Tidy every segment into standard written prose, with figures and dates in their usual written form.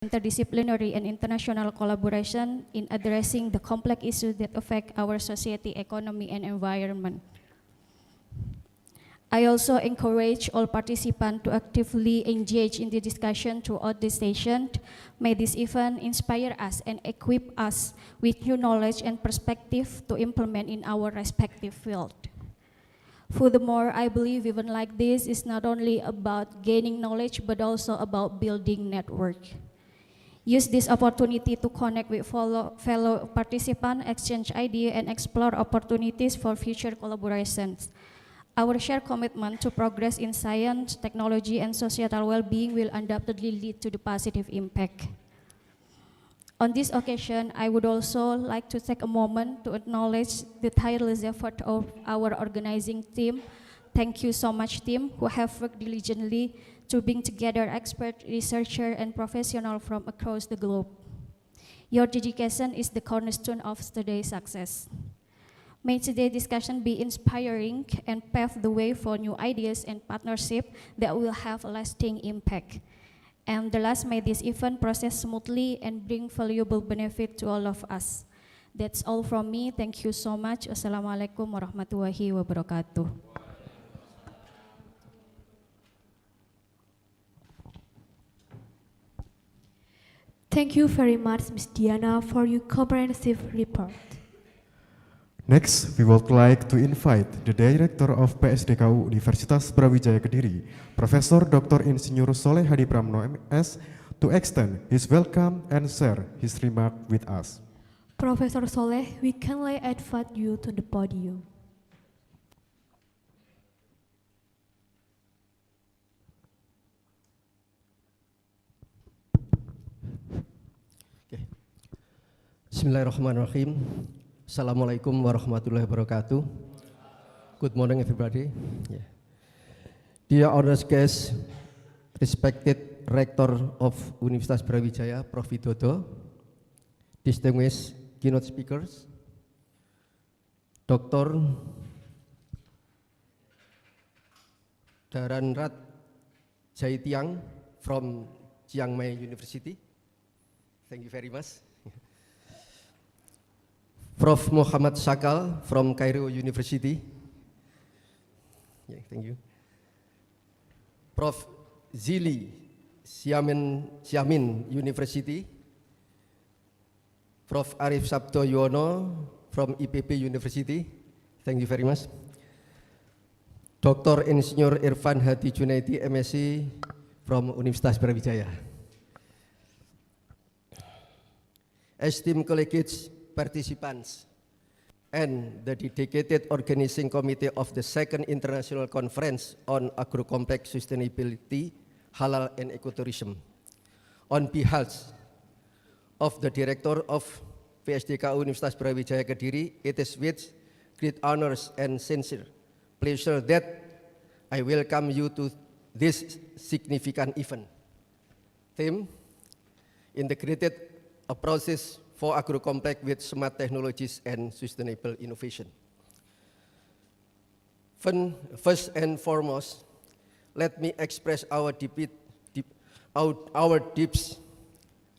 interdisciplinary and international collaboration in addressing the complex issues that affect our society, economy, and environment. I also encourage all participants to actively engage in the discussion throughout this session. May this event inspire us and equip us with new knowledge and perspective to implement in our respective field. Furthermore, I believe event like this is not only about gaining knowledge, but also about building network. Use this opportunity to connect with fellow participants, exchange ideas, and explore opportunities for future collaborations. Our shared commitment to progress in science, technology, and societal well-being will undoubtedly lead to the positive impact. On this occasion, I would also like to take a moment to acknowledge the tireless effort of our organizing team. Thank you so much, team, who have worked diligently to bring together expert, researcher, and professionals from across the globe. Your dedication is the cornerstone of today's success. May today's discussion be inspiring and pave the way for new ideas and partnerships that will have a lasting impact. And the last, may this event process smoothly and bring valuable benefit to all of us. That's all from me. Thank you so much. Wassalamualaikum warahmatullahi wabarakatuh. Thank you very much, Ms. Diana, for your comprehensive report. Next, we would like to invite the Director of PSDKU Universitas Brawijaya Kediri, Professor Dr. Insinyur Soleh Hadi Pramno MS, to extend his welcome and share his remark with us. Professor Soleh, we kindly invite you to the podium. Bismillahirrahmanirrahim. Assalamualaikum warahmatullahi wabarakatuh. Good morning, everybody. Dear honored guests, respected Rector of Universitas Brawijaya, Prof. Widodo, distinguished keynote speakers, Dr. Daranrat Jaitiang from Chiang Mai University. Thank you very much. Prof. Muhammad Sakal from Cairo University. Thank you. Prof. Zili Siamin University. Prof. Arif Sabto Yono from IPP University. Thank you very much. Dr. Insinyur Irfan Hadi Junaidi MSc from Universitas Brawijaya. Esteemed colleagues, participants, and the dedicated organizing committee of the Second International Conference on Agrocomplex Sustainability, Halal and Ecotourism. On behalf of the Director of PSDKU Universitas Brawijaya Kediri, it is with great honors and sincere pleasure that I welcome you to this significant event. Theme: Integrated Approaches for Agrocomplex with Smart Technologies and Sustainable Innovation. First and foremost, let me express our deep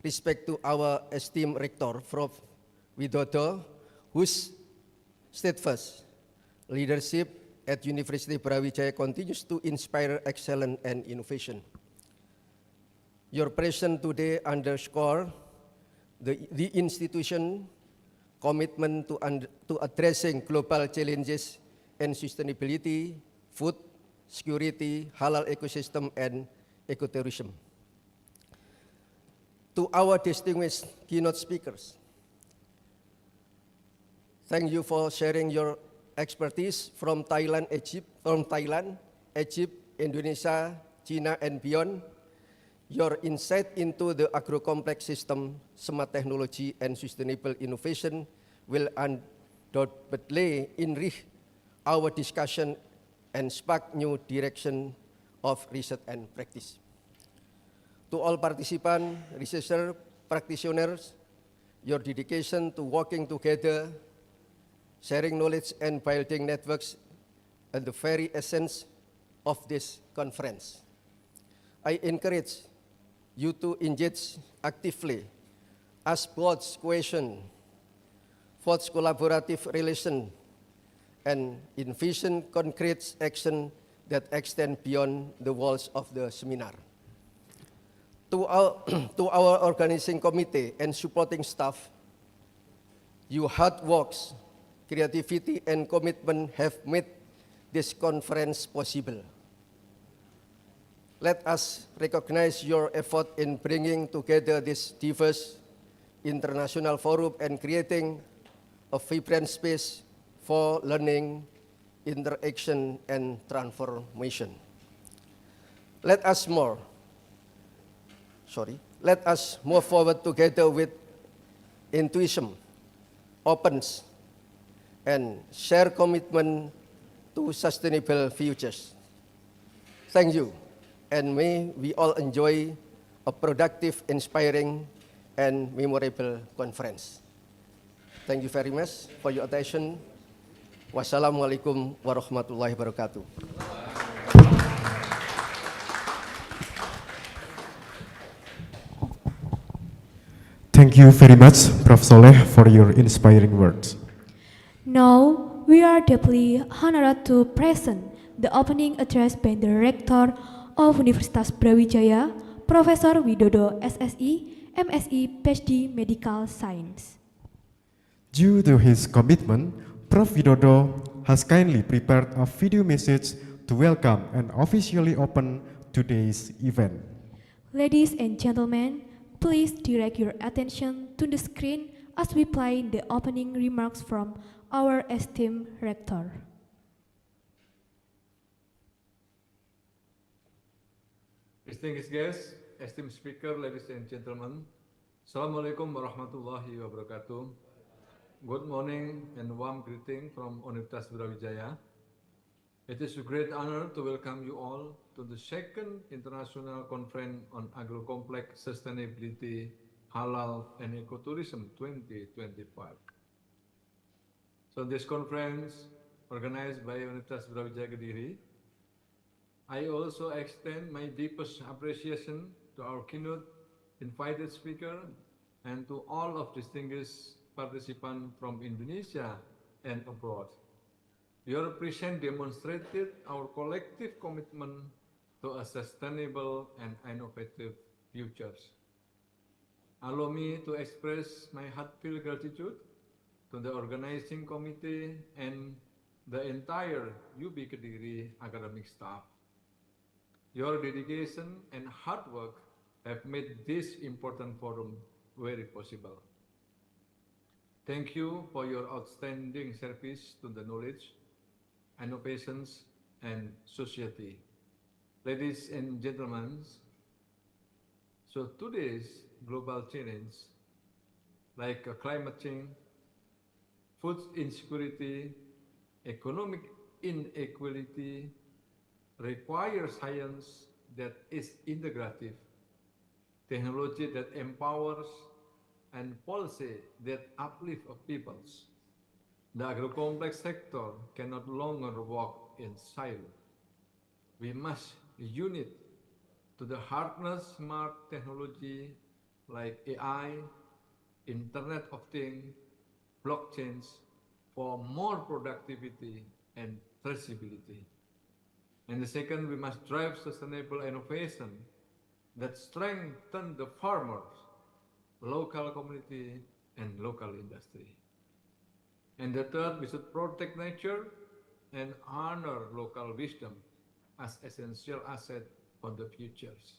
respect to our esteemed Rector, Prof. Widodo, whose steadfast leadership at University Brawijaya continues to inspire excellence and innovation. Your presence today underscores the institution commitment to addressing global challenges and sustainability, food security, halal ecosystem, and ecotourism. To our distinguished keynote speakers, thank you for sharing your expertise from Thailand, Egypt, Indonesia, China, and beyond. Your insight into the agrocomplex system, smart technology, and sustainable innovation will undoubtedly enrich our discussion and spark new direction of research and practice. To all participants, researchers, practitioners, your dedication to working together, sharing knowledge, and building networks are the very essence of this conference. I encourage you to engage actively, ask broad questions, forge collaborative relations, and envision concrete action that extend beyond the walls of the seminar. To our, to our organizing committee and supporting staff, your hard work, creativity, and commitment have made this conference possible. Let us recognize your effort in bringing together this diverse international forum and creating a vibrant space for learning, interaction, and transformation. Let us move forward together with enthusiasm, openness, and shared commitment to sustainable futures. Thank you, and may we all enjoy a productive, inspiring, and memorable conference. Thank you very much for your attention. Wassalamualaikum warahmatullahi wabarakatuh. Thank you very much, Prof. Soleh, for your inspiring words. Now, we are deeply honored to present the opening address by the Rector of Universitas Brawijaya, Professor Widodo, SSI, MSI, PhD, Medical Science. Due to his commitment, Prof. Widodo has kindly prepared a video message to welcome and officially open today's event. Ladies and gentlemen, please direct your attention to the screen as we play the opening remarks from our esteemed Rector. Distinguished guests, esteemed speaker, ladies and gentlemen, Assalamualaikum warahmatullahi wabarakatuh. Good morning and warm greeting from Universitas Brawijaya. It is a great honor to welcome you all to the second International Conference on Agrocomplex Sustainability, Halal and Ecotourism 2025. So this conference, organized by Universitas Brawijaya Kediri, I also extend my deepest appreciation to our keynote invited speaker and to all of distinguished participants from Indonesia and abroad. Your presence demonstrated our collective commitment to a sustainable and innovative future. Allow me to express my heartfelt gratitude to the organizing committee and the entire UB Kediri academic staff. Your dedication and hard work have made this important forum very possible. Thank you for your outstanding service to the knowledge, innovations, and society. Ladies and gentlemen, so today's global challenge, like climate change, food insecurity, economic inequality, require science that is integrative, technology that empowers, and policy that uplift of peoples. The agro-complex sector cannot longer walk in silo. We must unite to the harness smart technology like AI, Internet of Things, blockchains for more productivity and traceability. And the second, we must drive sustainable innovation that strengthen the farmers, local community, and local industry. And the third, we should protect nature and honor local wisdom as essential asset for the futures.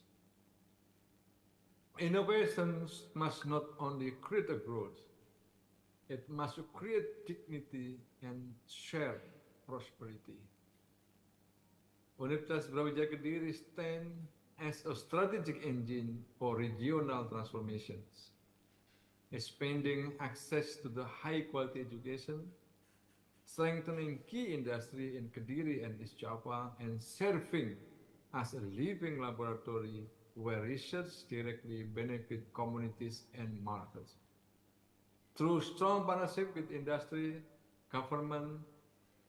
Innovations must not only create a growth, it must create dignity and shared prosperity. Universitas Brawijaya Kediri stands as a strategic engine for regional transformations, expanding access to the high-quality education, strengthening key industry in Kediri and East Java, and serving as a living laboratory where research directly benefits communities and markets. Through strong partnership with industry, government,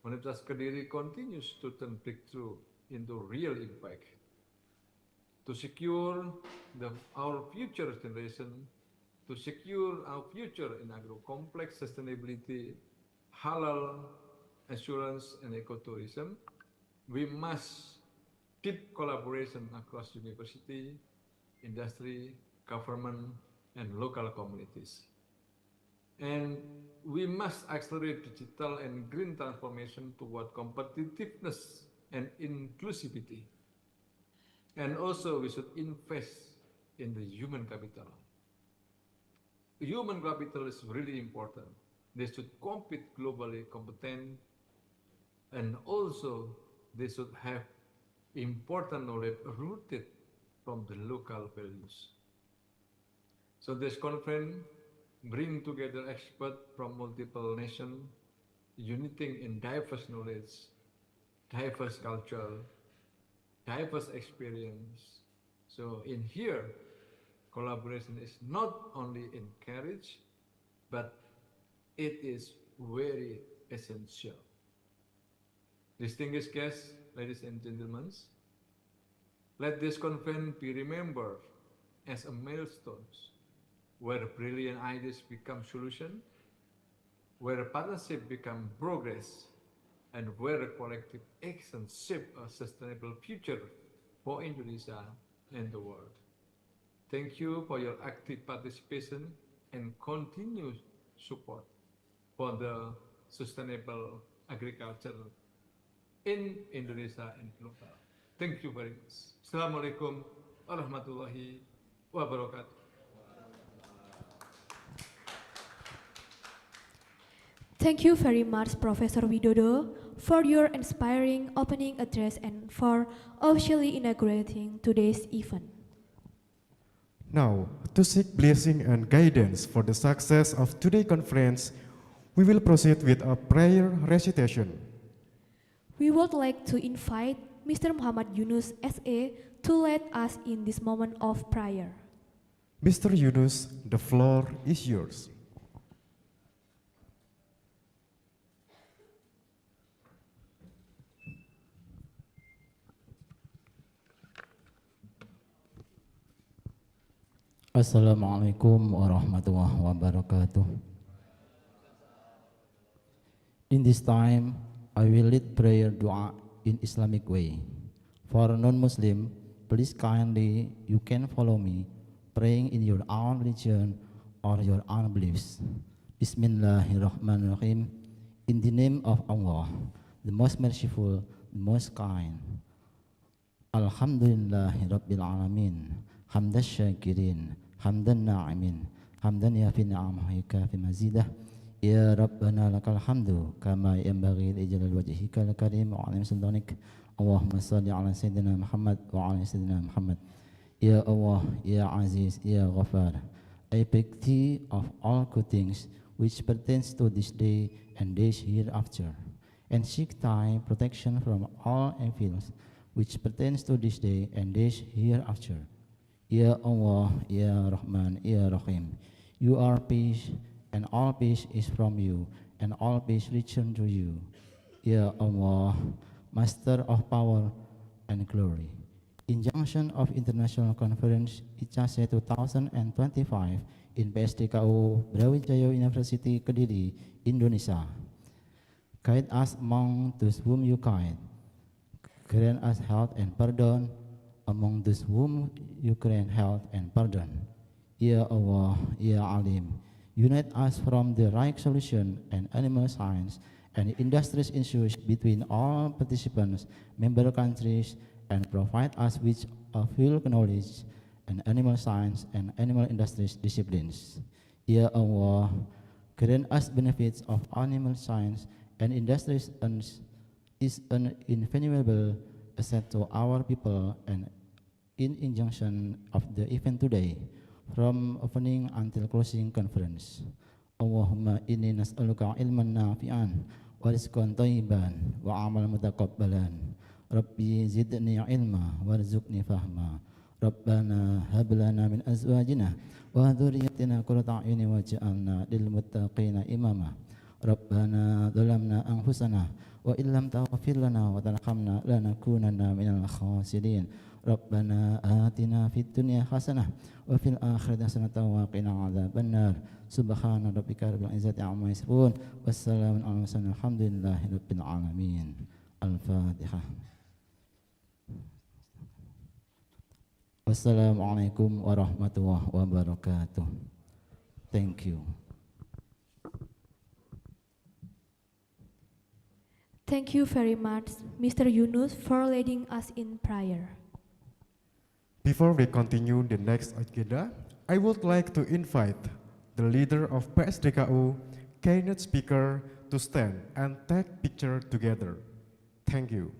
Universitas Kediri continues to turn breakthrough into real impact. to secure our future generation, to secure our future in agro-complex sustainability, halal assurance, and ecotourism, we must keep collaboration across university, industry, government, and local communities. And we must accelerate digital and green transformation toward competitiveness and inclusivity. And also we should invest in the human capital. Human capital is really important. They should compete globally competent, and also they should have important knowledge rooted from the local values. So this conference bring together experts from multiple nations, uniting in diverse knowledge, diverse culture, diverse experience. So in here, collaboration is not only encouraged, but it is very essential. Distinguished guests, ladies and gentlemen, let this conference be remembered as a milestone where brilliant ideas become solution, where partnership become progress, and where collective action shape a sustainable future for Indonesia and the world. Thank you for your active participation and continued support for the sustainable agriculture in Indonesia and global. Thank you very much. Assalamualaikum warahmatullahi wabarakatuh. Thank you very much, Professor Widodo, for your inspiring opening address and for officially inaugurating today's event. Now, to seek blessing and guidance for the success of today's conference, we will proceed with a prayer recitation. We would like to invite Mr. Muhammad Yunus S.A. to lead us in this moment of prayer. Mr. Yunus, the floor is yours. Assalamualaikum warahmatullahi wabarakatuh. In this time, I will lead prayer dua in Islamic way. For non-Muslim, please kindly you can follow me praying in your own religion or your own beliefs. Bismillahirrahmanirrahim. In the name of Allah, the most merciful, the most kind. Alhamdulillahirabbil alamin. Hamdan syakirin, hamdan na'imin, hamdan yafi ni'amahu kafi mazidah. Ya Rabbana lakal hamdu kama yanbaghi li jalal wajhikal karim wa 'azim sultanik. Allahumma salli ala sayyidina Muhammad wa ala sayyidina Muhammad. Ya Allah, Ya Aziz, Ya Ghafar, I beg thee of all good things which pertains to this day and days hereafter, and seek thy protection from all evils which pertains to this day and days hereafter. Ya Allah, Ya Rahman, Ya Rahim, you are peace, and all peace is from you, and all peace return to you. Ya Allah, Master of power and glory. Injunction of International Conference ICASHE 2025 in PSDKU Brawijaya University, Kediri, Indonesia. Guide us among those whom you guide. Grant us health and pardon among those whom you grant health and pardon. Ya Allah, Ya Alim, unite us from the right solution and animal science and industries issues between all participants, member countries, and provide us with a full knowledge and animal science and animal industries disciplines. Ya Allah, grant us benefits of animal science and industries and is an invaluable asset to our people. And in injunction of the event today, from opening until closing conference, Allahumma inni nas'aluka ilman nafi'an wa rizqan thayyiban wa amal mutakabbalan. Rabbi zidni ilma warzuqni fahma. Rabbana hab lana min azwajina wa dhurriyyatina qurrata a'yunin waj'alna lil muttaqina imama. ربنا ظلمنا أنفسنا وإن لم تغفر لنا وترحمنا لنكونن من الخاسرين ربنا آتنا في الدنيا حسنة وفي الآخرة حسنة وقنا عذاب النار سبحان ربك رب العزة عما يصفون والسلام على المرسلين الحمد لله رب العالمين الفاتحة. Wassalamualaikum warahmatullahi wabarakatuh. Thank you. Thank you very much, Mr. Yunus, for leading us in prayer. Before we continue the next agenda, I would like to invite the leader of PSDKU, keynote speaker, to stand and take picture together. Thank you.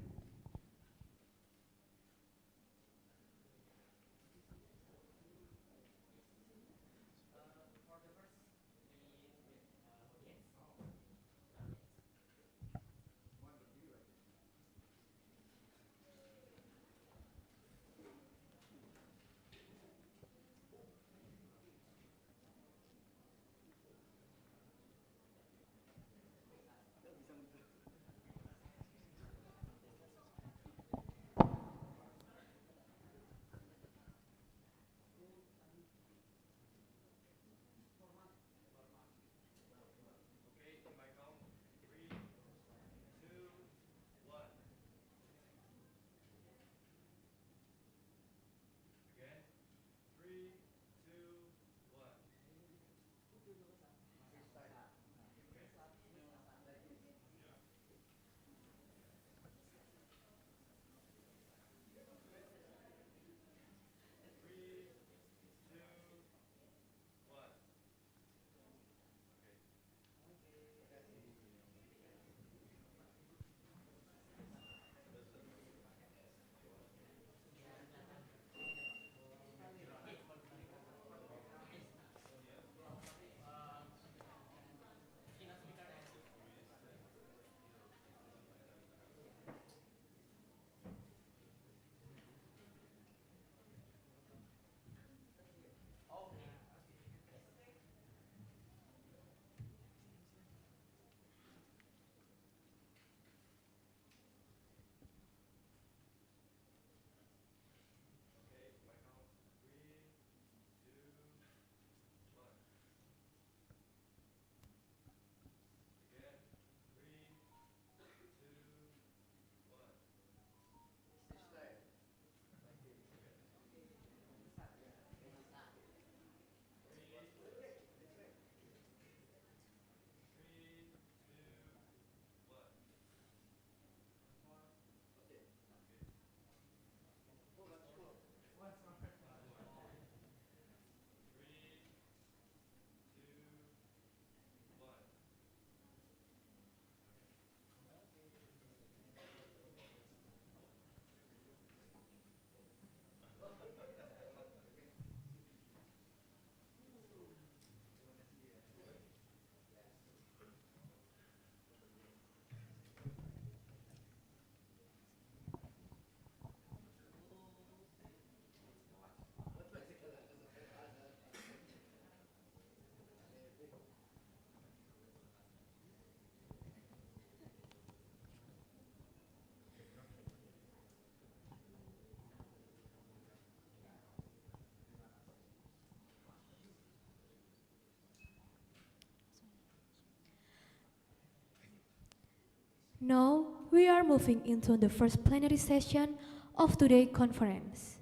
Now, we are moving into the first plenary session of today's conference.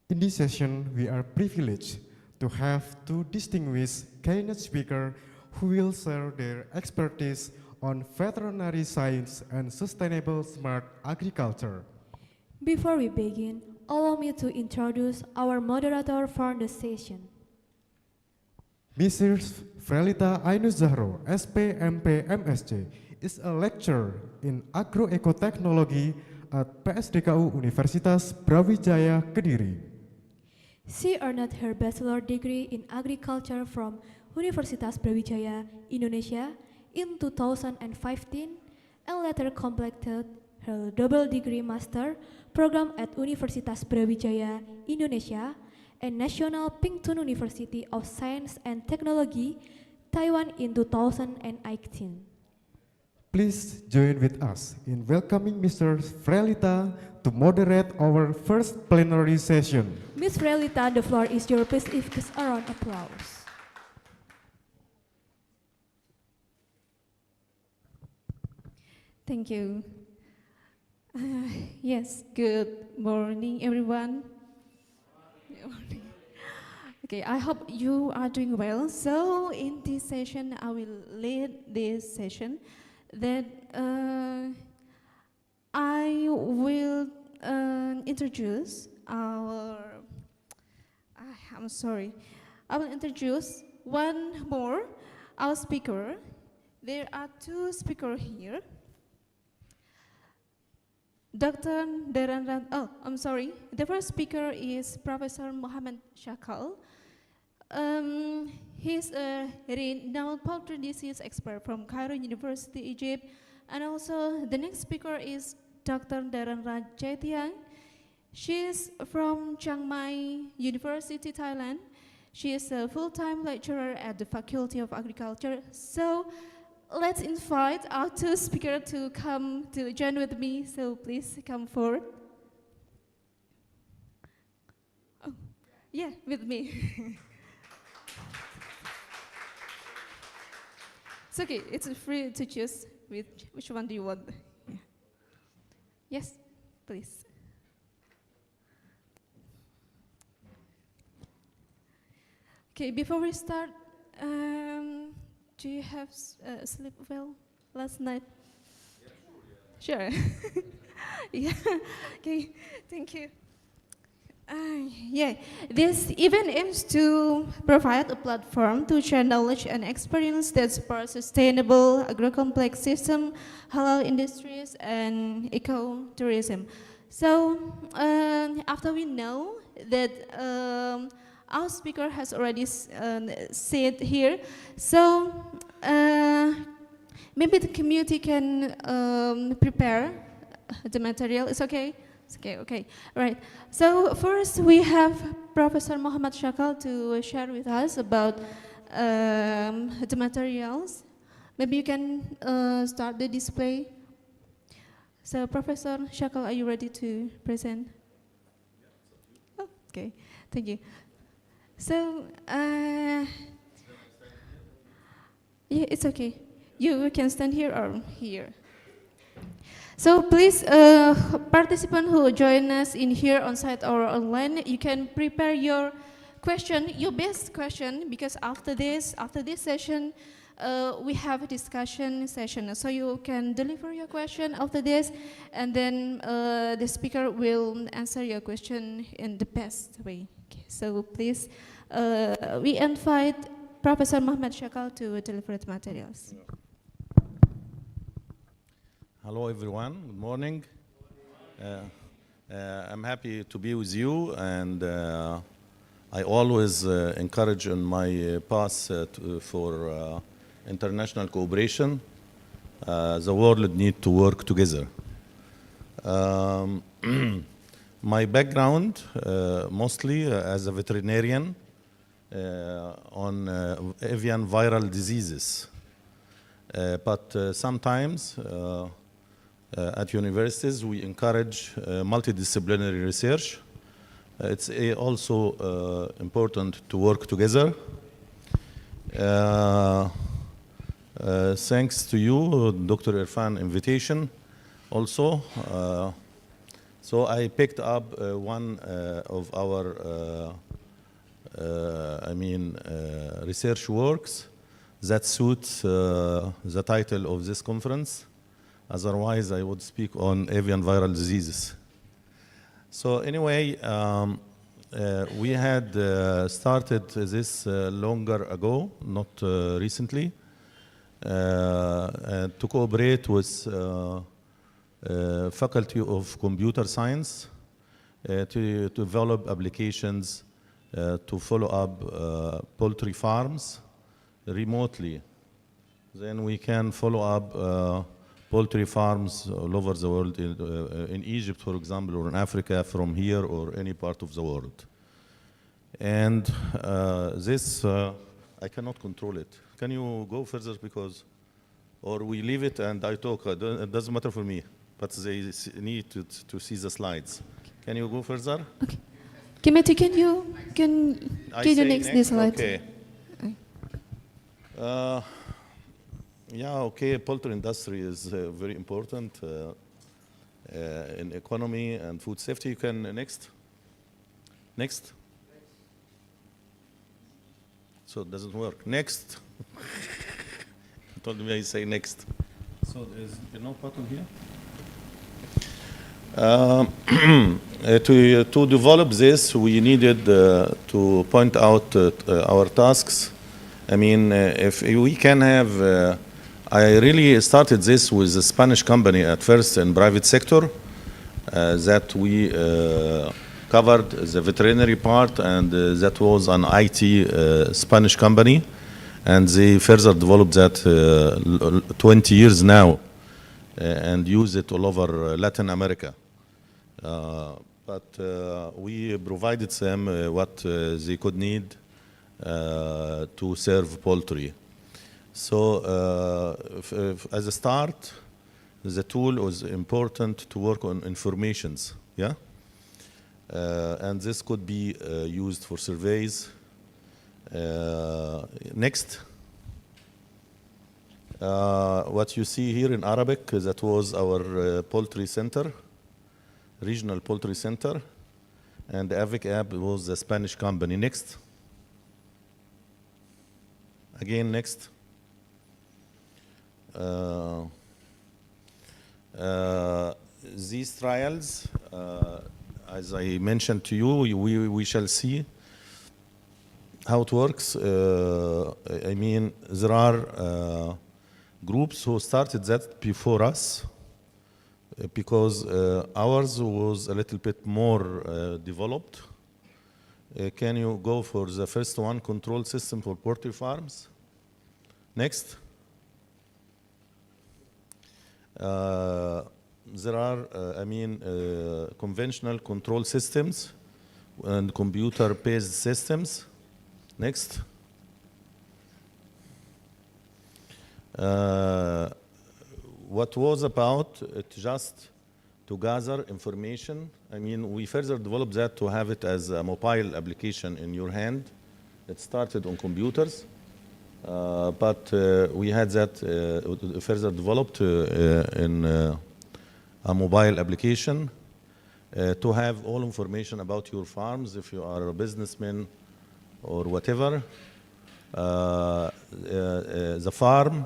In this session, we are privileged to have two distinguished keynote speakers who will share their expertise on veterinary science and sustainable smart agriculture. Before we begin, allow me to introduce our moderator for the session. Mrs. Frelita Ainus Zahro, SPMP MSc, is a lecturer in agroecotechnology at PSDKU Universitas Brawijaya Kediri. She earned her bachelor degree in agriculture from Universitas Brawijaya, Indonesia in 2015 and later completed her double degree master program at Universitas Brawijaya, Indonesia and National Pingtun University of Science and Technology Taiwan in 2018. Please join with us in welcoming Mr. Frelita to moderate our first plenary session. Ms. Relita, the floor is yours. Please give us a round of applause. Thank you. Yes, good morning, everyone. Good morning. Okay, I hope you are doing well. So in this session, I will lead this session. That I will introduce our. I'm sorry. I will introduce one more our speaker. There are two speakers here. Dr. Deran, oh, I'm sorry. The first speaker is Professor Mohammed Shakal. He's a renowned poultry disease expert from Cairo University, Egypt. And also the next speaker is Dr. Deran Rajetiang. She is from Chiang Mai University, Thailand. She is a full-time lecturer at the Faculty of Agriculture. So let's invite our two speakers to come to join with me. So please come forward. Oh, yeah, with me. It's okay. It's free to choose which one do you want. Yeah. Yes, please. Okay, before we start, do you have sleep well last night? Yeah, sure. Yeah. Okay. Thank you. Yeah, this event aims to provide a platform to share knowledge and experience that supports sustainable agrocomplex system, halal industries, and ecotourism. So after we know that our speaker has already said here, so maybe the community can prepare the material. It's okay? It's okay, okay. Right. So first we have Professor Mohammed Shakal to share with us about the materials. Maybe you can start the display. So Professor Shakal, are you ready to present? Oh, okay, thank you. So, yeah, it's okay. You can stand here or here. So please, participants who join us in here on site or online, you can prepare your question, your best question, because after this session, we have a discussion session. So you can deliver your question after this, and then the speaker will answer your question in the best way. Okay, so please, we invite Professor Mohammed Shakal to deliver the materials. Hello, everyone. Good morning. I'm happy to be with you, and I always encourage on my path for international cooperation. The world needs to work together. My background, mostly as a veterinarian on avian viral diseases, but sometimes at universities, we encourage multidisciplinary research. It's also important to work together. Thanks to you, Dr. Irfan, invitation also. So I picked up one of our, research works that suits the title of this conference. Otherwise, I would speak on avian viral diseases. So anyway, we had started this longer ago, not recently, to cooperate with Faculty of Computer Science to develop applications to follow up poultry farms remotely. Then we can follow up poultry farms all over the world, in Egypt, for example, or in Africa, from here or any part of the world. And this, I cannot control it. Can you go further because, or we leave it and I talk. It doesn't matter for me, but they need to see the slides. Can you go further? Okay. Kimeti, can you I you say next this slide? Okay. Yeah, okay, poultry industry is very important in economy and food safety. You can next. Next. So it doesn't work. Next. You told me I say next. So there's no button here. To develop this, we needed to point out our tasks. I mean, if we can have, I really started this with a Spanish company at first in private sector, that we covered the veterinary part, and that was an IT Spanish company, and they further developed that 20 years now, and use it all over Latin America. But we provided them what they could need to serve poultry. So as a start, the tool was important to work on informations, yeah? And this could be used for surveys. Next. What you see here in Arabic, that was our poultry center, regional poultry center, and the Avic app was the Spanish company. Next. Again, next. These trials, as I mentioned to you, we shall see how it works. I mean, there are groups who started that before us, because ours was a little bit more developed. Can you go for the first one, control system for poultry farms? Next. There are, conventional control systems and computer-based systems. Next. What was about it just to gather information. I mean, we further developed that to have it as a mobile application in your hand. It started on computers, but we had that further developed in a mobile application to have all information about your farms, if you are a businessman or whatever. The farm,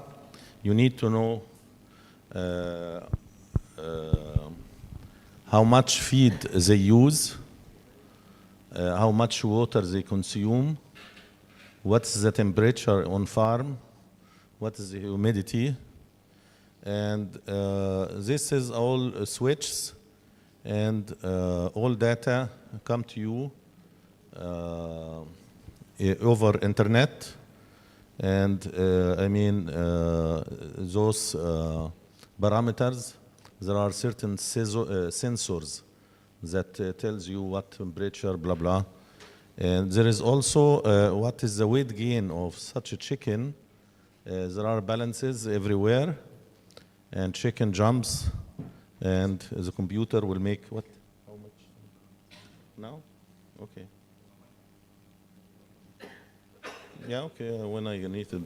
you need to know how much feed they use, how much water they consume, what's the temperature on farm, what is the humidity, and this is all switches, and all data come to you over internet, and those parameters, there are certain sensors that tells you what temperature, blah, blah. And there is also what is the weight gain of such a chicken. There are balances everywhere, and chicken jumps, and the computer will make what? How much? Now? Okay. Yeah, okay, when I need it.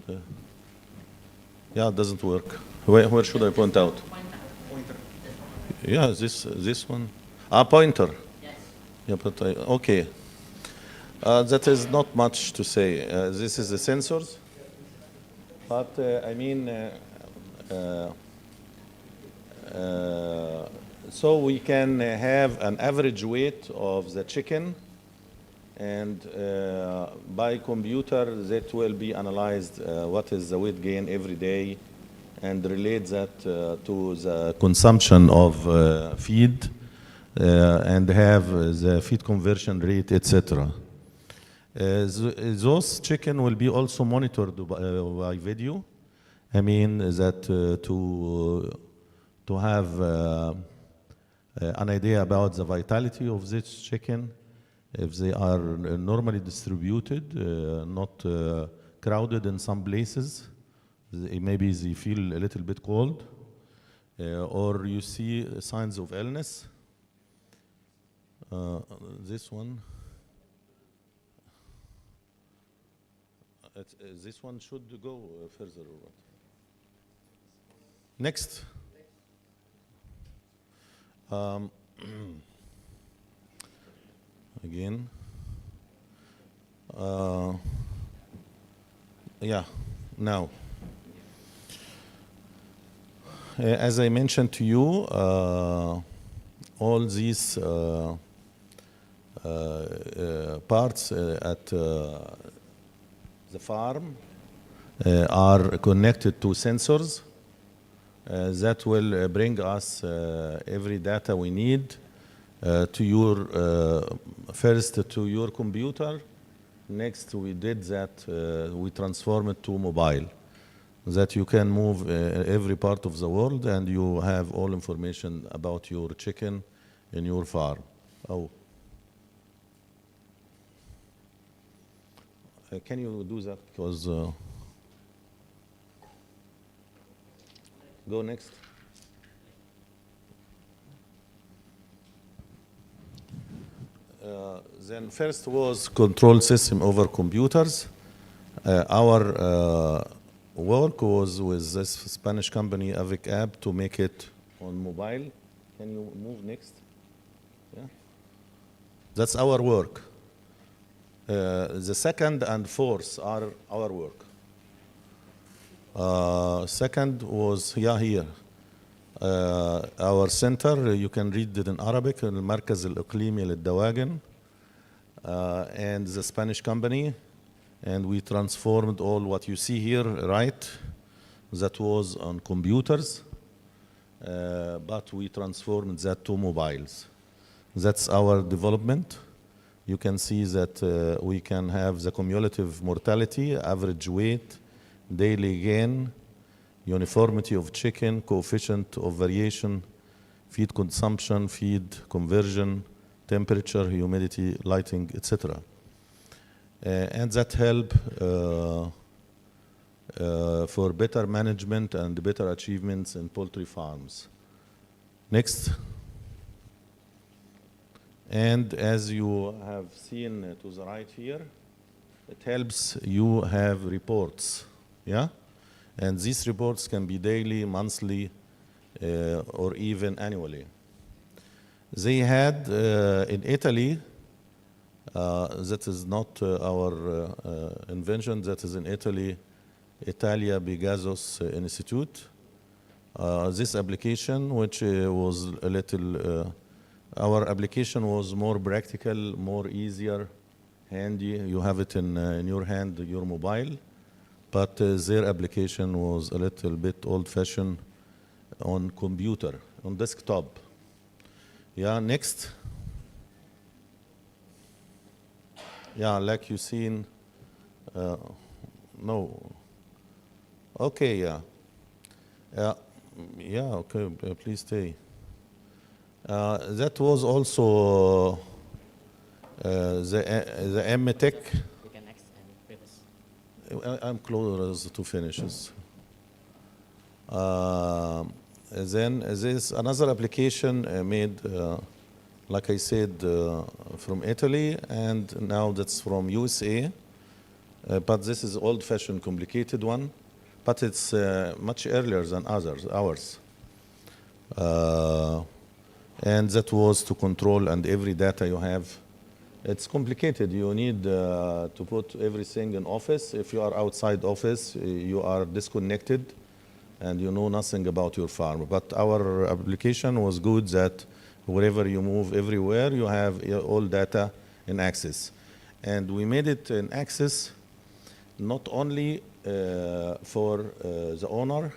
Yeah, it doesn't work. Where should I point out? Pointer. Yeah, this one. Pointer. Yes. Yeah, but okay. That is not much to say. This is the sensors. But so we can have an average weight of the chicken, and by computer that will be analyzed what is the weight gain every day, and relate that to the consumption of feed, and have the feed conversion rate, etc. Those chicken will be also monitored by video. I mean that to have an idea about the vitality of this chicken, if they are normally distributed, not crowded in some places. Maybe they feel a little bit cold, or you see signs of illness. This one. This one should go further or what? Next. Again. Yeah, now. As I mentioned to you, all these parts at the farm are connected to sensors that will bring us every data we need to your first to your computer. Next, we did that, we transform it to mobile, that you can move every part of the world and you have all information about your chicken in your farm. Oh. Can you do that? Because go next. Then first was control system over computers. Our work was with this Spanish company, Avic App, to make it on mobile. Can you move next? Yeah. That's our work. The second and fourth are our work. Second was here. Our center, you can read it in Arabic, المركز الإقليمي للدواجن, and the Spanish company, and we transformed all what you see here, right? That was on computers, but we transformed that to mobiles. That's our development. You can see that we can have the cumulative mortality, average weight, daily gain, uniformity of chicken, coefficient of variation, feed consumption, feed conversion, temperature, humidity, lighting, etc. And that help for better management and better achievements in poultry farms. Next. And as you have seen to the right here, it helps you have reports, yeah? And these reports can be daily, monthly, or even annually. They had in Italy, that is not our invention, that is in Italy, Italia Begazos Institute. This application, which was a little, our application was more practical, more easier, handy. You have it in your hand, your mobile. But their application was a little bit old-fashioned on computer, on desktop. Yeah, next. Yeah, like you seen. No. Okay, yeah. Yeah, okay, please stay. That was also the MTech. I'm close to finishes. Then there's another application made, like I said, from Italy, and now that's from USA. But this is old-fashioned, complicated one, but it's much earlier than ours. And that was to control and every data you have. It's complicated. You need to put everything in office. If you are outside office, you are disconnected and you know nothing about your farm. But our application was good that wherever you move, everywhere, you have all data in access. And we made it in access not only for the owner,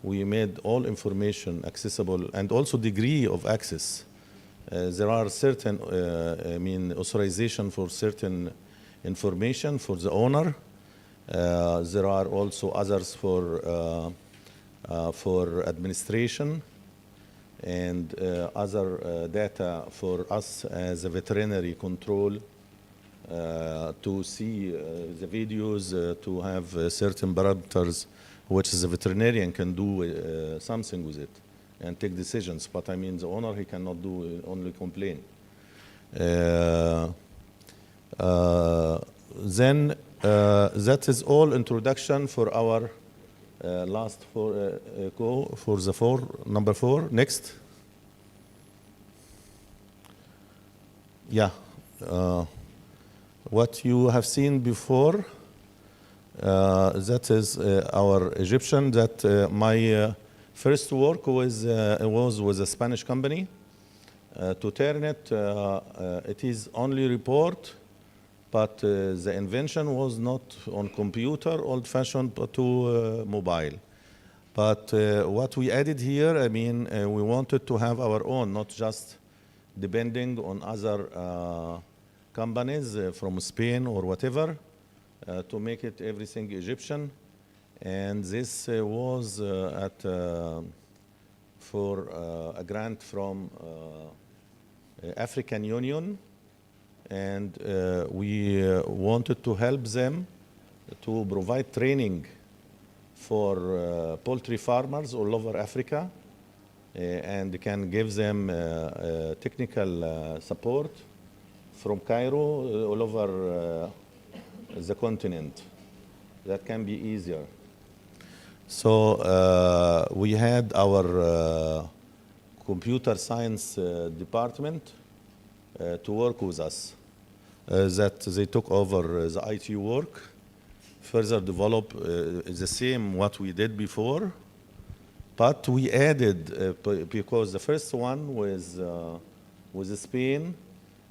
we made all information accessible and also degree of access. There are certain, authorization for certain information for the owner. There are also others for administration and other data for us as a veterinary control to see the videos, to have certain parameters, which the veterinarian can do something with it and take decisions. But I mean, the owner, he cannot do only complain. Then that is all introduction for our last four, for the number 4. Next. Yeah. What you have seen before, that is our Egyptian. That my first work was with a Spanish company. To turn it, it is only report, but the invention was not on computer, old-fashioned, but to mobile. But what we added here, I mean, we wanted to have our own, not just depending on other companies from Spain or whatever, to make it everything Egyptian. And this was for a grant from African Union, and we wanted to help them to provide training for poultry farmers all over Africa, and can give them technical support from Cairo all over the continent. That can be easier. So we had our computer science department to work with us. That they took over the IT work, further develop the same what we did before, but we added, because the first one with Spain,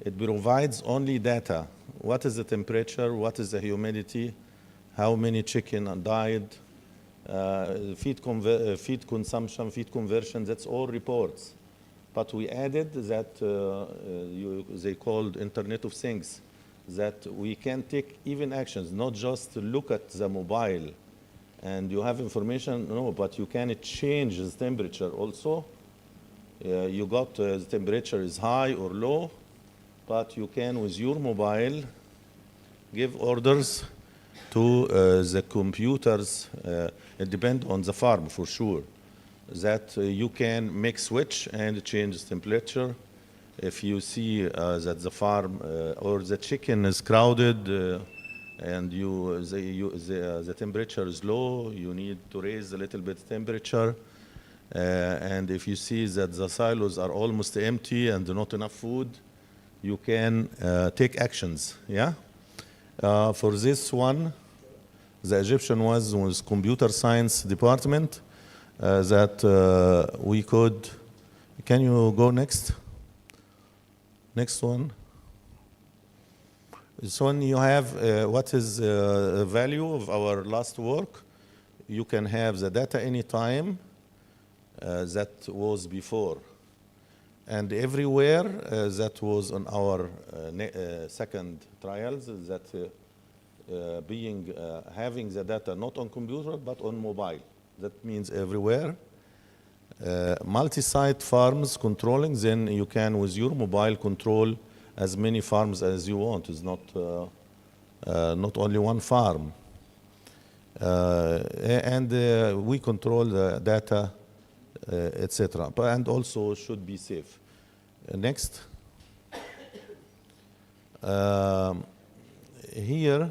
it provides only data. What is the temperature? What is the humidity? How many chicken died? Feed consumption, feed conversion, that's all reports. But we added that they called Internet of Things, that we can take even actions, not just look at the mobile and you have information, no, but you can change the temperature also. You got the temperature is high or low, but you can, with your mobile, give orders to the computers. It depends on the farm for sure, that you can make switch and change the temperature. If you see that the farm or the chicken is crowded and the temperature is low, you need to raise a little bit temperature. And if you see that the silos are almost empty and not enough food, you can take actions. Yeah. For this one, the Egyptian was computer science department that we could. Can you go next? Next one. So when you have what is the value of our last work, you can have the data anytime that was before. And everywhere that was on our second trials, that having the data not on computer but on mobile. That means everywhere. Multi-site farms controlling, then you can with your mobile control as many farms as you want. It's not only one farm. And we control the data, etc. And also should be safe. Next. Here,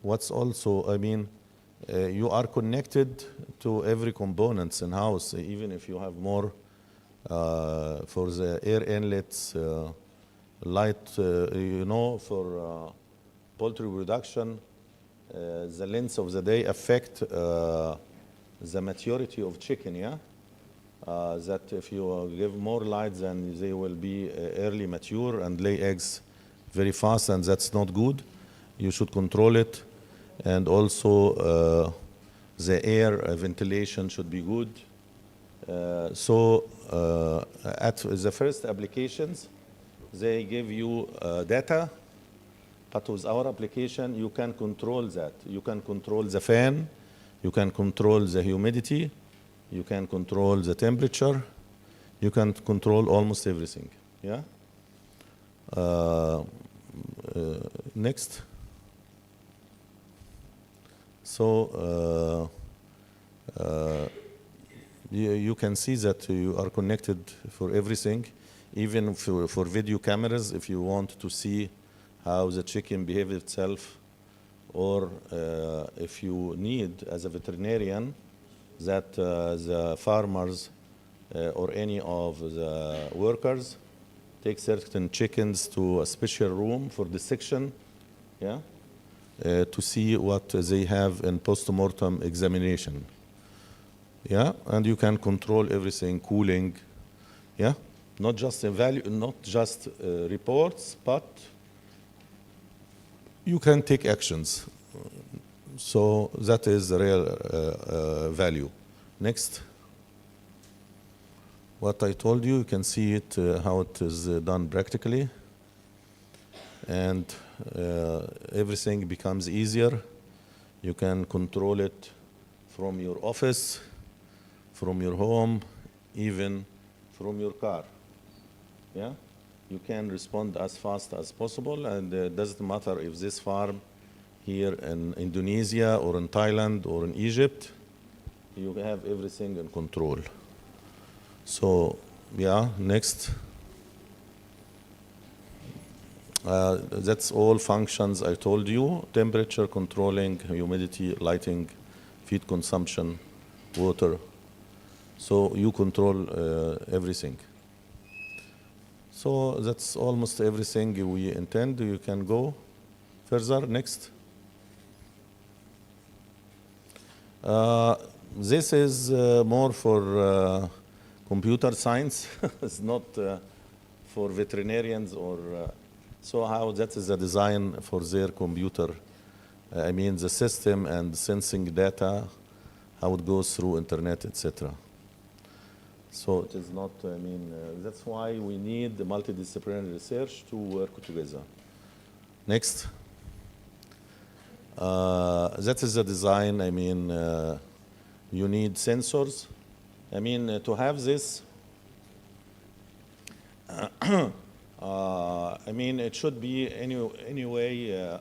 what's also, I mean, you are connected to every components in house, even if you have more for the air inlets, light, for poultry production, the length of the day affect the maturity of chicken, yeah? That if you give more light, then they will be early mature and lay eggs very fast, and that's not good. You should control it. And also the air ventilation should be good. So at the first applications, they give you data, but with our application, you can control that. You can control the fan, you can control the humidity, you can control the temperature, you can control almost everything. Yeah. Next. So you can see that you are connected for everything, even for video cameras, if you want to see how the chicken behaves itself, or if you need, as a veterinarian, that the farmers or any of the workers take certain chickens to a special room for dissection, yeah, to see what they have in post-mortem examination. Yeah, and you can control everything, cooling, yeah, not just reports, but you can take actions. So that is the real value. Next. What I told you, you can see it, how it is done practically. And everything becomes easier. You can control it from your office, from your home, even from your car. Yeah? You can respond as fast as possible, and it doesn't matter if this farm here in Indonesia or in Thailand or in Egypt, you have everything in control. So, yeah, next. That's all functions I told you: temperature controlling, humidity, lighting, feed consumption, water. So you control everything. So that's almost everything we intend. You can go further. Next. This is more for computer science. It's not for veterinarians or so how that is a design for their computer. I mean the system and sensing data, how it goes through internet, etc. So it is not, I mean, that's why we need the multidisciplinary research to work together. Next. That is the design. I mean, you need sensors. I mean, to have this, I mean, it should be anyway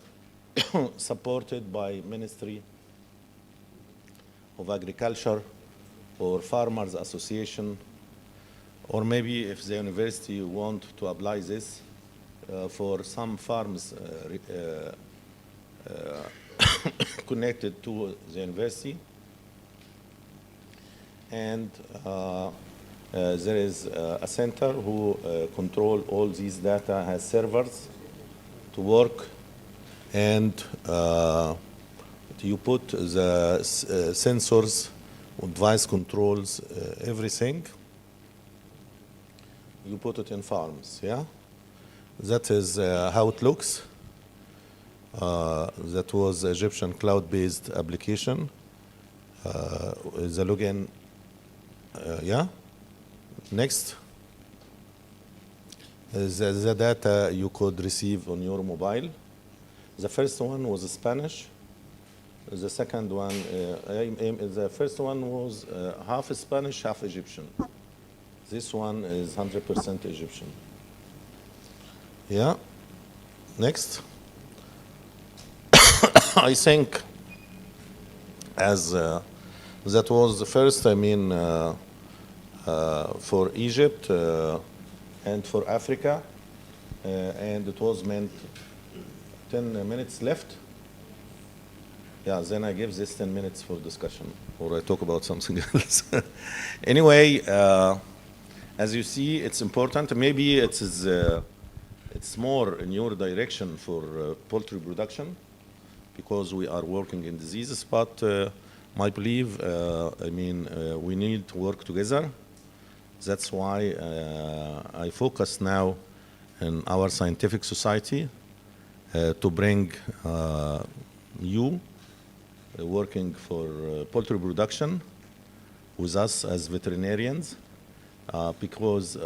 supported by Ministry of Agriculture or Farmers Association, or maybe if the university want to apply this for some farms connected to the university. And there is a center who control all these data, has servers to work, and you put the sensors, device controls, everything. You put it in farms, yeah? That is how it looks. That was Egyptian cloud-based application. The login, yeah? Next. The data you could receive on your mobile. The first one was Spanish. The second one, the first one was half Spanish, half Egyptian. This one is 100% Egyptian. Yeah. Next. I think as that was the first, I mean, for Egypt and for Africa, and it was meant 10 minutes left. Yeah, then I give this 10 minutes for discussion, or I talk about something else. Anyway, as you see, it's important. Maybe it's more in your direction for poultry production, because we are working in diseases, but I believe, I mean, we need to work together. That's why I focus now in our scientific society to bring you working for poultry production with us as veterinarians, because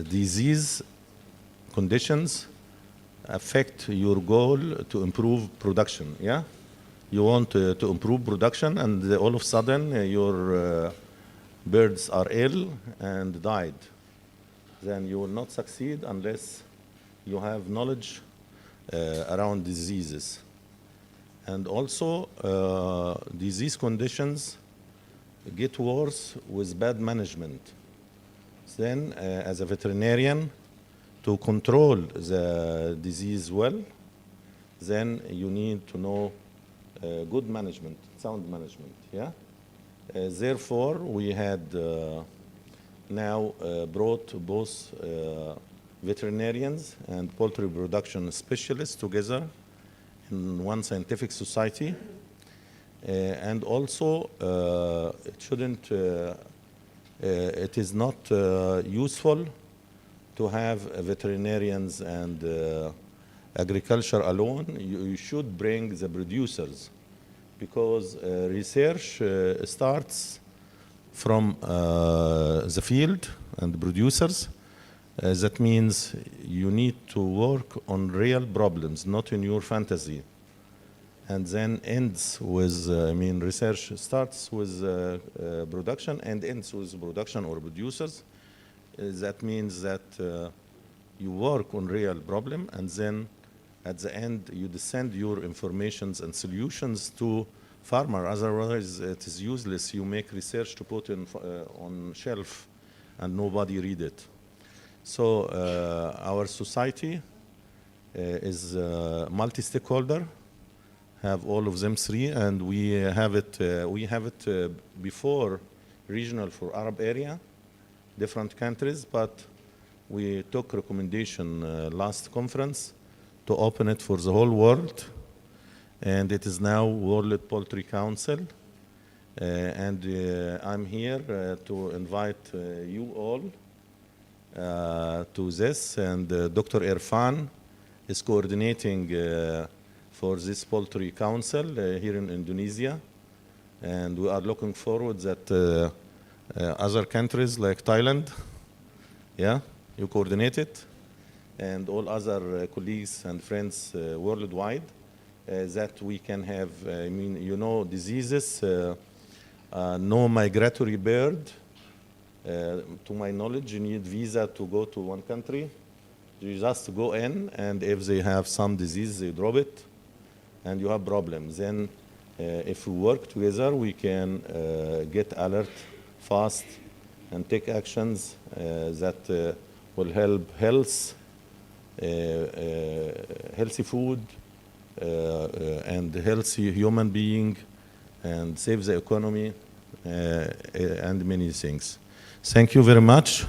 disease conditions affect your goal to improve production, yeah? You want to improve production, and all of a sudden your birds are ill and died. then you will not succeed unless you have knowledge around diseases. And also, disease conditions get worse with bad management. Then, as a veterinarian, to control the disease well, then you need to know good management, sound management, yeah? Therefore, we had now brought both veterinarians and poultry production specialists together in one scientific society. And also, it is not useful to have veterinarians and agriculture alone. You should bring the producers, because research starts from the field and the producers. That means you need to work on real problems, not in your fantasy. And then ends with, research starts with production and ends with production or producers. That means that you work on real problem, and then at the end you send your informations and solutions to farmer. Otherwise it is useless. You make research to put on shelf and nobody read it. So our society is multi-stakeholder, have all of them three, and we have it before regional for Arab area, different countries, but we took recommendation last conference to open it for the whole world, and it is now World Poultry Council. And I'm here to invite you all to this, and Dr. Irfan is coordinating for this Poultry Council here in Indonesia, and we are looking forward that other countries like Thailand, yeah, you coordinate it, and all other colleagues and friends worldwide, that we can have, diseases, no migratory bird. To my knowledge, you need visa to go to one country. You just go in, and if they have some disease, they drop it, and you have problems. Then if we work together, we can get alert fast and take actions that will help healthy food and healthy human being, and save the economy and many things. Thank you very much.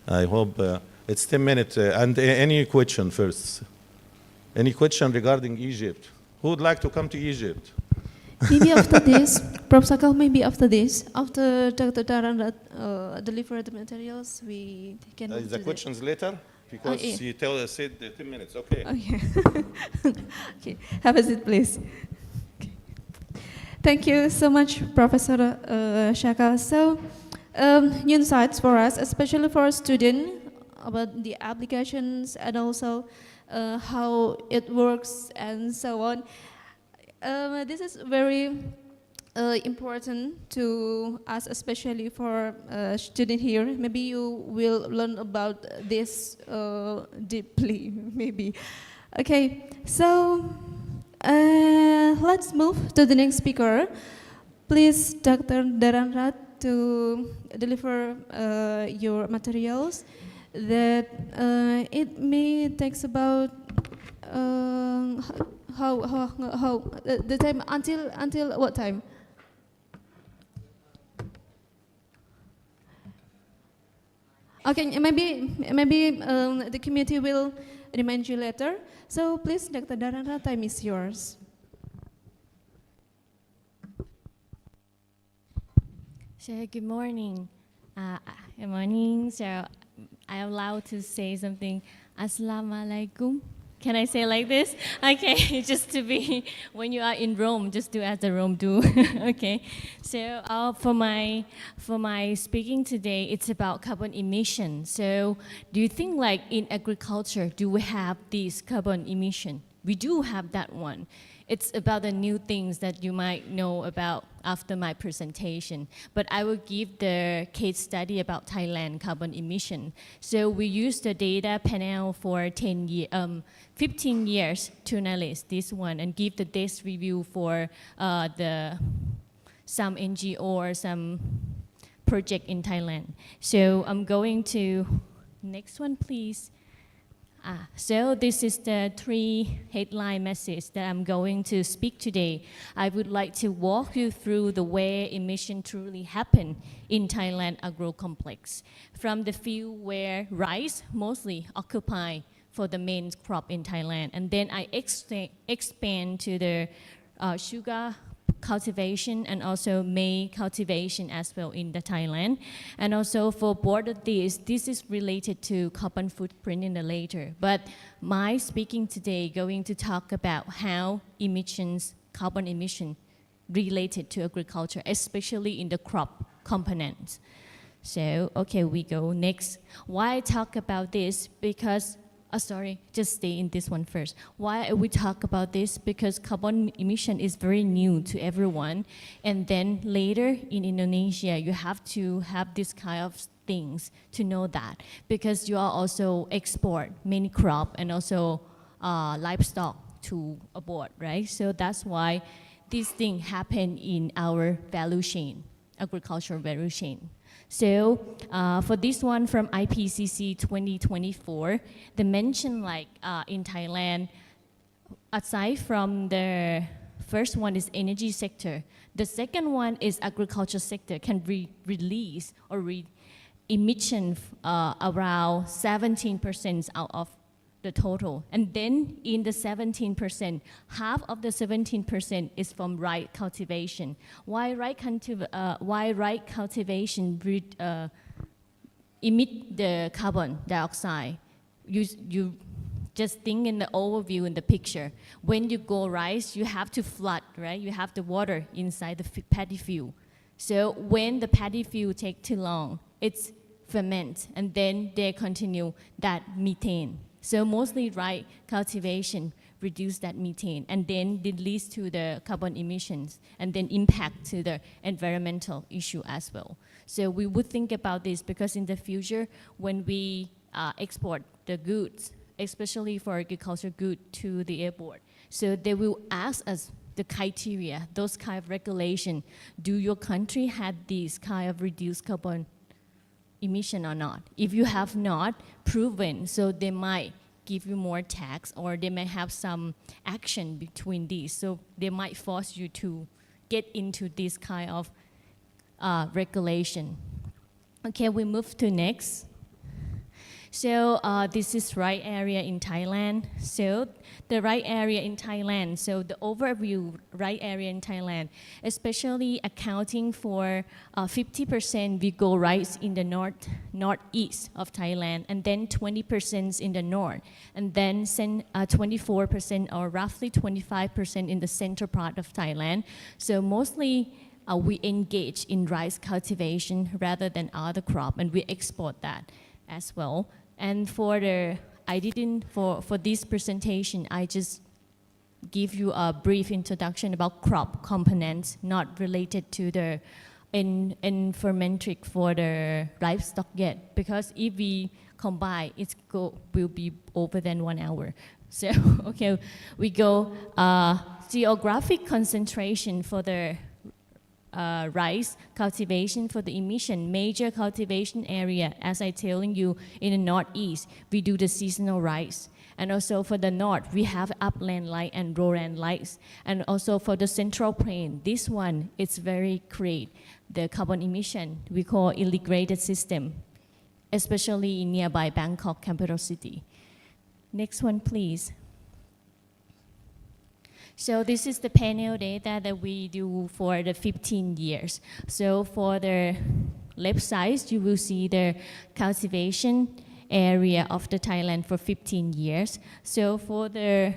I hope it's 10 minutes. And any question first? Any question regarding Egypt? Who would like to come to Egypt? Maybe after this, Prof. Sakal, maybe after this, after Dr. Daran deliver the materials, we can move The to questions later? Because yeah. she said 10 minutes. Okay. Okay. Okay. Have a seat, please. Okay. Thank you so much, Professor Shaka. So, new insights for us, especially for students, about the applications and also how it works and so on. This is very important to us, especially for students here. Maybe you will learn about this deeply, maybe. Okay, so let's move to the next speaker. Please, Dr. Daranrat, to deliver your materials. That it may takes about how the time until what time? Okay, maybe the committee will remind you later. So please, Dr. Darana, time is yours. So good morning. Good morning. So I am allowed to say something. Assalamualaikum. Can I say like this? Okay, just to be, when you are in Rome, just do as the Rome do. Okay, so for my speaking today, it's about carbon emission. So do you think like in agriculture, do we have this carbon emission? We do have that one. it's about the new things that you might know about after my presentation. But I will give the case study about Thailand carbon emission. So we use the data panel for 15 years to analyze this one and give the desk review for some NGO or some project in Thailand. So I'm going to, next one please. So this is the 3 headline messages that I'm going to speak today. I would like to walk you through the way emission truly happen in Thailand Agrocomplex, from the field where rice mostly occupy for the main crop in Thailand, and then I expand to the sugar cultivation and also maize cultivation as well in the Thailand. And also for both of these, this is related to carbon footprint in the later. But my speaking today going to talk about how emissions, carbon emission related to agriculture, especially in the crop components. So, okay, we go next. Why I talk about this? Because just stay in this one first. Why we talk about this? Because carbon emission is very new to everyone. And then later in Indonesia, you have to have this kind of things to know that. Because you are also export many crop and also livestock to abroad, right? So that's why this thing happen in our value chain, agricultural value chain. So for this one from IPCC 2024, they mention like in Thailand, aside from the first one is energy sector, the second one is agriculture sector can release or emission around 17% out of the total. And then in the 17%, half of the 17% is from rice cultivation. Why rice cultivation emit the carbon dioxide? You just think in the overview in the picture. When you grow rice, you have to flood, right? You have the water inside the paddy field. So when the paddy field take too long, it's ferment, and then they continue that methane. So mostly rice cultivation reduce that methane, and then it leads to the carbon emissions, and then impact to the environmental issue as well. So we would think about this because in the future, when we export the goods, especially for agriculture goods to the airport, so they will ask us the criteria, those kind of regulation. Do your country have these kind of reduced carbon emission or not? If you have not proven, so they might give you more tax, or they may have some action between these. So they might force you to get into this kind of regulation. Okay, we move to next. So this is rice area in Thailand. So the rice area in Thailand, so the overview rice area in Thailand, especially accounting for 50% we grow rice in the northeast of Thailand, and then 20% in the north, and then 24% or roughly 25% in the central part of Thailand. So mostly we engage in rice cultivation rather than other crop, and we export that as well. And for this presentation, I just give you a brief introduction about crop components, not related to the informatic for the livestock yet, because if we combine, will be over than 1 hour. So, okay, we go geographic concentration for the rice cultivation for the emission. Major cultivation area, as I telling you, in the northeast, we do the seasonal rice. And also for the north, we have upland light and lowland lights. And also for the central plain, this one, it's very great. The carbon emission, we call integrated system, especially in nearby Bangkok, capital city. Next one, please. So this is the panel data that we do for the 15 years. So for the left side, you will see the cultivation area of the Thailand for 15 years. So for the,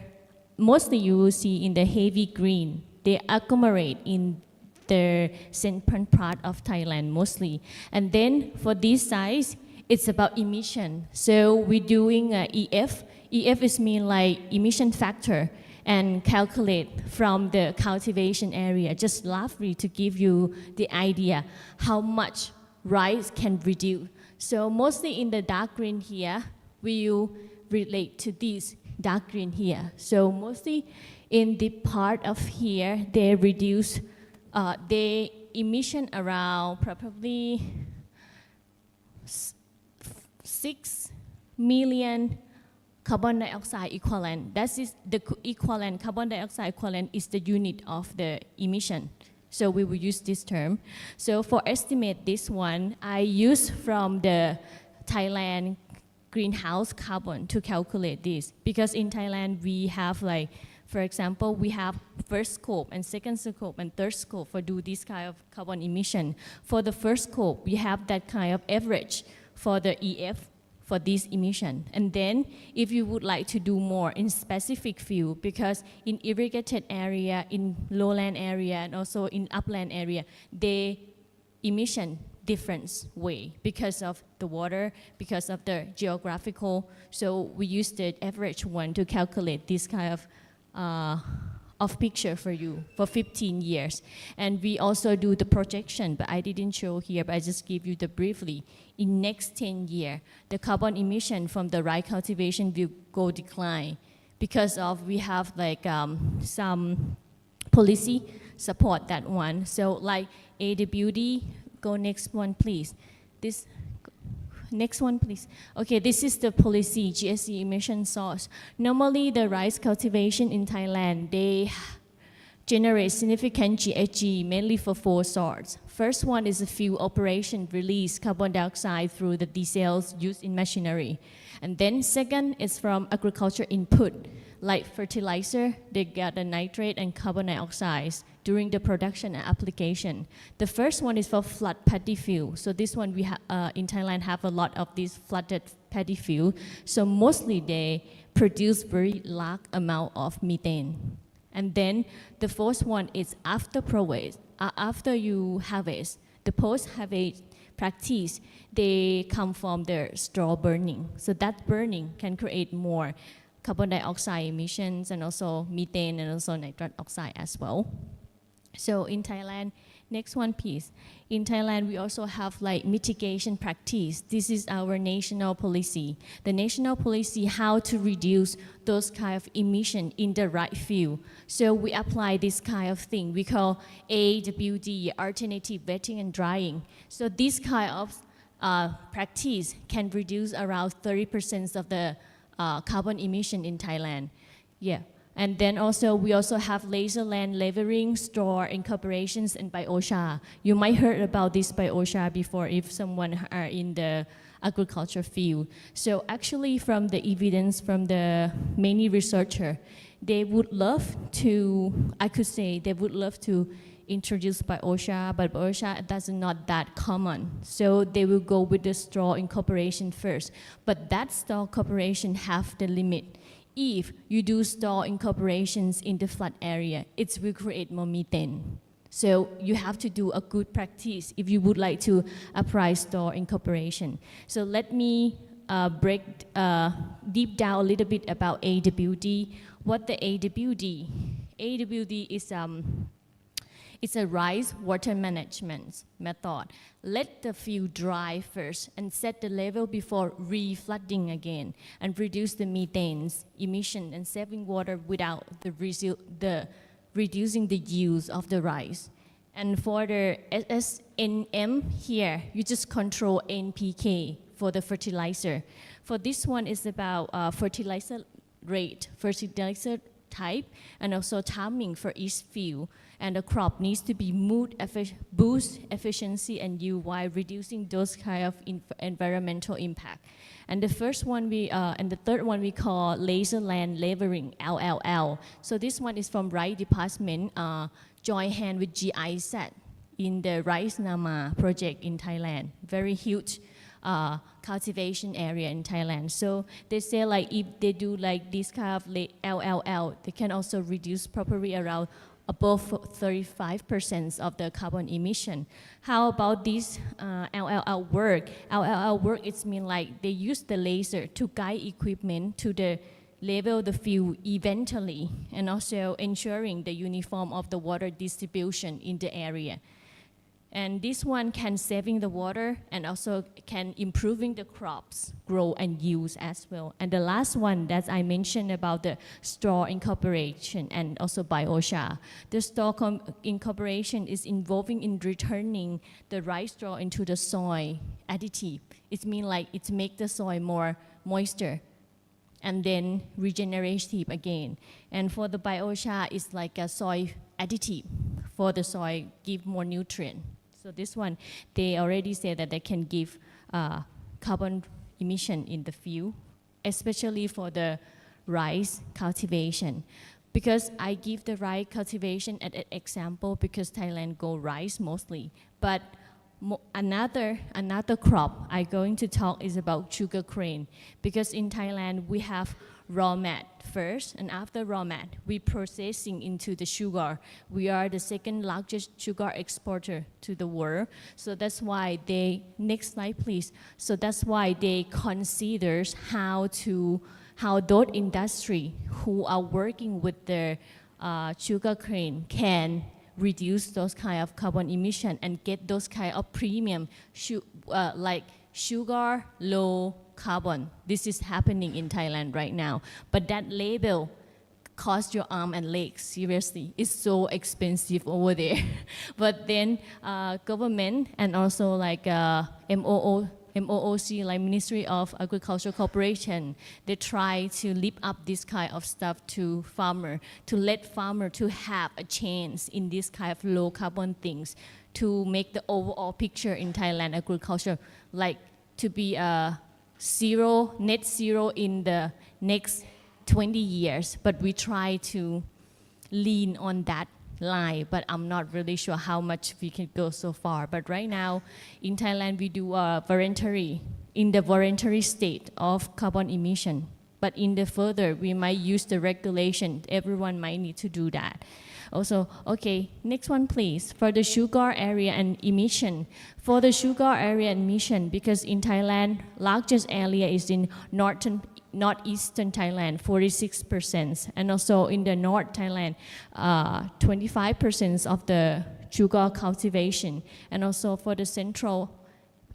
mostly you will see in the heavy green, they agglomerate in the central part of Thailand mostly. And then for this size, it's about emission. So we're doing EF. EF is mean like emission factor. and calculate from the cultivation area, just roughly to give you the idea how much rice can reduce. So mostly in the dark green here, we will relate to this dark green here. So mostly in the part of here, they reduce the emission around probably 6 million carbon dioxide equivalent. That is the equivalent, carbon dioxide equivalent is the unit of the emission. So we will use this term. So for estimate this one, I use from the Thailand greenhouse carbon to calculate this. Because in Thailand, we have like, for example, we have first scope and second scope and third scope for do this kind of carbon emission. For the first scope, we have that kind of average for the EF for this emission. And then if you would like to do more in specific field, because in irrigated area, in lowland area, and also in upland area, they emission different way because of the water, because of the geographical. So we use the average one to calculate this kind of picture for you for 15 years. And we also do the projection, but I didn't show here, but I just give you the briefly. In next 10 years, the carbon emission from the rice cultivation will go decline because of we have like some policy support that one. So like AWD, go next one please. This next one, please. Okay, this is the policy, GSE emission source. Normally, the rice cultivation in Thailand, they generate significant GHG mainly for 4 sources. First one is a field operation release carbon dioxide through the diesels used in machinery. And then second is from agriculture input, like fertilizer, they get the nitrate and carbon dioxide during the production and application. The first one is for flood paddy field. So this one we in Thailand have a lot of these flooded paddy field. So mostly they produce very large amount of methane. And then the fourth one is after harvest. After you harvest, the post-harvest practice, they come from the straw burning. So that burning can create more carbon dioxide emissions and also methane and also nitrous oxide as well. So in Thailand, next one please. In Thailand, we also have like mitigation practice. This is our national policy. The national policy, how to reduce those kind of emission in the right field. So we apply this kind of thing. We call AWD, alternative wetting and drying. So this kind of practice can reduce around 30% of the carbon emission in Thailand. Yeah. And then also, we also have laser land layering, straw incorporations, and biochar. You might heard about this biochar before if someone are in the agriculture field. So actually from the evidence from the many researcher, they would love to, I could say, they would love to introduce biochar, but biochar that's not that common. So they will go with the straw incorporation first. But that straw incorporation have the limit. If you do straw incorporations in the flood area, it will create more methane. So you have to do a good practice if you would like to apply straw incorporation. So let me break deep down a little bit about AWD. What the AWD? AWD is it's a rice water management method. Let the field dry first and set the level before re-flooding again and reduce the methane emission and saving water without reducing the use of the rice. And for the SNM here, you just control NPK for the fertilizer. For this one is about fertilizer rate, fertilizer type, and also timing for each field. And the crop needs to be boost efficiency and yield while reducing those kind of environmental impact. And the first one and the third one we call laser land layering, LLL. So this one is from Rice Department, joint hand with GIZ in the Rice Nama project in Thailand. Very huge cultivation area in Thailand. So they say like if they do like this kind of LLL, they can also reduce probably around above 35% of the carbon emission. How about this LLL work? LLL work, it means like they use the laser to guide equipment to the level the field eventually, and also ensuring the uniform of the water distribution in the area. And this one can saving the water and also can improving the crops grow and use as well. And the last one that I mentioned about the straw incorporation and also biosha. The straw incorporation is involving in returning the rice straw into the soil additive. It means like it makes the soil more moisture and then regenerative again. And for the biosha, it's like a soil additive for the soil, give more nutrient. So this one, they already say that they can give carbon emission in the field, especially for the rice cultivation. Because I give the rice cultivation as an example because Thailand grow rice mostly. But another crop I'm going to talk is about sugar cane. Because in Thailand, we have raw mat first, and after raw mat, we processing into the sugar. We are the second largest sugar exporter to the world. So that's why they, next slide please. So that's why they consider how those industry who are working with the sugar cane can reduce those kind of carbon emission and get those kind of premium, like sugar low carbon. This is happening in Thailand right now. But that label costs your arm and legs, seriously. It's so expensive over there. But then government and also like MOOC, like Ministry of Agriculture Corporation, they try to lift up this kind of stuff to farmer, to let farmer to have a chance in this kind of low carbon things, to make the overall picture in Thailand agriculture like to be net zero in the next 20 years. But we try to lean on that line, but I'm not really sure how much we can go so far. But right now in Thailand, we do a voluntary state of carbon emission. But in the further, we might use the regulation. Everyone might need to do that. Also, okay, next one please. For the sugar area and emission. For the sugar area and emission, because in Thailand, largest area is in northeastern Thailand, 46%. And also in the North Thailand, 25% of the sugar cultivation. And also for the central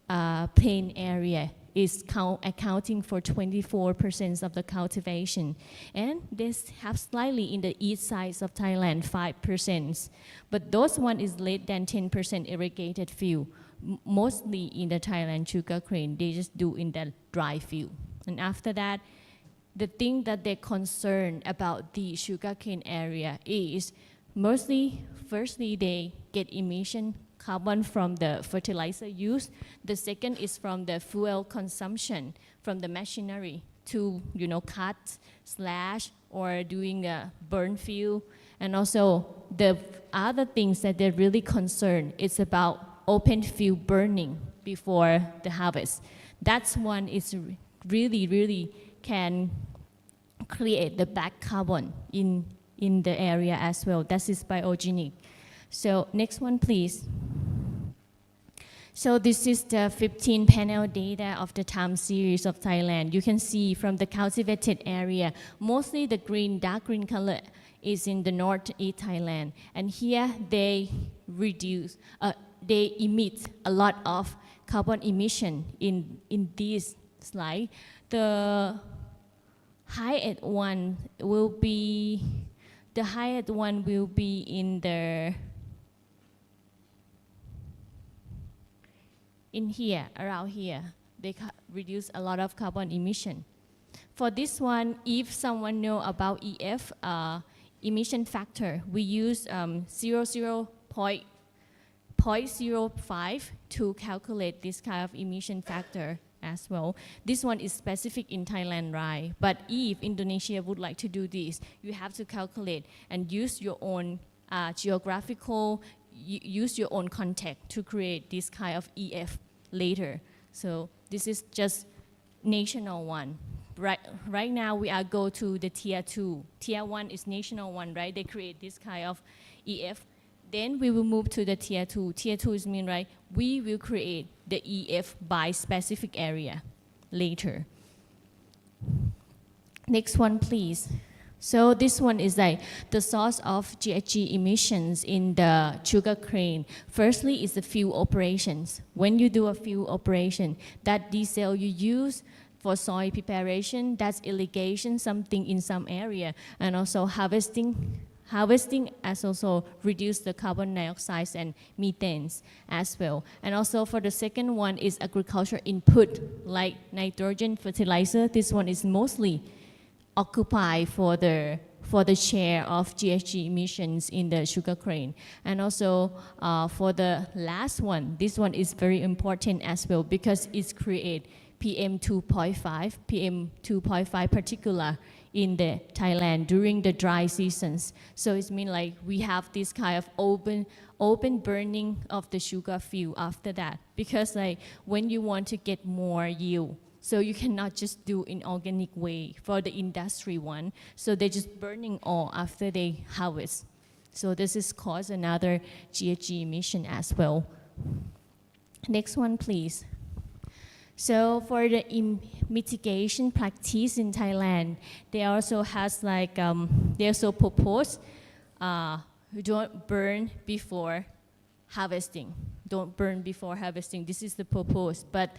plain area, is accounting for 24% of the cultivation. And they have slightly in the east side of Thailand, 5%. But those one is less than 10% irrigated field. Mostly in the Thailand sugar cane, they just do in the dry field. And after that, the thing that they're concerned about the sugarcane area is firstly, they get emission carbon from the fertilizer use. The second is from the fuel consumption from the machinery to, cut, slash, or doing a burn fuel. And also the other things that they're really concerned is about open field burning before the harvest. That's one is really can create the black carbon in the area as well. That is biogenic. So next one, please. So this is the 15 panel data of the time series of Thailand. You can see from the cultivated area, mostly the dark green color is in the northeast Thailand. And here they emit a lot of carbon emission in this slide. The highest one will be around here. They reduce a lot of carbon emission. For this one, if someone know about EF emission factor, we use 0.05 to calculate this kind of emission factor as well. This one is specific in Thailand, right? But if Indonesia would like to do this, you have to calculate and use your own use your own context to create this kind of EF later. So this is just national one. Right now we are go to the tier 2. Tier 1 is national one, right? They create this kind of EF. Then we will move to the tier 2. Tier 2 is mean, right? We will create the EF by specific area later. Next one, please. So this one is like the source of GHG emissions in the sugar cane. Firstly is the fuel operations. When you do a fuel operation, that diesel you use for soil preparation, that's irrigation, something in some area, and also harvesting. Harvesting has also reduced the carbon dioxide and methanes as well. And also for the second one is agriculture input, like nitrogen fertilizer. This one is mostly occupied for the share of GHG emissions in the sugar cane. And also for the last one, this one is very important as well because it creates PM 2.5 particular in the Thailand during the dry seasons. So it means like we have this kind of open burning of the sugar fuel after that, because like when you want to get more yield, so you cannot just do in organic way for the industry one. So they're just burning all after they harvest. So this is cause another GHG emission as well. Next one, please. So for the mitigation practice in Thailand, they also has like, they also propose don't burn before harvesting. Don't burn before harvesting. This is the propose. But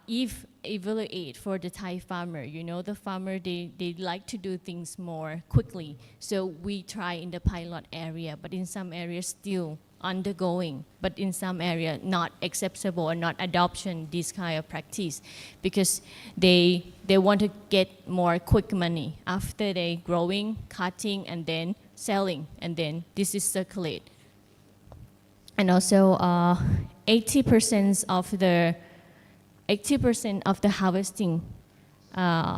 if evaluate for the Thai farmer, you know, the farmer, they like to do things more quickly. So we try in the pilot area, but in some areas still undergoing, but in some area not acceptable or not adoption this kind of practice, because they want to get more quick money after they growing, cutting, and then selling, and then this is circulate. And also 80% of the harvesting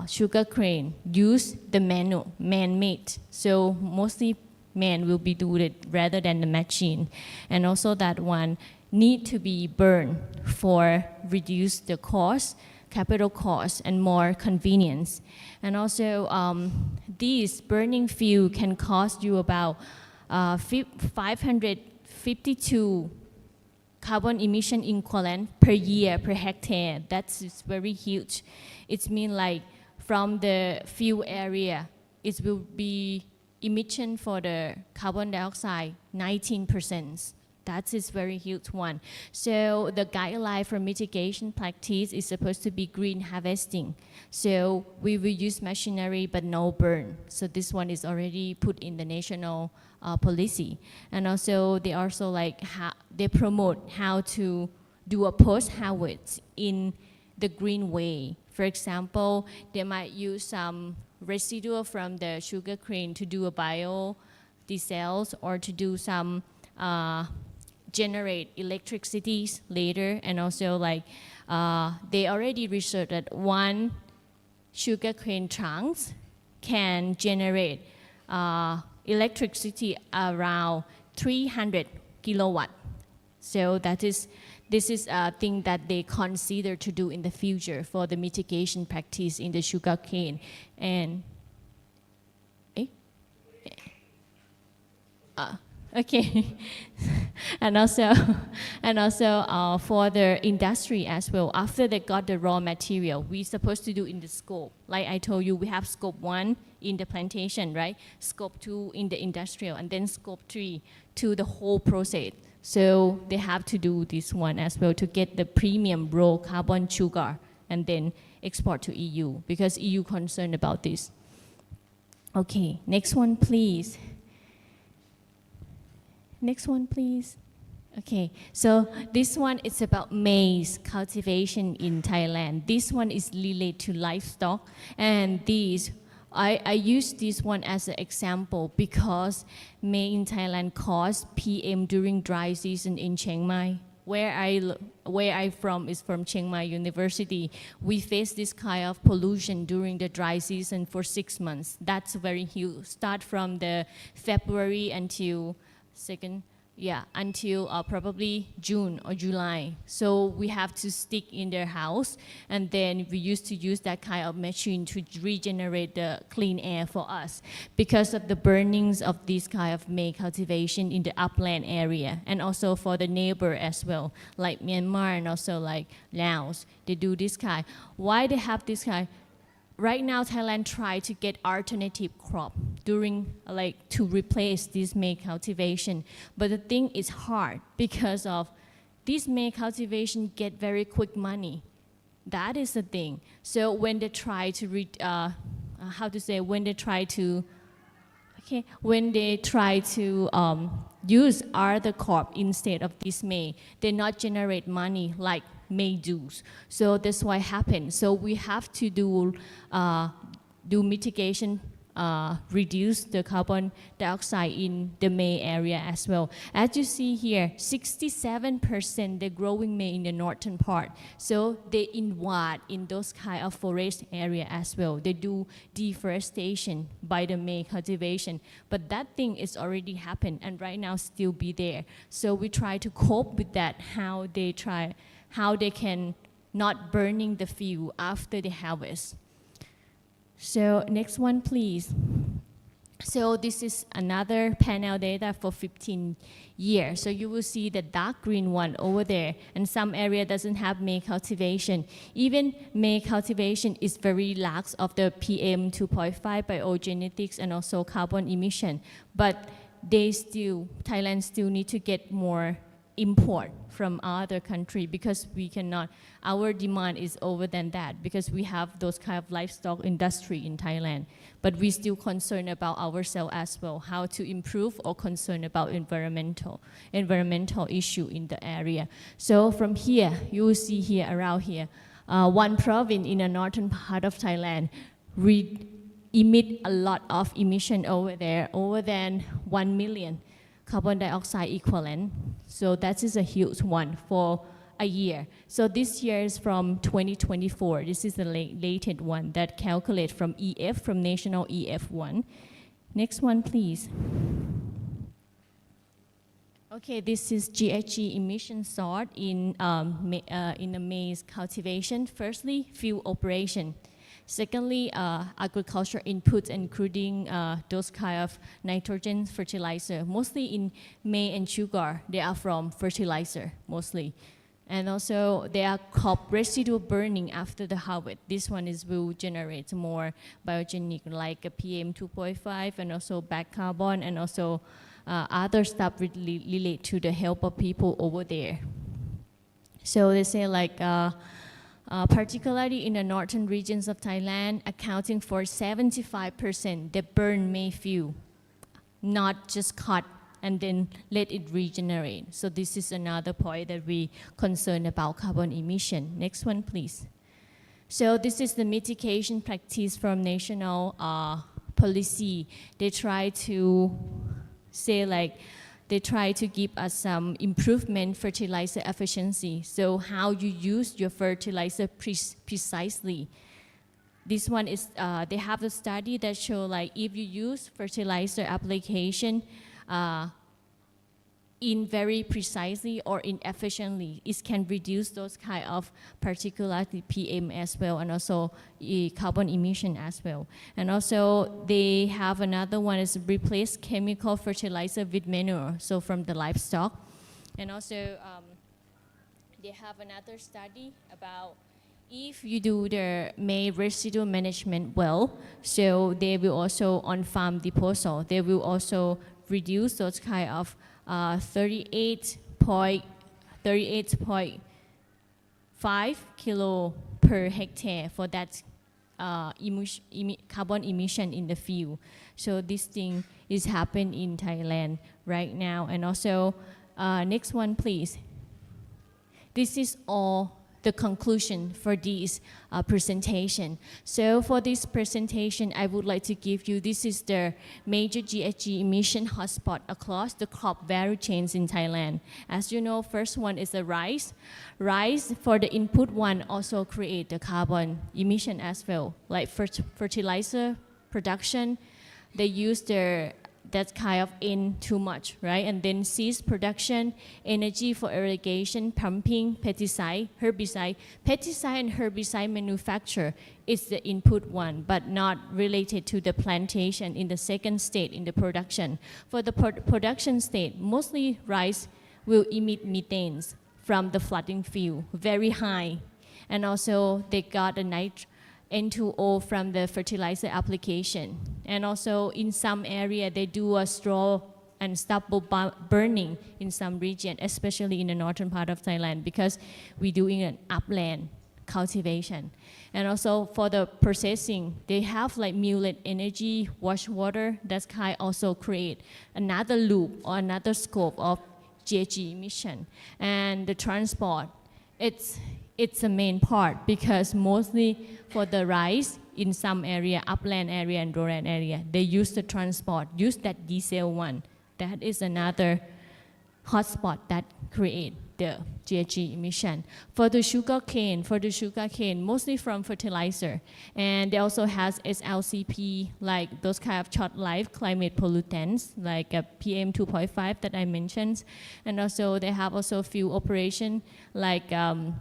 sugar cane use the man-made. So mostly man will be doing it rather than the machine. And also that one need to be burned for reduce the cost, capital cost, and more convenience. And also these burning fuel can cost you about 552 carbon emission equivalent per year per hectare. That's very huge. It means like from the fuel area, it will be emission for the carbon dioxide 19%. That is very huge one. So the guideline for mitigation practice is supposed to be green harvesting. So we will use machinery but no burn. So this one is already put in the national policy. And also they also like they promote how to do a post-harvest in the green way. For example, they might use some residual from the sugar cane to do a biodiesel or to do some generate electricity later. And also like they already researched that one sugar cane trunks can generate electricity around 300 kilowatt. So this is a thing that they consider to do in the future for the mitigation practice in the sugar cane. And okay. and also for the industry as well, after they got the raw material, we're supposed to do in the scope. Like I told you, we have scope 1 in the plantation, right? Scope 2 in the industrial, and then scope 3 to the whole process. So they have to do this one as well to get the premium raw carbon sugar and then export to EU, because EU concerned about this. Okay, next one, please. Next one, please. Okay, so this one is about maize cultivation in Thailand. This one is related to livestock, and I use this one as an example because maize in Thailand cause PM during dry season in Chiang Mai. Where I from is from Chiang Mai University. We face this kind of pollution during the dry season for 6 months. That's very huge. Start from the February until probably June or July. So we have to stick in their house, and then we used to use that kind of machine to regenerate the clean air for us because of the burnings of this kind of maize cultivation in the upland area, and also for the neighbor as well, like Myanmar and also like Laos. They do this kind. Why they have this kind? right now Thailand try to get alternative crop during to replace this maize cultivation, but the thing is hard because of this maize cultivation get very quick money. That is the thing. So when they try to use other crop instead of this maize, they not generate money like maize do. So that's why happened. So we have to do mitigation, reduce the carbon dioxide in the maize area as well. As you see here, 67% they're growing maize in the northern part. So they invade in those kind of forest area as well. They do deforestation by the maize cultivation. But that thing is already happened and right now still be there. So we try to cope with that, how they can not burning the field after the harvest. So next one, please. So this is another panel data for 15 years. So you will see the dark green one over there, and some area doesn't have maize cultivation. Even maize cultivation is very lax of the PM 2.5 biogenetics and also carbon emission. But Thailand still need to get more import from other country because we cannot, our demand is over than that because we have those kind of livestock industry in Thailand. But we still concerned about ourselves as well, how to improve or concerned about environmental issue in the area. So from here, you will see here, around here, one province in the northern part of Thailand emit a lot of emission over there, over than 1 million carbon dioxide equivalent. So that is a huge one for a year. So this year is from 2024. This is the latest one that calculates from EF, from national EF1. Next one, please. Okay, this is GHG emission sort in the maize cultivation. Firstly, field operation. Secondly, agriculture inputs, including those kind of nitrogen fertilizer. Mostly in maize and sugar, they are from fertilizer, mostly. And also, they are crop residue burning after the harvest. This one will generate more biogenic, like a PM 2.5, and also back carbon, and also other stuff related to the health of people over there. So they say particularly in the northern regions of Thailand, accounting for 75%, they burn maize fuel, not just cut and then let it regenerate. So this is another point that we concern about carbon emission. Next one, please. So this is the mitigation practice from national policy. They try to say they try to give us some improvement fertilizer efficiency. So how you use your fertilizer precisely. This one is, they have a study that show if you use fertilizer application in very precisely or inefficiently, it can reduce those kind of particulate PM as well, and also carbon emission as well. And also they have another one is replace chemical fertilizer with manure, so from the livestock. And also they have another study about if you do the maize residue management well, so they will also on farm disposal, they will also reduce those kind of 38.5 kilo per hectare for that carbon emission in the field. So this thing is happening in Thailand right now. And also, next one, please. This is all the conclusion for this presentation. So for this presentation, I would like to give you, this is the major GHG emission hotspot across the crop value chains in Thailand. As you know, first one is the rice. Rice, for the input one, also create the carbon emission as well. Like fertilizer production, they use that kind of N too much, right? And then seeds production, energy for irrigation, pumping, pesticide, herbicide. Pesticide and herbicide manufacture is the input one, but not related to the plantation in the second state in the production. For the production state, mostly rice will emit methanes from the flooding field, very high. And also they got a N2O from the fertilizer application. And also in some area, they do a straw and stubble burning in some region, especially in the northern part of Thailand, because we're doing an upland cultivation. And also for the processing, they have like mullet energy, wash water, that's kind also create another loop or another scope of GHG emission. And the transport, it's the main part, because mostly for the rice in some area, upland area and lowland area, they use the transport, use that diesel one. That is another hotspot that create the GHG emission. For the sugar cane, mostly from fertilizer. And they also has SLCP, like those kind of short-life climate pollutants, like PM 2.5 that I mentioned. And also they have also fuel operation, like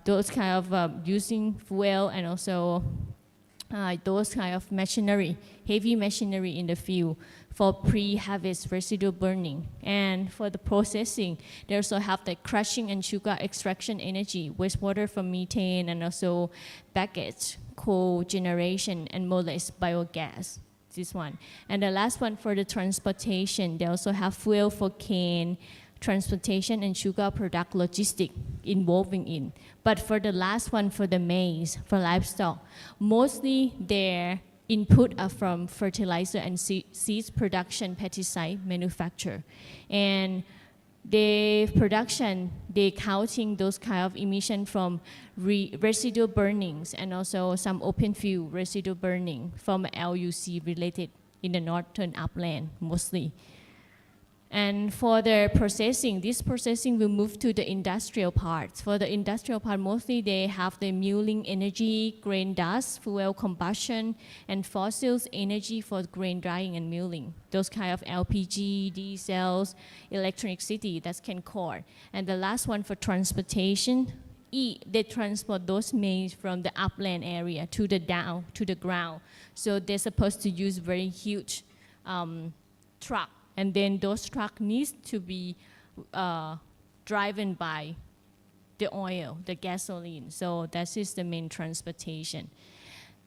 those kind of using fuel, and also those kind of machinery, heavy machinery in the field for pre-harvest residue burning. And for the processing, they also have the crushing and sugar extraction energy, wastewater from methane, and also baggage, cogeneration, and molasses biogas, this one. And the last one for the transportation, they also have fuel for cane, transportation and sugar product logistic involving in. But for the last one, for the maize, for livestock, mostly their input are from fertilizer and seeds production, pesticide manufacture. And the production, they counting those kind of emission from residual burnings, and also some open fuel residue burning from LUC related in the northern upland mostly. And for the processing, this processing will move to the industrial parts. For the industrial part, mostly they have the milling energy, grain dust, fuel combustion, and fossils energy for grain drying and milling. Those kind of LPG, diesels, electricity, that can core. And the last one for transportation, they transport those maize from the upland area to the down, to the ground. So they're supposed to use very huge truck. And then those trucks need to be driven by the oil, the gasoline. So that is the main transportation.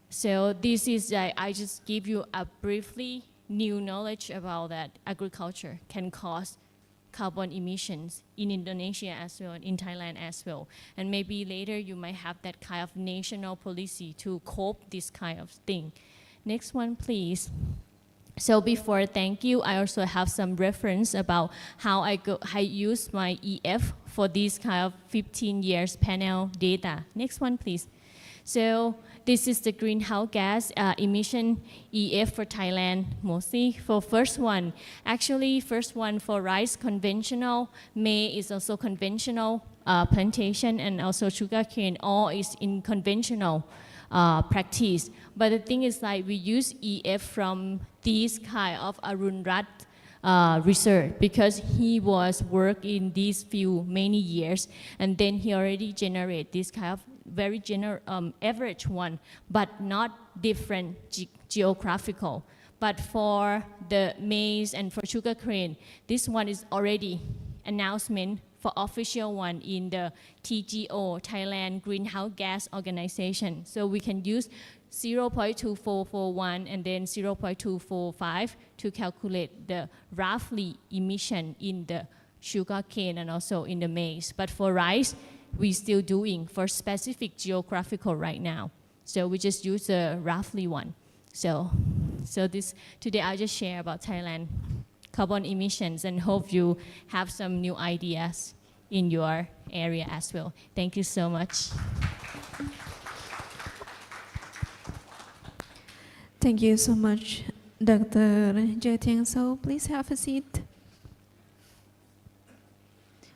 So this is, I just give you a briefly new knowledge about that agriculture can cause carbon emissions in Indonesia as well, in Thailand as well. And maybe later you might have that kind of national policy to cope this kind of thing. Next one, please. So before thank you, I also have some reference about how I use my EF for this kind of 15 years panel data. Next one, please. So this is the greenhouse gas emission EF for Thailand mostly. For first one, actually first one for rice conventional, maize is also conventional plantation, and also sugarcane, all is in conventional practice. But the thing is, like, we use EF from this kind of Arun Rat research, because he was work in this field many years, and then he already generate this kind of very average one, but not different geographical. But for the maize and for sugarcane, this one is already announcement for official one in the TGO, Thailand Greenhouse Gas Organization. So we can use 0.2441 and then 0.245 to calculate the roughly emission in the sugarcane and also in the maize. But for rice, we're still doing for specific geographical right now. So we just use the roughly one. So this today I just share about Thailand carbon emissions, and hope you have some new ideas in your area as well. Thank you so much. Thank you so much, Dr. Jetiang. So please have a seat.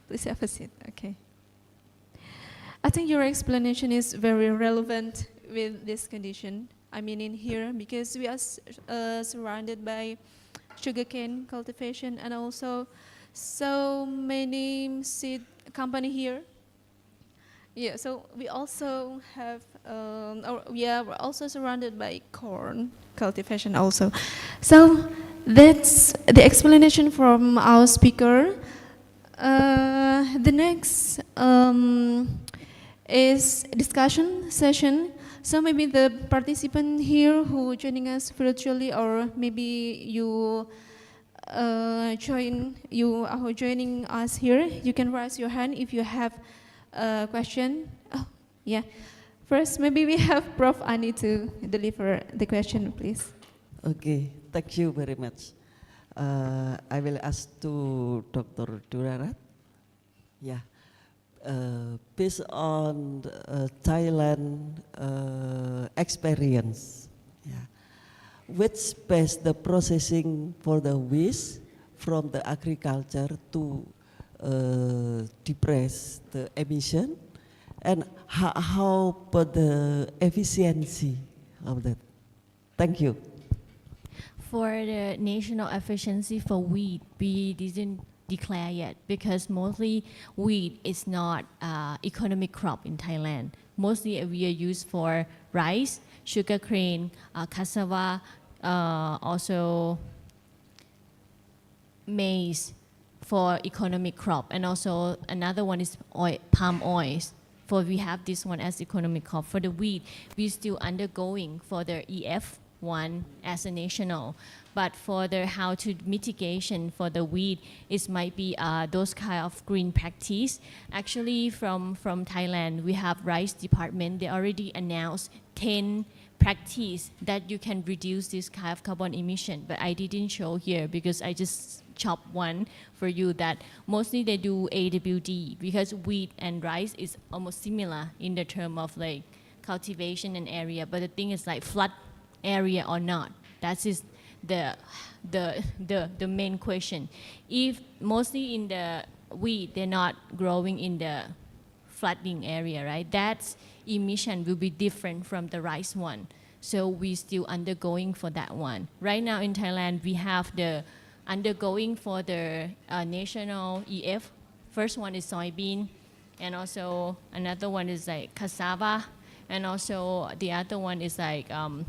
Please have a seat, okay. I think your explanation is very relevant with this condition. I mean in here, because we are surrounded by sugarcane cultivation, and also so many seed company here. Yeah, so we also have, we're also surrounded by corn cultivation also. So that's the explanation from our speaker. The next is discussion session. So maybe the participant here who joining us virtually, or maybe you you are joining us here, you can raise your hand if you have a question. Oh, yeah. First, maybe we have Prof. Ani to deliver the question, please. Okay, thank you very much. I will ask to Dr. Durarat. Yeah, based on Thailand experience, yeah, which best the processing for the waste from the agriculture to depress the emission, and how about the efficiency of that? Thank you. For the national efficiency for wheat, we didn't declare yet because mostly wheat is not economic crop in Thailand. Mostly we are used for rice, sugarcane, cassava, also maize for economic crop, and also another one is oil, palm oils. For we have this one as economic crop. For the wheat, we still undergoing for the EF one as a national, but for the how to mitigation for the wheat, it might be those kind of green practice. Actually, from Thailand, we have rice department. They already announced 10 practice that you can reduce this kind of carbon emission, but I didn't show here because I just chop one for you that mostly they do AWD because wheat and rice is almost similar in the term of like cultivation and area, but the thing is like flood area or not. That is the main question. If mostly in the wheat, they're not growing in the flooding area, right? That emission will be different from the rice one. So we still undergoing for that one. Right now in Thailand, we have the undergoing for the national EF. First one is soybean, and also another one is like cassava, and also the other one is like I'm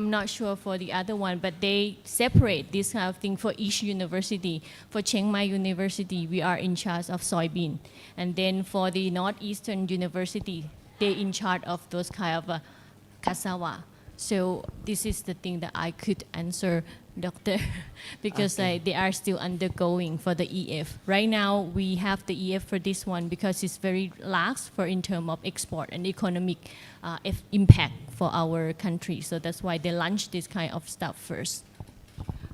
not sure for the other one, but they separate this kind of thing for each university. For Chiang Mai University, we are in charge of soybean. And then for the Northeastern University, they're in charge of those kind of cassava. So this is the thing that I could answer, Doctor, because they are still undergoing for the EF. Right now, we have the EF for this one because it's very large for in terms of export and economic impact for our country. So that's why they launched this kind of stuff first.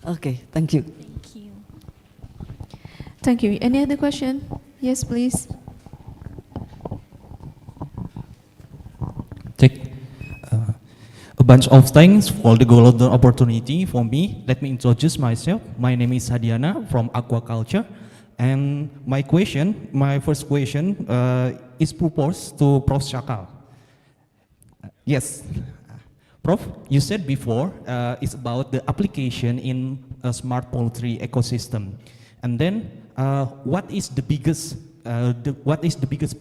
Okay, thank you. Thank you. Thank you. Any other question? Yes, please. Take a bunch of thanks for the golden opportunity for me. Let me introduce myself. My name is Hadiana from Aquaculture. And my first question is proposed to Prof. Shakal. Yes, Prof, you said before it's about the application in a smart poultry ecosystem. And then what is the biggest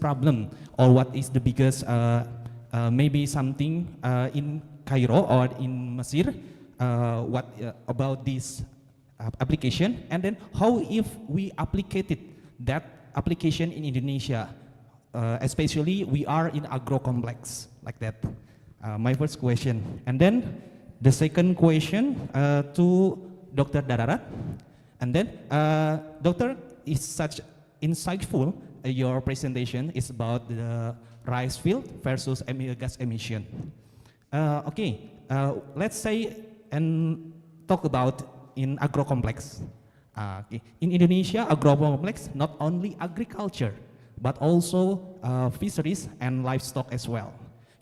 problem, or what is the biggest maybe something in Cairo or in Mesir, about this application, and then how if we applicated that application in Indonesia, especially we are in Agrocomplex like that. My first question, and then the second question to Dr. Dararat, and then Doctor is such insightful. Your presentation is about the rice field versus gas emission. Okay, let's say and talk about in Agrocomplex. Okay. In Indonesia, Agrocomplex not only agriculture, but also fisheries and livestock as well.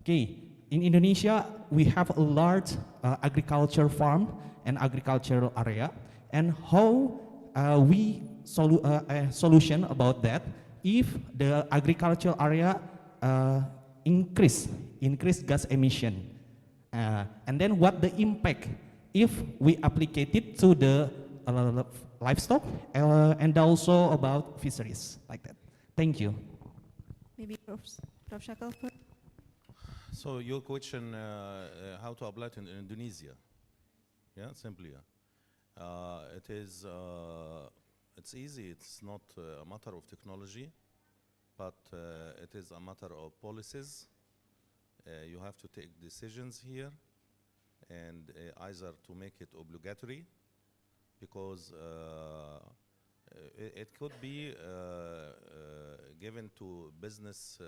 Okay, in Indonesia, we have a large agriculture farm and agricultural area, and how we solution about that if the agricultural area increase gas emission, and then what the impact if we applicate it to the livestock and also about fisheries like that. Thank you. Maybe Prof. Shakal first. So your question, how to apply it in Indonesia? Yeah, simply. It's easy. It's not a matter of technology. but it is a matter of policies. You have to take decisions here, and either to make it obligatory, because it could be given to business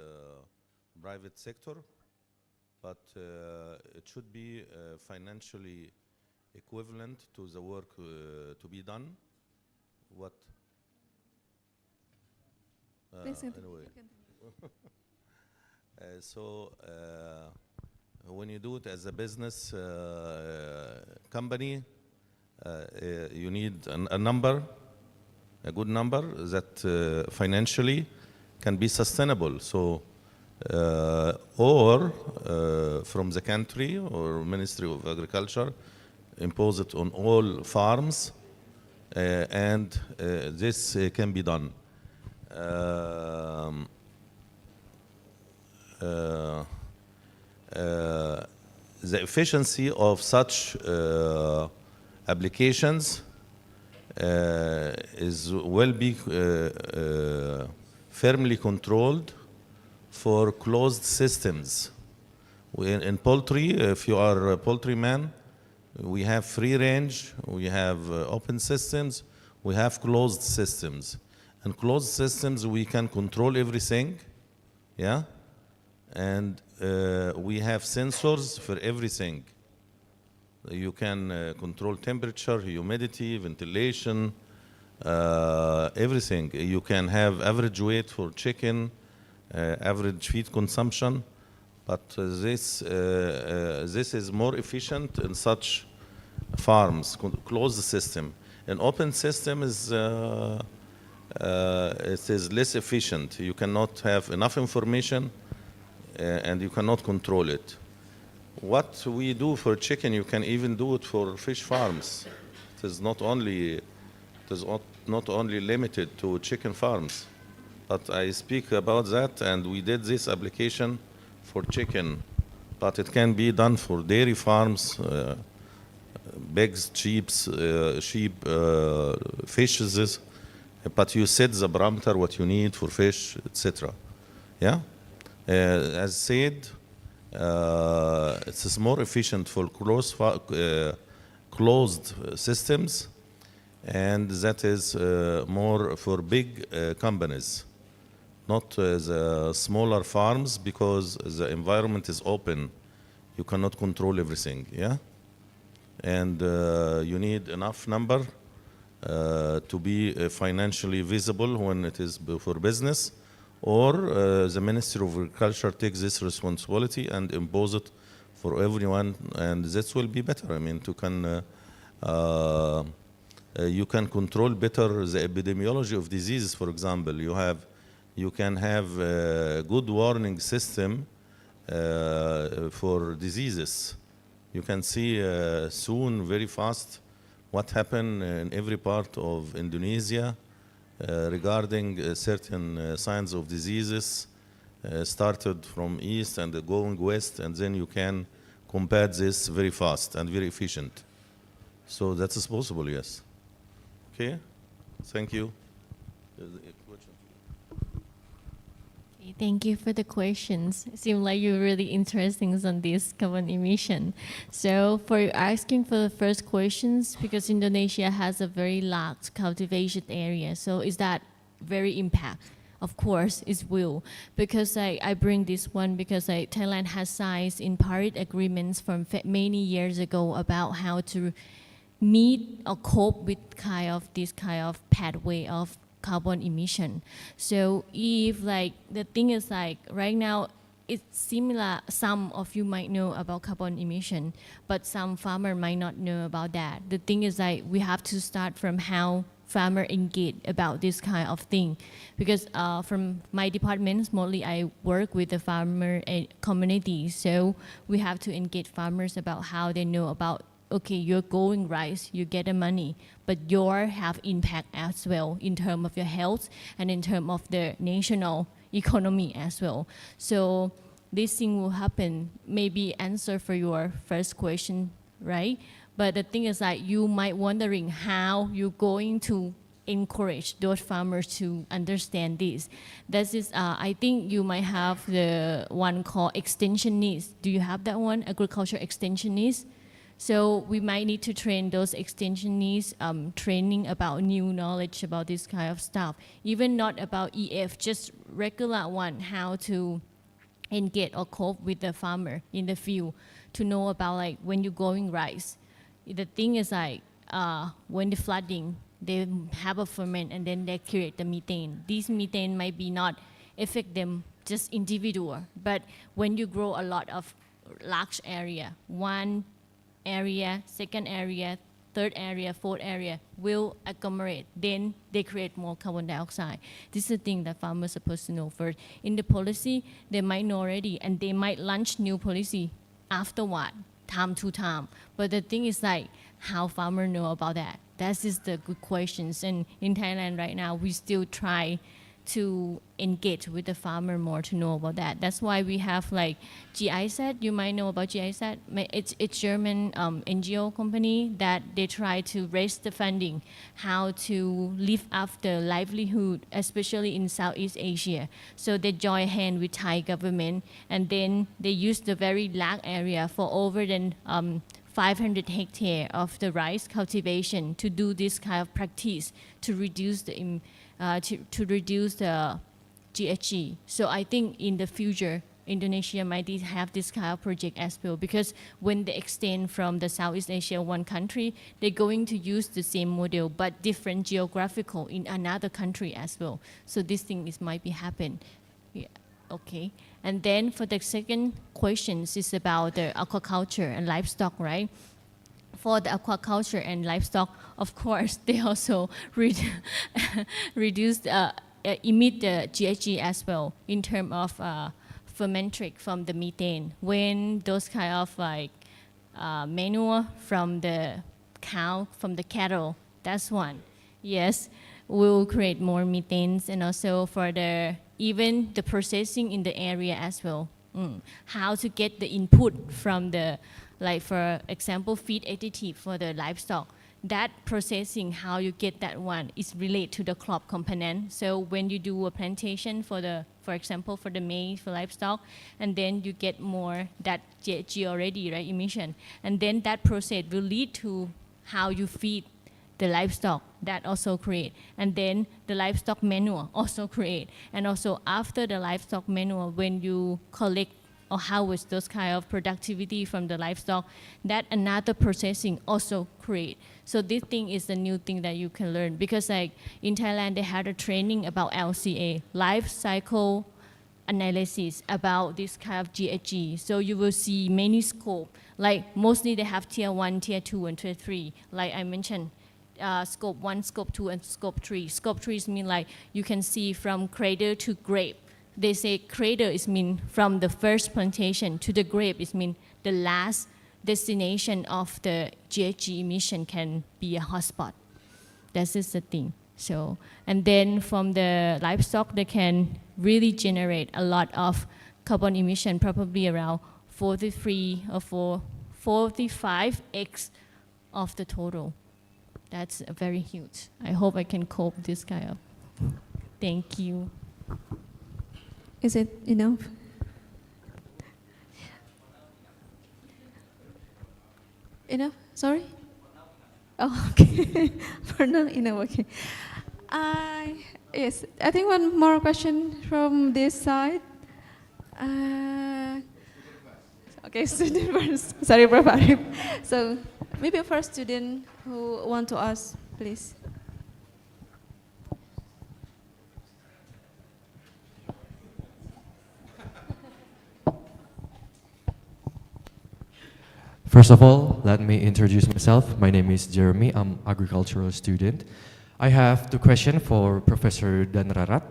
private sector, but it should be financially equivalent to the work to be done. What? Please continue. Anyway. When you do it as a business company, you need a number, a good number that financially can be sustainable. So, or from the country or Ministry of Agriculture, impose it on all farms, and this can be done. The efficiency of such applications will be firmly controlled for closed systems. In poultry, if you are a poultryman, we have free range, we have open systems, we have closed systems. In closed systems, we can control everything, yeah? And we have sensors for everything. You can control temperature, humidity, ventilation, everything. You can have average weight for chicken, average feed consumption, but this is more efficient in such farms, closed system. An open system is it is less efficient. You cannot have enough information, and you cannot control it. What we do for chicken, you can even do it for fish farms. It is not only limited to chicken farms. But I speak about that, and we did this application for chicken, but it can be done for dairy farms, pigs, sheep, fishes. But you set the parameter what you need for fish, etc. Yeah. As said, it's more efficient for closed systems, and that is more for big companies, not the smaller farms, because the environment is open. You cannot control everything, yeah? And you need enough number to be financially visible when it is for business, or the Ministry of Agriculture takes this responsibility and impose it for everyone, and this will be better. I mean, you can control better the epidemiology of diseases. For example, you can have a good warning system for diseases. You can see soon, very fast, what happened in every part of Indonesia regarding certain signs of diseases, started from east and going west, and then you can compare this very fast and very efficient. So that is possible, yes. Okay, thank you. Thank you for the questions. It seems like you're really interested on this carbon emission. So for asking for the first questions, because Indonesia has a very large cultivation area, so is that very impact? Of course, it will. Because I bring this one because Thailand has signed in Paris agreements from many years ago about how to meet or cope with this kind of pathway of carbon emission. So if the thing is right now it's similar, some of you might know about carbon emission, but some farmer might not know about that. The thing is we have to start from how farmer engage about this kind of thing, because from my departments, mostly I work with the farmer community, so we have to engage farmers about how they know about, okay, you're growing rice, you get the money, but you have impact as well in terms of your health and in terms of the national economy as well. So this thing will happen, maybe answer for your first question, right? But the thing is you might wondering how you're going to encourage those farmers to understand this. That is, I think you might have the one called extensionists. Do you have that one, agriculture extensionists? So we might need to train those extensionists, training about new knowledge about this kind of stuff. Even not about EF, just regular one, how to engage or cope with the farmer in the field, to know about like when you're growing rice. The thing is like, when the flooding, they have a ferment and then they create the methane. These methane might be not affect them just individual, but when you grow a lot of large area, one area, second area, third area, fourth area will agglomerate. Then they create more carbon dioxide. This is the thing that farmers are supposed to know first. In the policy, they might know already, and they might launch new policy afterward, time to time. But the thing is like, how farmers know about that? That is the good questions. And in Thailand right now, we still try to engage with the farmer more to know about that. That's why we have like GIZ. You might know about GIZ. It's German NGO company that they try to raise the funding, how to live up the livelihood, especially in Southeast Asia. So they join hand with Thai government, and then they use the very large area for over than 500 hectares of the rice cultivation to do this kind of practice to reduce the to reduce the GHG. So I think in the future, Indonesia might have this kind of project as well, because when they extend from the Southeast Asia one country, they're going to use the same model but different geographical in another country as well. So this thing might be happen. Yeah. Okay. And then for the second question is about the aquaculture and livestock, right? For the aquaculture and livestock, of course, they also reduce, emit the GHG as well in terms of fermentric from the methane. When those kind of like manure from the cow, from the cattle, that's one. Yes, will create more methanes, and also for the even the processing in the area as well. How to get the input from the, like for example, feed additive for the livestock. That processing, how you get that one, is related to the crop component. So when you do a plantation for the, for example, for the maize for livestock, and then you get more that GHG already, right, emission. And then that process will lead to how you feed the livestock, that also create. And then the livestock manure also create. And also after the livestock manure, when you collect or harvest those kind of productivity from the livestock, that another processing also create. So this thing is the new thing that you can learn, because like in Thailand, they had a training about LCA, life cycle analysis, about this kind of GHG. So you will see many scope, like mostly they have tier 1, tier 2, and tier 3, like I mentioned. Scope 1, scope 2, and scope 3. Scope 3 mean like you can see from cradle to grape. They say cradle is mean from the first plantation to the grape is mean the last destination of the GHG emission can be a hotspot. That is the thing. So, and then from the livestock, they can really generate a lot of carbon emission, probably around 43 or 45x of the total. That's very huge. I hope I can cope this kind of. Thank you. Is it enough? Enough? Sorry? Oh, okay. For now, enough, okay. Yes, I think one more question from this side. Okay, student first. Sorry, Prof. Arif. So maybe first student who want to ask, please. First of all, let me introduce myself. My name is Jeremy. I'm agricultural student. I have two questions for Professor Danrarat.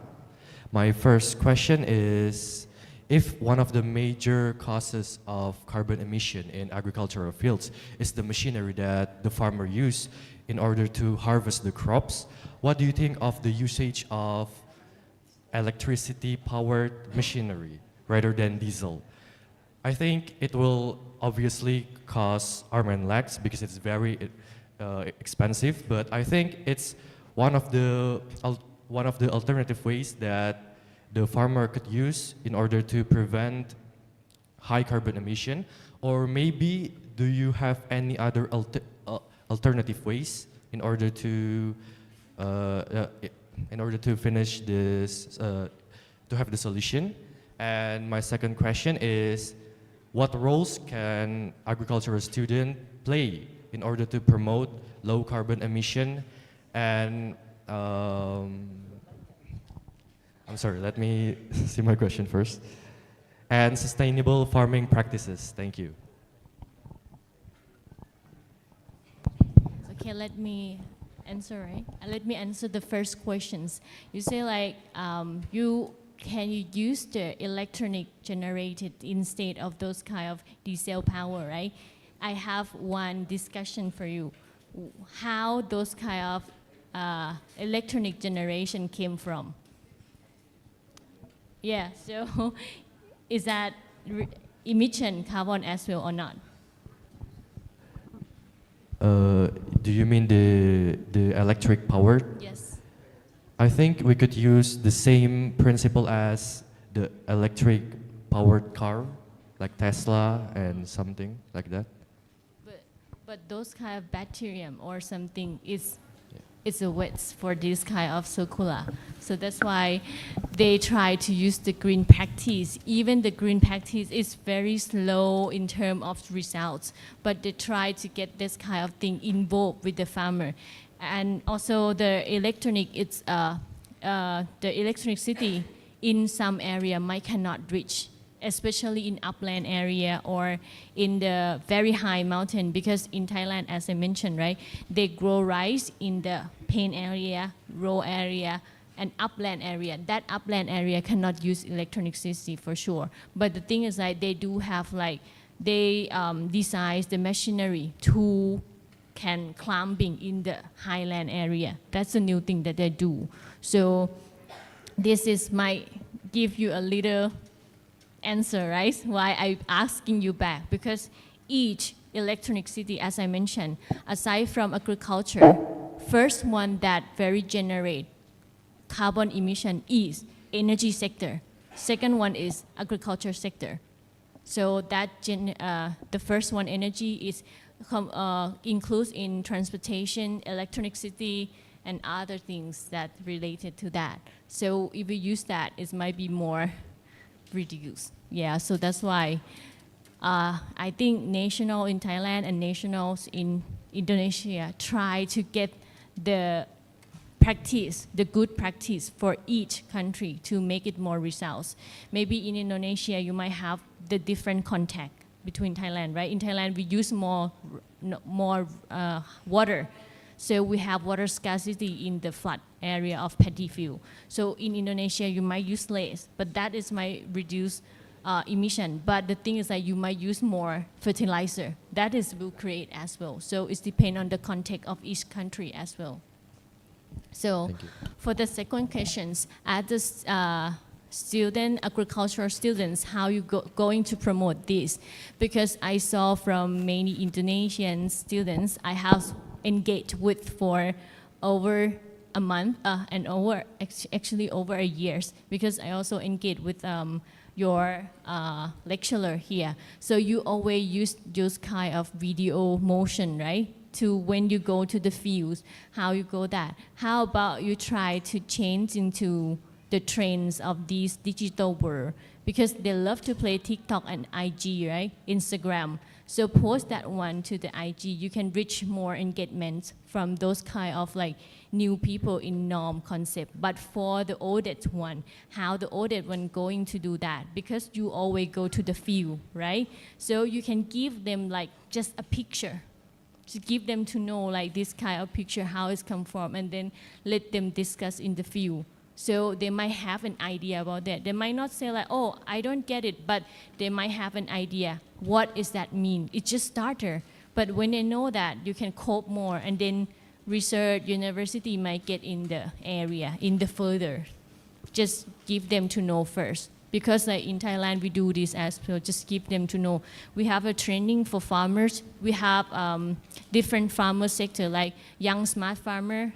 My first question is, if one of the major causes of carbon emission in agricultural fields is the machinery that the farmer use in order to harvest the crops, what do you think of the usage of electricity-powered machinery rather than diesel? I think it will obviously cause arm and legs because it's very expensive, but I think it's one of the alternative ways that the farmer could use in order to prevent high carbon emission, or maybe do you have any other alternative ways in order to finish this, to have the solution? And my second question is, what roles can agricultural students play in order to promote low carbon emission and I'm sorry, let me see my question first. And sustainable farming practices. Thank you. Okay, let me answer, right? Let me answer the first questions. You say like, can you use the electronic generated instead of those kind of diesel power, right? I have one discussion for you. How those kind of electronic generation came from. Yeah, so is that emission carbon as well or not? Do you mean the electric power? Yes. I think we could use the same principle as the electric powered car, like Tesla and something like that. But those kind of bacterium or something is a waste for this kind of circular. So that's why they try to use the green practice. Even the green practice is very slow in terms of results, but they try to get this kind of thing involved with the farmer. And also the electronic, the electricity in some area might cannot reach, especially in upland area or in the very high mountain, because in Thailand, as I mentioned, right, they grow rice in the plain area, raw area, and upland area. That upland area cannot use electricity for sure. But the thing is like they do have like, they design the machinery to can climbing in the highland area. That's a new thing that they do. So this is might give you a little answer, right? Why I'm asking you back, because each electronic city, as I mentioned, aside from agriculture, first one that very generate carbon emission is energy sector. Second one is agriculture sector. So that the first one, energy, is includes in transportation, electronic city, and other things that related to that. So if we use that, it might be more reduced. Yeah, so that's why I think national in Thailand and nationals in Indonesia try to get the practice, the good practice for each country to make it more results. Maybe in Indonesia, you might have the different contact between Thailand, right? In Thailand, we use more water. So we have water scarcity in the flood area of paddy field. So in Indonesia, you might use less, but that is might reduce emission. But the thing is that you might use more fertilizer. That is will create as well. So it depends on the context of each country as well. So for the second questions, as the agricultural students, how you going to promote this? Because I saw from many Indonesian students, I have engaged with for over a month and actually over a year, because I also engaged with your lecturer here. So you always use those kind of video motion, right? To when you go to the fields, how you go that. How about you try to change into the trends of this digital world, because they love to play TikTok and IG, right? Instagram. So post that one to the IG. You can reach more engagement from those kind of like new people in norm concept. But for the audit one, how the audit one going to do that? Because you always go to the field, right? So you can give them like just a picture, to give them to know like this kind of picture, how it's come from, and then let them discuss in the field. So they might have an idea about that. They might not say like, oh, I don't get it, but they might have an idea. What does that mean? It's just starter. But when they know that, you can cope more, and then research, university might get in the area, in the further. Just give them to know first. because like in Thailand we do this as well, just give them to know. We have a training for farmers. We have different farmer sector like young smart farmer,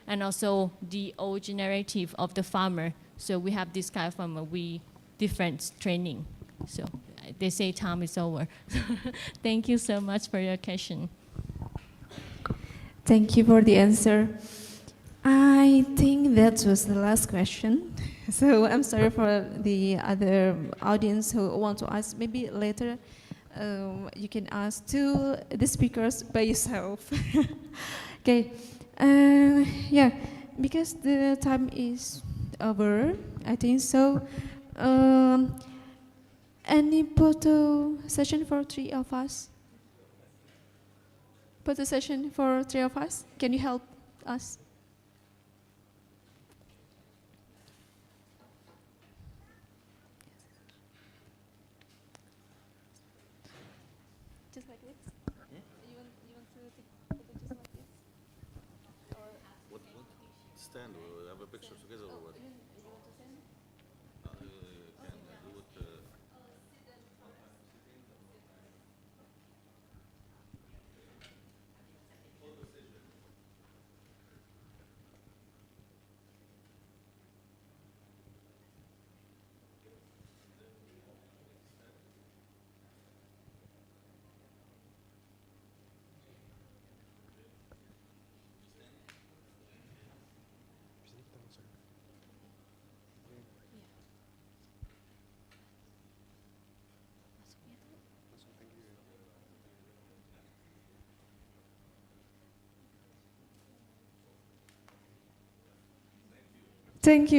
and also the old generative of the farmer. So we have this kind of farmer, we different training. So they say time is over. Thank you so much for your question. Thank you for the answer. I think that was the last question. So I'm sorry for the other audience who want to ask. Maybe later you can ask to the speakers by yourself. Okay. Yeah, because the time is over, I think so. Any photo session for three of us? Photo session for three of us? Can you help us? Just like this? You want to take photo just like this? Or What stand? We have a picture together or what? you want to stand? Can do it.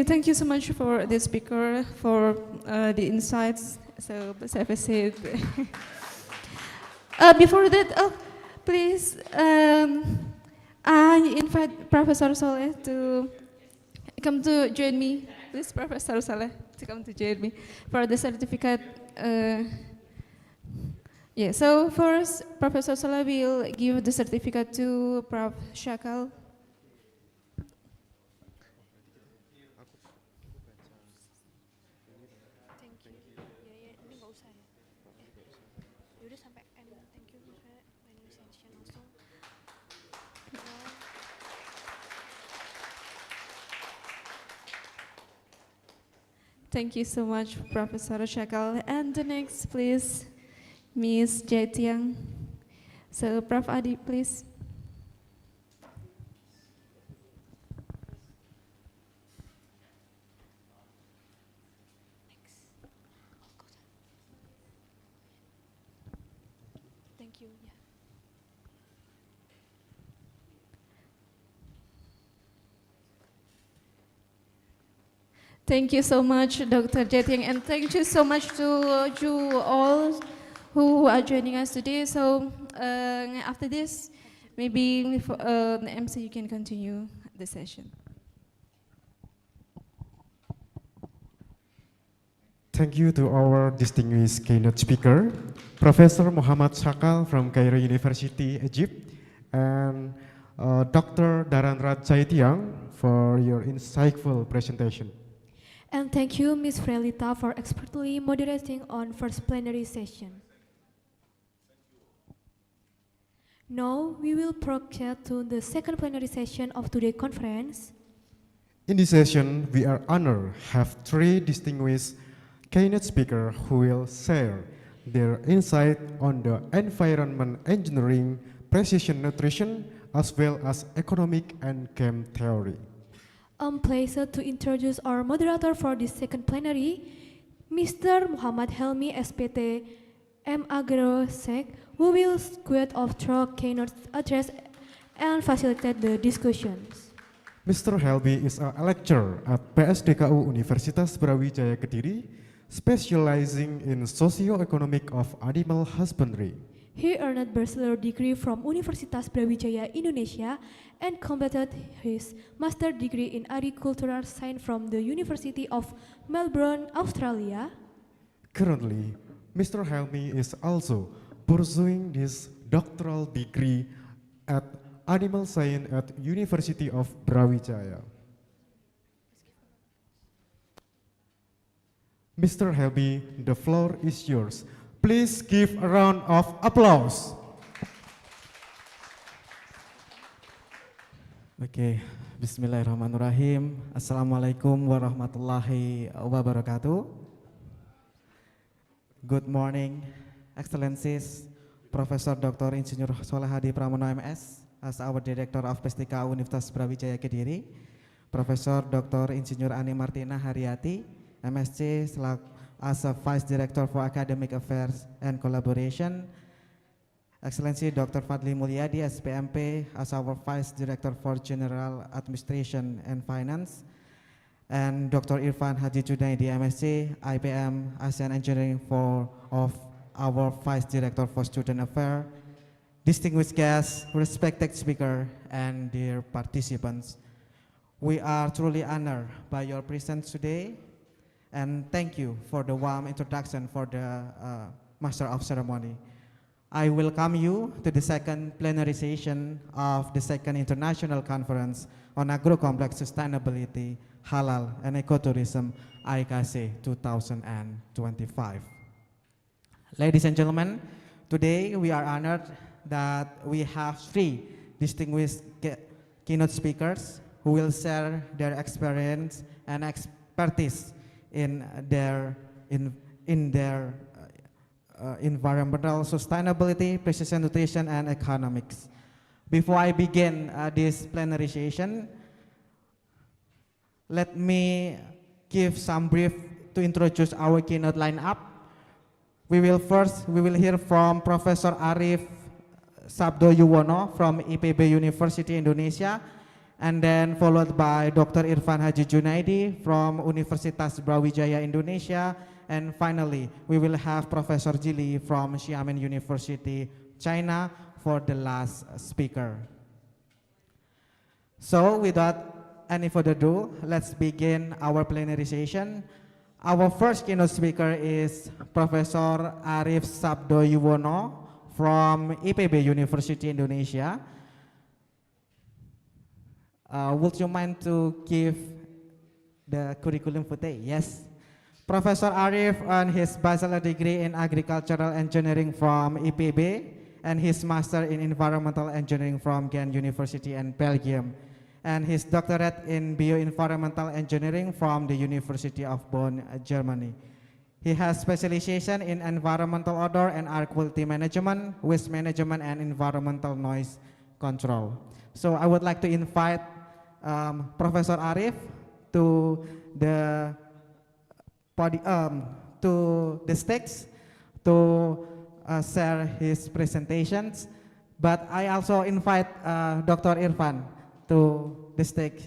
Thank you so much for the speaker, for the insights. So, as I said, before that, please, I invite Professor Soleh to come to join me. Please, Professor Soleh, to come to join me for the certificate. Yeah, so first, Professor Soleh will give the certificate to Prof. Shakal. Thank you so much, Professor Shakal. And the next, please, Ms. Jetiang. So, Prof. Adi, please. Thank you. Yeah. Thank you so much, Dr. Jetiang, and thank you so much to you all who are joining us today. So after this, maybe the MC, you can continue the session. Thank you to our distinguished keynote speaker, Professor Muhammad Shakal from Cairo University, Egypt, and Dr. Daranrat Chaitiang for your insightful presentation. And thank you, Ms. Frelita, for expertly moderating on first plenary session. Now we will proceed to the second plenary session of today's conference. In this session, we are honored to have three distinguished keynote speakers who will share their insight on the environment engineering, precision nutrition, as well as economic and game theory. I'm pleased to introduce our moderator for this second plenary, Mr. Muhammad Helmi, SPT, M. Agrosec, who will square off through keynote address and facilitate the discussions. Mr. Helmi is a lecturer at PSDKU Universitas Brawijaya Kediri, specializing in socio-economic of animal husbandry. He earned a bachelor degree from Universitas Brawijaya Indonesia and completed his master degree in agricultural science from the University of Melbourne, Australia. Currently, Mr. Helmi is also pursuing this doctoral degree at animal science at University of Brawijaya. Mr. Helby, the floor is yours. Please give a round of applause. Oke, Bismillahirrahmanirrahim. Assalamualaikum warahmatullahi wabarakatuh. Good morning, Excellencies, Profesor Dr. Insinyur Soleh Hadi Pramono MS, as our Director of PSDK Universitas Brawijaya Kediri, Profesor Dr. Insinyur Ani Martina Haryati, MSc, as a Vice Director for Academic Affairs and Collaboration, Excellency Dr. Fadli Mulyadi, SPMP, as our Vice Director for General Administration and Finance, and Dr. Irfan Haji Junaidi, MSc, IPM, ASEAN Engineering of our Vice Director for Student Affairs, distinguished guests, respected speaker, and dear participants. We are truly honored by your presence today, and thank you for the warm introduction for the Master of Ceremony. I welcome you to the second plenary session of the second International Conference on Agrocomplex Sustainability, Halal, and Ecotourism, ICASHE 2025. Ladies and gentlemen, today we are honored that we have three distinguished keynote speakers who will share their experience and expertise in their environmental sustainability, precision nutrition, and economics. Before I begin this plenary session, let me give some brief to introduce our keynote lineup. We will hear from Professor Arif Sabdo Yuwono from IPB University Indonesia, and then followed by Dr. Irfan Haji Junaidi from Universitas Brawijaya Indonesia, and finally we will have Professor Jili from Xiamen University, China, for the last speaker. So without any further ado, let's begin our plenary session. Our first keynote speaker is Professor Arif Sabdo Yuwono from IPB University Indonesia. Would you mind to give the curriculum vitae? Yes. Professor Arif earned his bachelor degree in agricultural engineering from IPB and his master in environmental engineering from Ghent University in Belgium, and his doctorate in bioenvironmental engineering from the University of Bonn, Germany. He has specialization in environmental odor and air quality management, waste management, and environmental noise control. So I would like to invite Professor Arif to the stage to share his presentations. But I also invite Dr. Irfan to the stage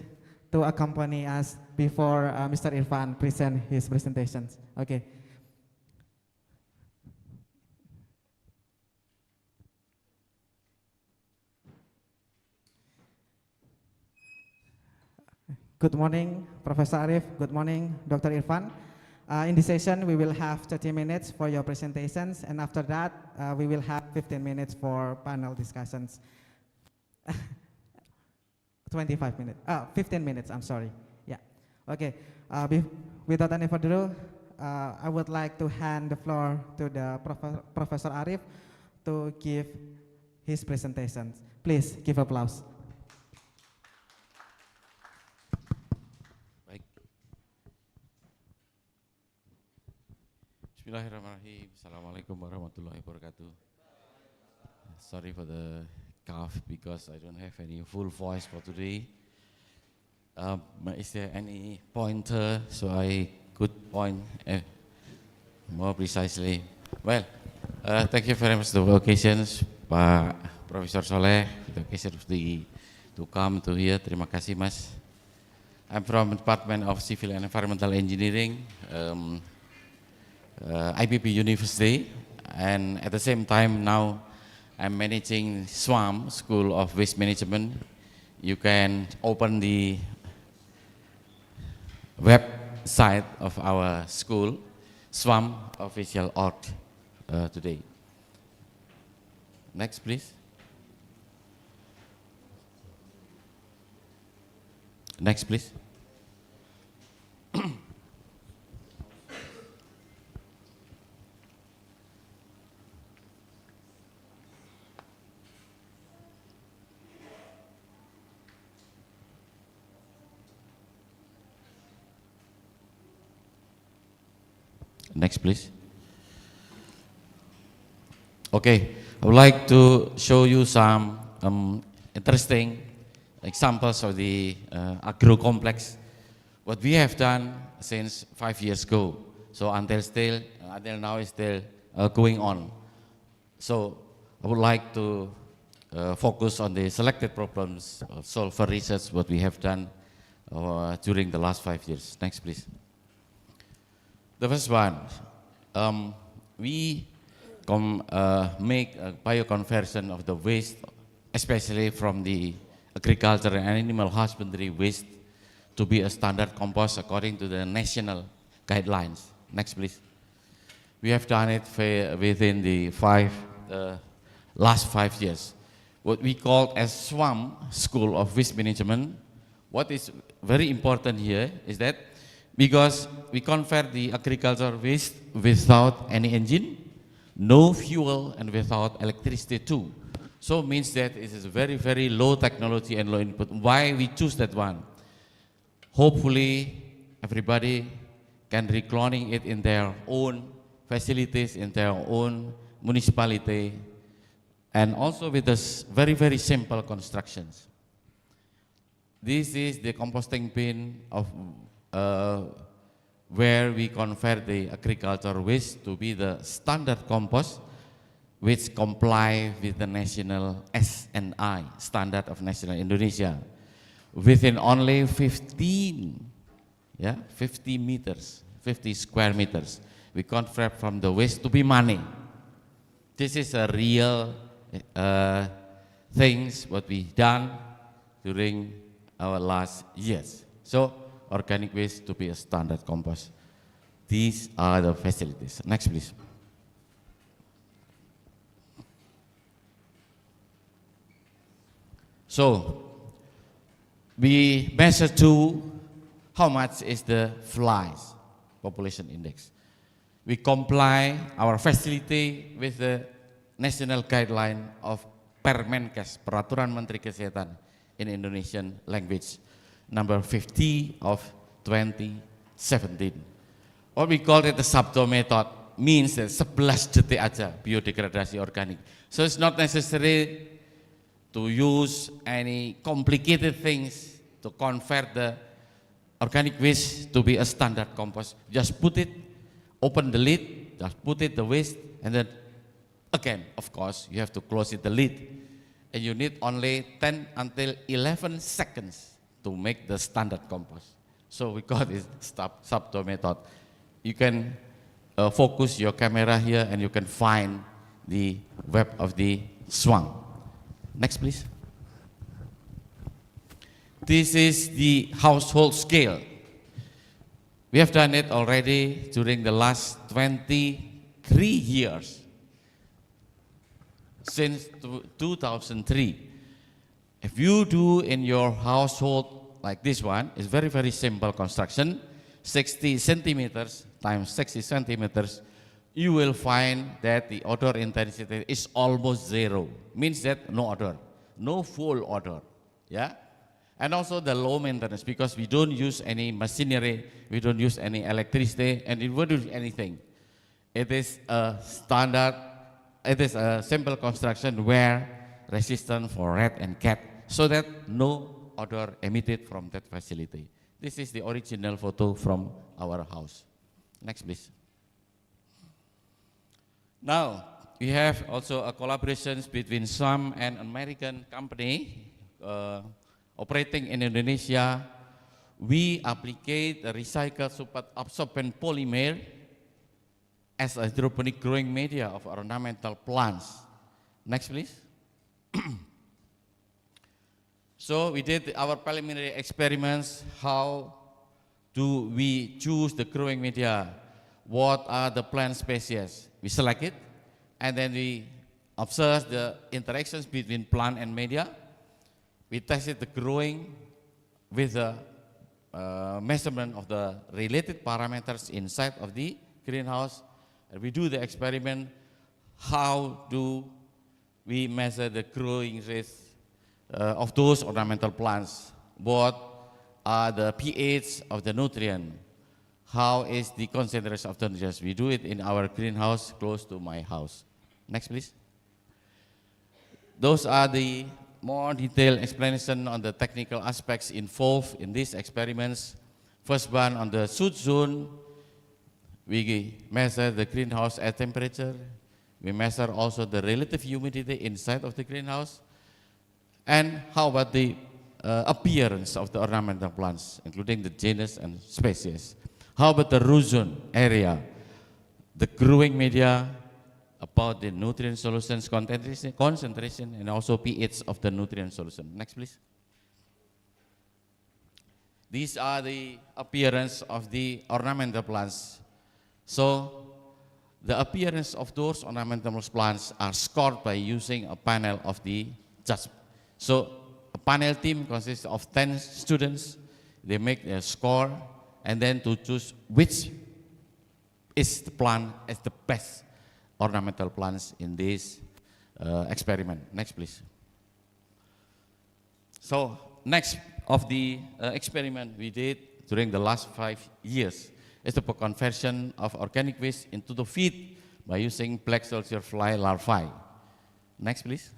to accompany us before Mr. Irfan present his presentations. Okay. Good morning, Professor Arif. Good morning, Dr. Irfan. In this session, we will have 30 minutes for your presentations, and after that, we will have 15 minutes for panel discussions. 25 minutes, 15 minutes, I'm sorry. Yeah, okay. Without any further ado, I would like to hand the floor to the Professor Arif to give his presentations. Please give applause. Bismillahirrahmanirrahim. Assalamualaikum warahmatullahi wabarakatuh. Sorry for the cough because I don't have any full voice for today. Is there any pointer so I could point more precisely? Well, thank you very much for the occasions, Pak Profesor Soleh, the occasion to come to here. Terima kasih, Mas. I'm from Department of Civil and Environmental Engineering. IPB University, and at the same time now I'm managing SWAM, School of Waste Management. You can open the website of our school, SWAM official org today. Next please. Next please. Next, please. Okay, I would like to show you some interesting examples of the Agrocomplex. What we have done since 5 years ago. So until now is still going on. So I would like to focus on the selected problems, solve for research, what we have done during the last 5 years. Next, please. The first one, we make a bioconversion of the waste, especially from the agriculture and animal husbandry waste, to be a standard compost according to the national guidelines. Next, please. We have done it within the last 5 years. What we call as SWAM, School of Waste Management. What is very important here is that because we convert the agricultural waste without any engine, no fuel, and without electricity too. So it means that it is very, very low technology and low input. Why we choose that one? Hopefully, everybody can recloning it in their own facilities, in their own municipality, and also with this very, very simple constructions. This is the composting bin of where we convert the agricultural waste to be the standard compost, which comply with the national SNI, Standard of National Indonesia. Within only 50 meters, 50 square meters, we convert from the waste to be money. This is a real things what we done during our last years. So organic waste to be a standard compost. These are the facilities. Next, please. So we measure too how much is the flies population index. We comply our facility with the national guideline of Permenkes, Peraturan Menteri Kesehatan in Indonesian language, number 50 of 2017. Or we call it the Sabto method, means that 11 detik aja biodegradasi organik. So it's not necessary to use any complicated things to convert the organic waste to be a standard compost. Just put it, open the lid, just put it the waste, and then again, of course, you have to close it the lid. And you need only 10 until 11 seconds to make the standard compost. So we call it Sabto method. You can focus your camera here and you can find the web of the SWAM. Next, please. This is the household scale. We have done it already during the last 23 years. Since 2003. If you do in your household like this one, it's very, very simple construction, 60 centimeters times 60 centimeters, you will find that the odor intensity is almost zero. Means that no odor, no full odor, yeah? And also the low maintenance, because we don't use any machinery, we don't use any electricity, and it won't do anything. It is a standard, it is a simple construction where resistant for rat and cat, so that no odor emitted from that facility. This is the original photo from our house. Next, please. Now, we have also a collaboration between some and American company operating in Indonesia. We applicate the recycled superabsorbent polymer as a hydroponic growing media of ornamental plants. Next, please. So we did our preliminary experiments. How do we choose the growing media? What are the plant species? We select it, and then we observe the interactions between plant and media. We tested the growing with the measurement of the related parameters inside of the greenhouse. And we do the experiment. How do we measure the growing rate of those ornamental plants? What are the pH of the nutrient? how is the concentration of the nutrients. We do it in our greenhouse close to my house. Next, please. Those are the more detailed explanation on the technical aspects involved in these experiments. First one, on the shoot zone, we measure the greenhouse air temperature. We measure also the relative humidity inside of the greenhouse. And how about the appearance of the ornamental plants, including the genus and species? How about the root zone area, the growing media, about the nutrient solutions concentration and also pH of the nutrient solution. Next, please. These are the appearance of the ornamental plants. So the appearance of those ornamental plants are scored by using a panel of the judge. So a panel team consists of 10 students. They make a score and then to choose which is the plant as the best ornamental plants in this experiment. Next, please. So next of the experiment we did during the last 5 years is the conversion of organic waste into the feed by using black soldier fly larvae. Next, please.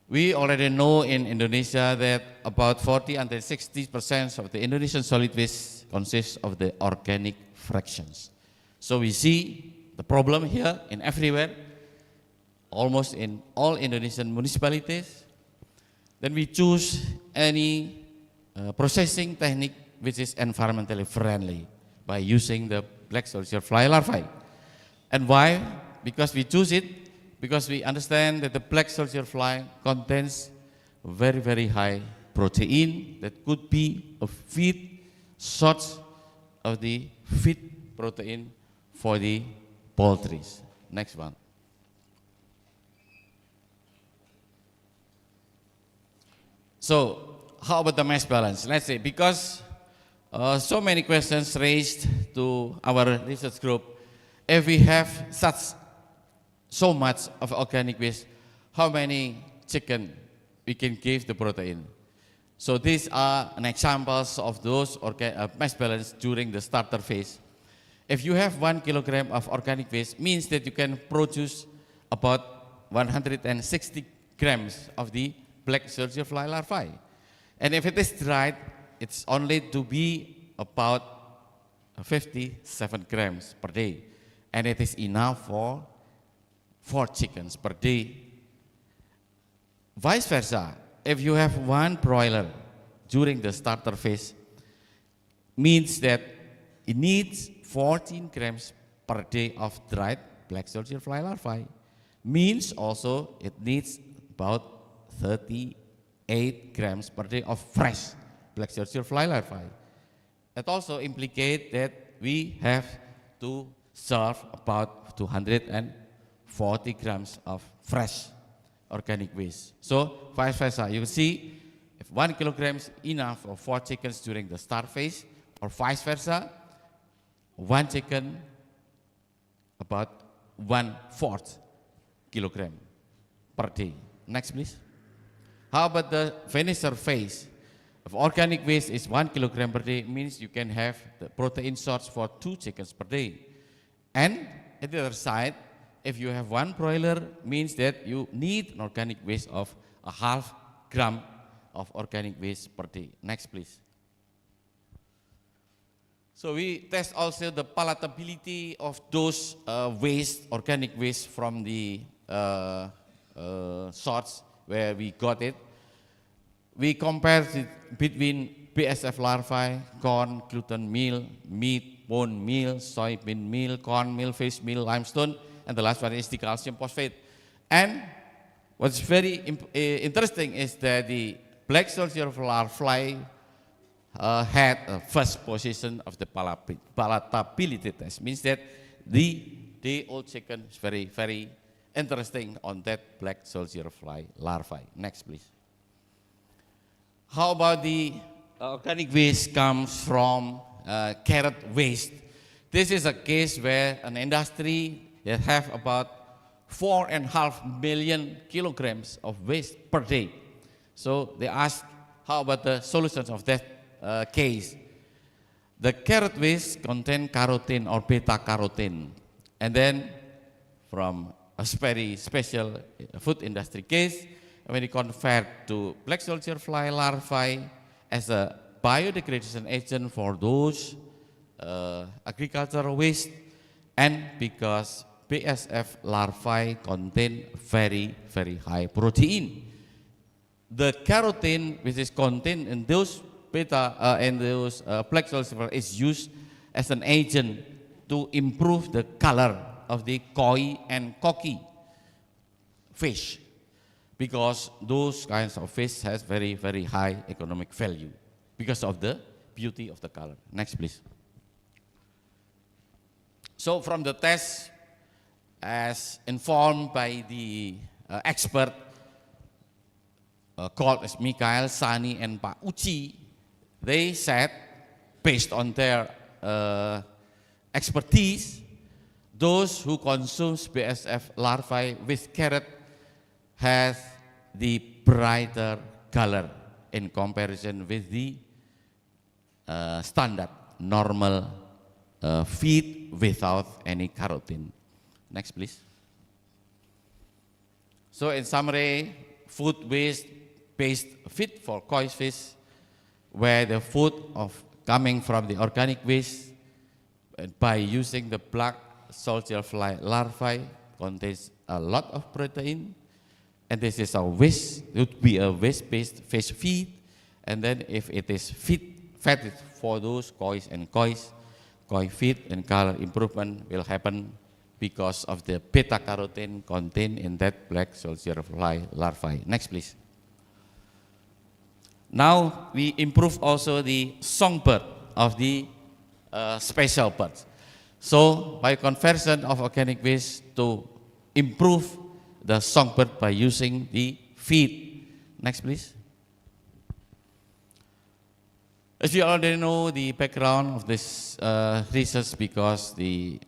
We already know in Indonesia that about 40 and 60% of the Indonesian solid waste consists of the organic fractions. So we see the problem here in everywhere, almost in all Indonesian municipalities. Then we choose any processing technique which is environmentally friendly by using the black soldier fly larvae. And why? Because we choose it, because we understand that the black soldier fly contains very, very high protein that could be a feed source of the feed protein for the poultry. Next one. So, how about the mass balance? Let's say, because so many questions raised to our research group, if we have so much of organic waste, how many chicken we can give the protein? So these are an examples of those mass balance during the starter phase. If you have 1 kilogram of organic waste, means that you can produce about 160 grams of the black soldier fly larvae. And if it is dried, it's only to be about 57 grams per day. And it is enough for 4 chickens per day. Vice versa, if you have 1 broiler during the starter phase, means that it needs 14 grams per day of dried black soldier fly larvae. Means also it needs about 38 grams per day of fresh black soldier fly larvae. It also implicates that we have to serve about 240 grams of fresh organic waste. So vice versa, you see if 1 kilogram is enough for 4 chickens during the start phase, or vice versa, 1 chicken about 1/4 kilogram per day. Next, please. How about the finisher phase? If organic waste is 1 kilogram per day, means you can have the protein source for 2 chickens per day. And at the other side, if you have 1 broiler, means that you need an organic waste of 0.5 gram of organic waste per day. Next, please. So we test also the palatability of those organic waste from the source where we got it. We compare it between BSF larvae, corn, gluten meal, meat, bone meal, soybean meal, corn meal, fish meal, limestone, and the last one is the calcium phosphate. And what's very interesting is that the black soldier larvae had a first position of the palatability test. Means that the day-old chicken is very, very interesting on that black soldier fly larvae. Next, please. How about the organic waste comes from carrot waste? This is a case where an industry that have about 4.5 million kilograms of waste per day. So they ask, how about the solutions of that case? The carrot waste contain carotene or beta carotene. And then from a very special food industry case, when it convert to black soldier fly larvae as a biodegradation agent for those agricultural waste, and because BSF larvae contain very, very high protein. The carotene which is contained in those beta and those black soldier is used as an agent to improve the color of the koi and koki fish, because those kinds of fish has very, very high economic value because of the beauty of the color. Next, please. So from the test, as informed by the expert called as Mikael, Sani, and Pak Uchi, they said, based on their expertise, those who consume BSF larvae with carrot has the brighter color in comparison with the standard normal feed without any carotene. Next, please. So in summary, food waste based feed for koi fish, where the food of coming from the organic waste by using the black soldier fly larvae contains a lot of protein, and this is a waste, it would be a waste-based fish feed, and then if it is fed for those koi and koi feed and color improvement will happen because of the beta carotene contained in that black soldier fly larvae. Next, please. Now we improve also the songbird of the special birds. So by conversion of organic waste to improve the songbird by using the feed. Next, please. As you already know the background of this research, because the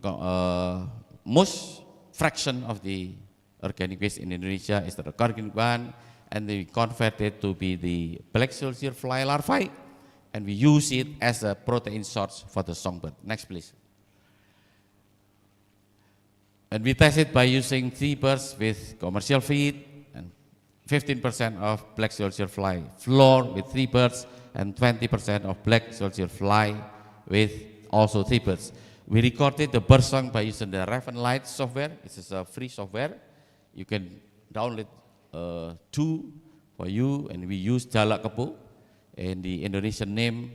most fraction of the organic waste in Indonesia is the organic one, and we convert it to be the black soldier fly larvae, and we use it as a protein source for the songbird. Next, please. And we test it by using 3 birds with commercial feed, and 15% of black soldier fly floor with 3 birds, and 20% of black soldier fly with also 3 birds. We recorded the bird song by using the Raven Light software. This is a free software. You can download 2 for you, and we use Jalak Kepo, and the Indonesian name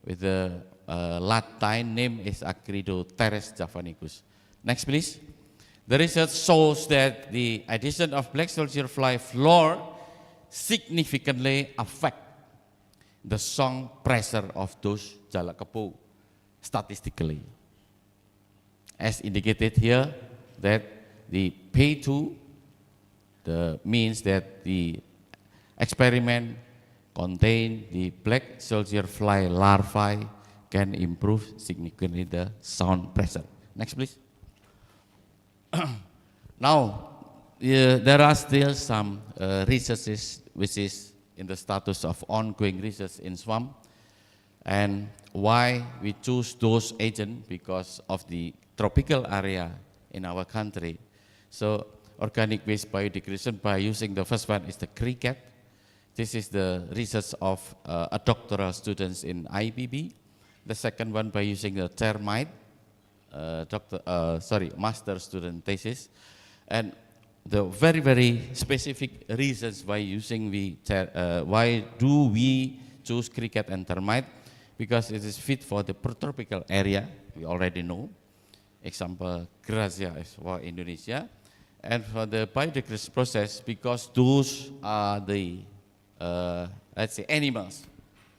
with the Latin name is Acridoteres javanicus. Next, please. The research shows that the addition of black soldier fly floor significantly affect the song pressure of those Jalak Kepo statistically. As indicated here, that the P2 means that the experiment contain the black soldier fly larvae can improve significantly the sound pressure. Next, please. Now, there are still some researches which is in the status of ongoing research in swamp. And why we choose those agents? Because of the tropical area in our country. So organic waste biodegradation by using the first one is the cricket. This is the research of a doctoral students in IBB. The second one by using the termite, master student thesis. And the very, very specific reasons why using why do we choose cricket and termite? Because it is fit for the tropical area, we already know. Example, Grazia is for Indonesia. And for the biodegradation process, because those are the, let's say, animals,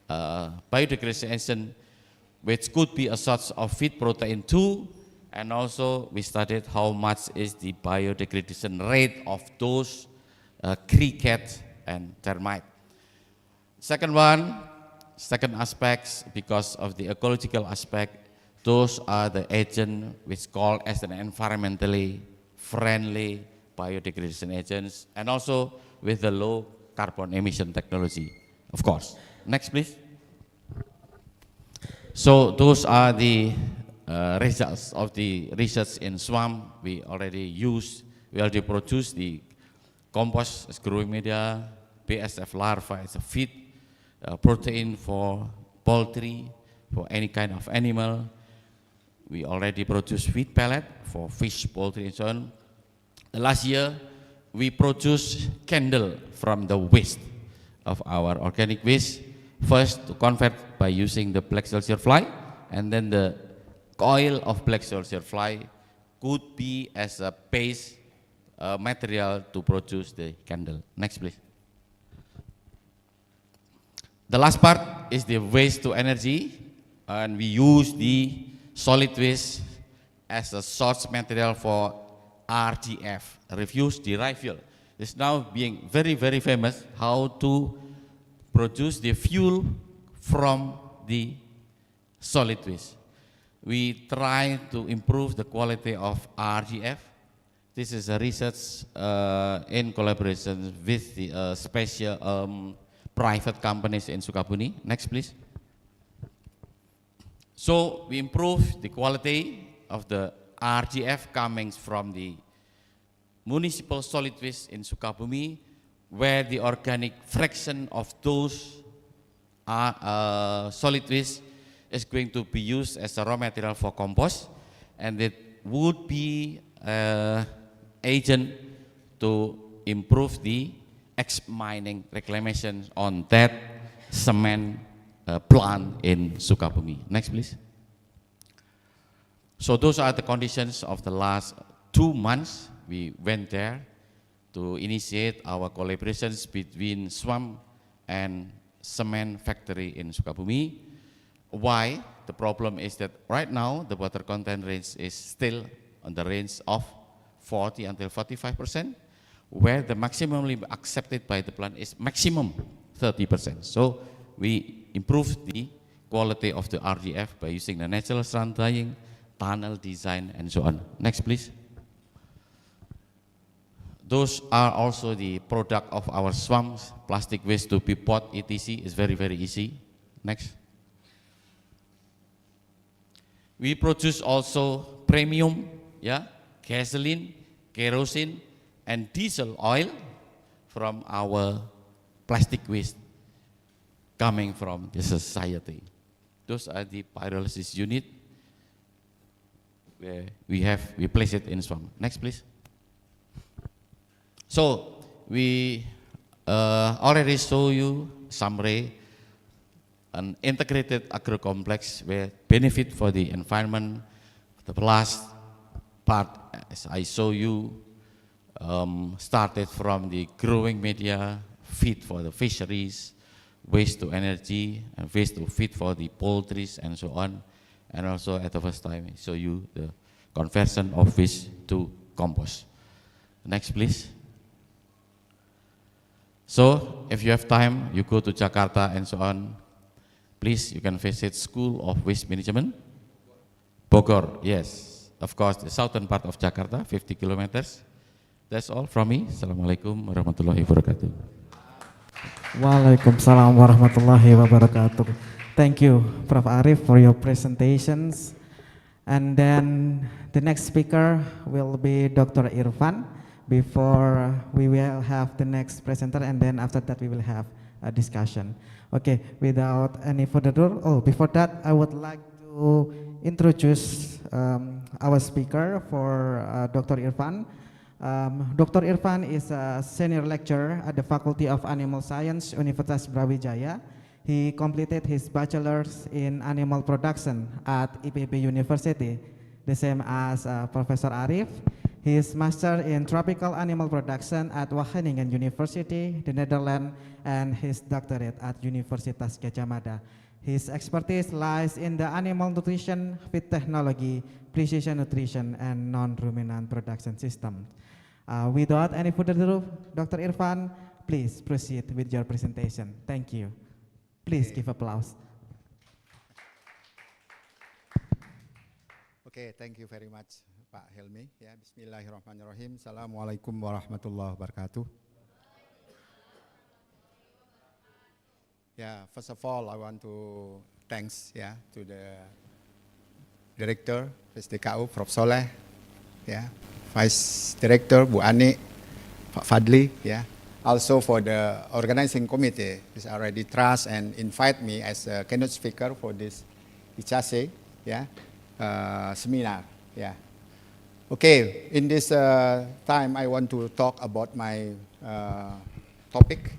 biodegradation, which could be a source of feed protein too. And also we studied how much is the biodegradation rate of those cricket and termite. Second aspects, because of the ecological aspect, those are the agents which called as an environmentally friendly biodegradation agents, and also with the low carbon emission technology, of course. Next, please. So those are the results of the research in swamp. We already produce the compost as growing media, BSF larva as a feed, protein for poultry, for any kind of animal. We already produce feed pellet for fish, poultry, and so on. Last year, we produced candle from the waste of our organic waste. First, to convert by using the black soldier fly, and then the coil of black soldier fly could be as a base material to produce the candle. Next, please. The last part is the waste to energy, and we use the solid waste as a source material for RDF, refuse derived fuel. It's now being very, very famous how to produce the fuel from the solid waste. We try to improve the quality of RDF. This is a research in collaboration with the special private companies in Sukabumi. Next, please. So we improve the quality of the RDF coming from the municipal solid waste in Sukabumi, where the organic fraction of those solid waste is going to be used as a raw material for compost, and it would be an agent to improve the ex-mining reclamation on that cement plant in Sukabumi. Next, please. So those are the conditions of the last 2 months. We went there to initiate our collaborations between swamp and cement factory in Sukabumi. Why? The problem is that right now the water content range is still on the range of 40 until 45%, where the maximally accepted by the plant is maximum 30%. So we improved the quality of the RDF by using the natural strand drying, tunnel design, and so on. Next, please. Those are also the product of our swamps. Plastic waste to be pot, etc. is very, very easy. Next. We produce also premium, gasoline, kerosene, and diesel oil from our plastic waste coming from the society. Those are the pyrolysis unit where we place it in swamp. Next, please. So we already show you summary an integrated agro-complex where benefit for the environment. The last part, as I show you, started from the growing media, feed for the fisheries, waste to energy, and waste to feed for the poultry, and so on. And also at the first time, I show you the conversion of waste to compost. Next, please. So, if you have time, you go to Jakarta and so on. Please, you can visit School of Waste Management. Bogor, yes. Of course, the southern part of Jakarta, 50 kilometers. That's all from me. Assalamualaikum warahmatullahi wabarakatuh. Waalaikumsalam warahmatullahi wabarakatuh. Thank you, Prof. Arif, for your presentations. And then the next speaker will be Dr. Irfan. Before we will have the next presenter, and then after that we will have a discussion. Okay, without any further ado, before that I would like to introduce our speaker for Dr. Irfan. Dr. Irfan is a senior lecturer at the Faculty of Animal Science, Universitas Brawijaya. He completed his bachelor's in animal production at IPB University, the same as Professor Arif. His master in tropical animal production at Wageningen University, the Netherlands, and his doctorate at Universitas Gadjah Mada. His expertise lies in the animal nutrition, feed technology, precision nutrition, and non-ruminant production system. Without any further ado, Dr. Irfan, please proceed with your presentation. Thank you. Please give applause. Okay, thank you very much, Pak Helmi. Ya, Bismillahirrahmanirrahim. Assalamualaikum warahmatullahi wabarakatuh. Yeah, first of all, I want to thanks to the Director PSDKU, Prof. Soleh, Vice Director Bu Ani, Pak Fadli, also for the organizing committee, is already trust and invite me as a keynote speaker for this ICASHE seminar. Okay, in this time I want to talk about my topic,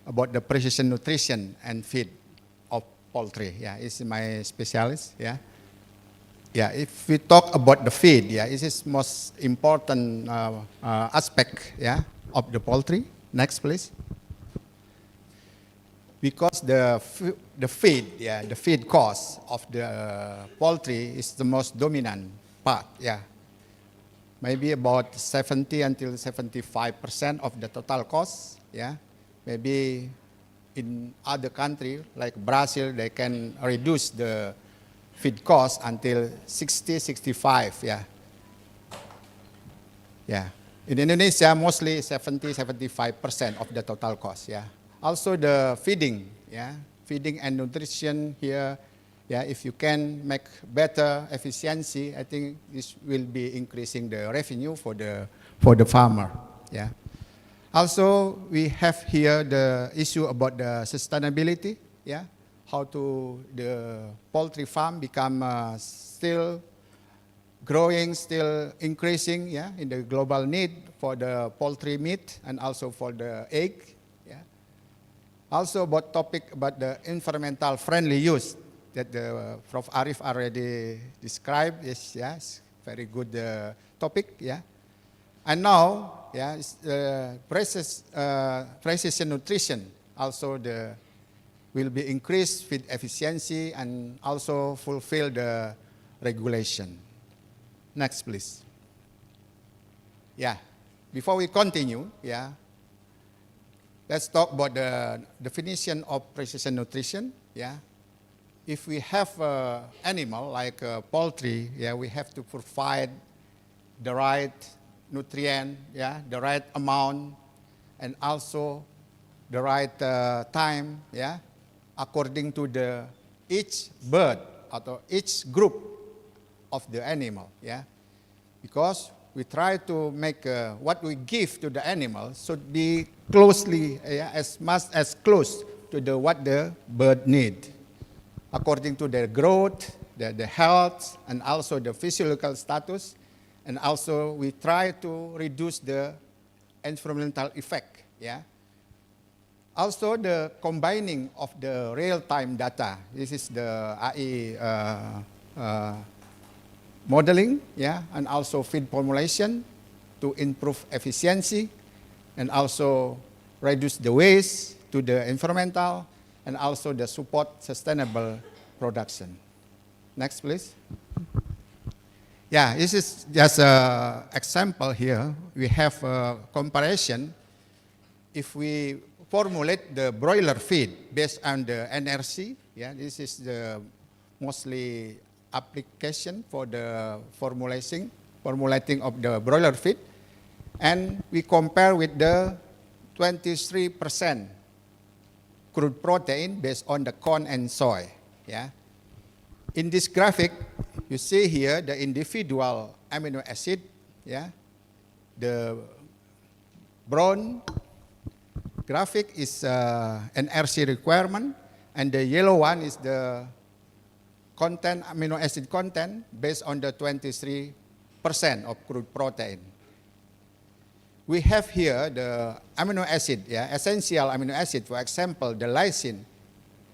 about the precision nutrition and feed of poultry. It's my specialist. If we talk about the feed, it is most important aspect of the poultry. Next, please. Because the feed cost of the poultry is the most dominant part. Maybe about 70 until 75% of the total cost. Maybe in other countries like Brazil, they can reduce the feed cost until 60, 65. In Indonesia, mostly 70, 75% of the total cost. Also the feeding, feeding and nutrition here. If you can make better efficiency, I think this will be increasing the revenue for the farmer. Also, we have here the issue about the sustainability. How to the poultry farm become still growing, still increasing. In the global need for the poultry meat and also for the egg. Also about topic about the environmental friendly use that the Prof. Arif already described is very good topic. And now it's precision nutrition also will be increased feed efficiency and also fulfill the regulation. Next, please. Before we continue, let's talk about the definition of precision nutrition. If we have an animal like poultry, we have to provide the right nutrient, the right amount, and also the right time, according to each bird or each group of the animal. Because we try to make what we give to the animal should be closely, as much as close to what the bird need, according to their growth, the health, and also the physiological status. And also we try to reduce the environmental effect. Also the combining of the real-time data. This is the AI modeling, and also feed formulation to improve efficiency and also reduce the waste to the environmental and also the support sustainable production. Next, please. This is just an example here. We have a comparison. If we formulate the broiler feed based on the NRC, this is the mostly application for the formulating of the broiler feed, and we compare with the 23% crude protein based on the corn and soy. In this graphic, you see here the individual amino acid. The brown graphic is NRC requirement, and the yellow one is the content, amino acid content based on the 23% of crude protein. We have here the amino acid, essential amino acid, for example, the lysine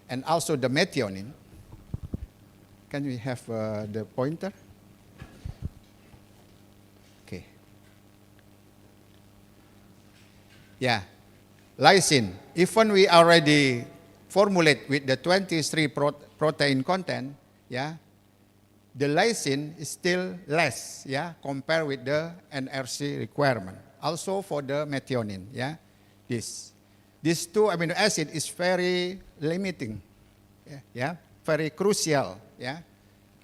and also the methionine. Can we have the pointer? Okay. Lysine. Even we already formulate with the 23 protein content, the lysine is still less, compared with the NRC requirement. Also for the methionine, these two amino acid is very limiting, very crucial,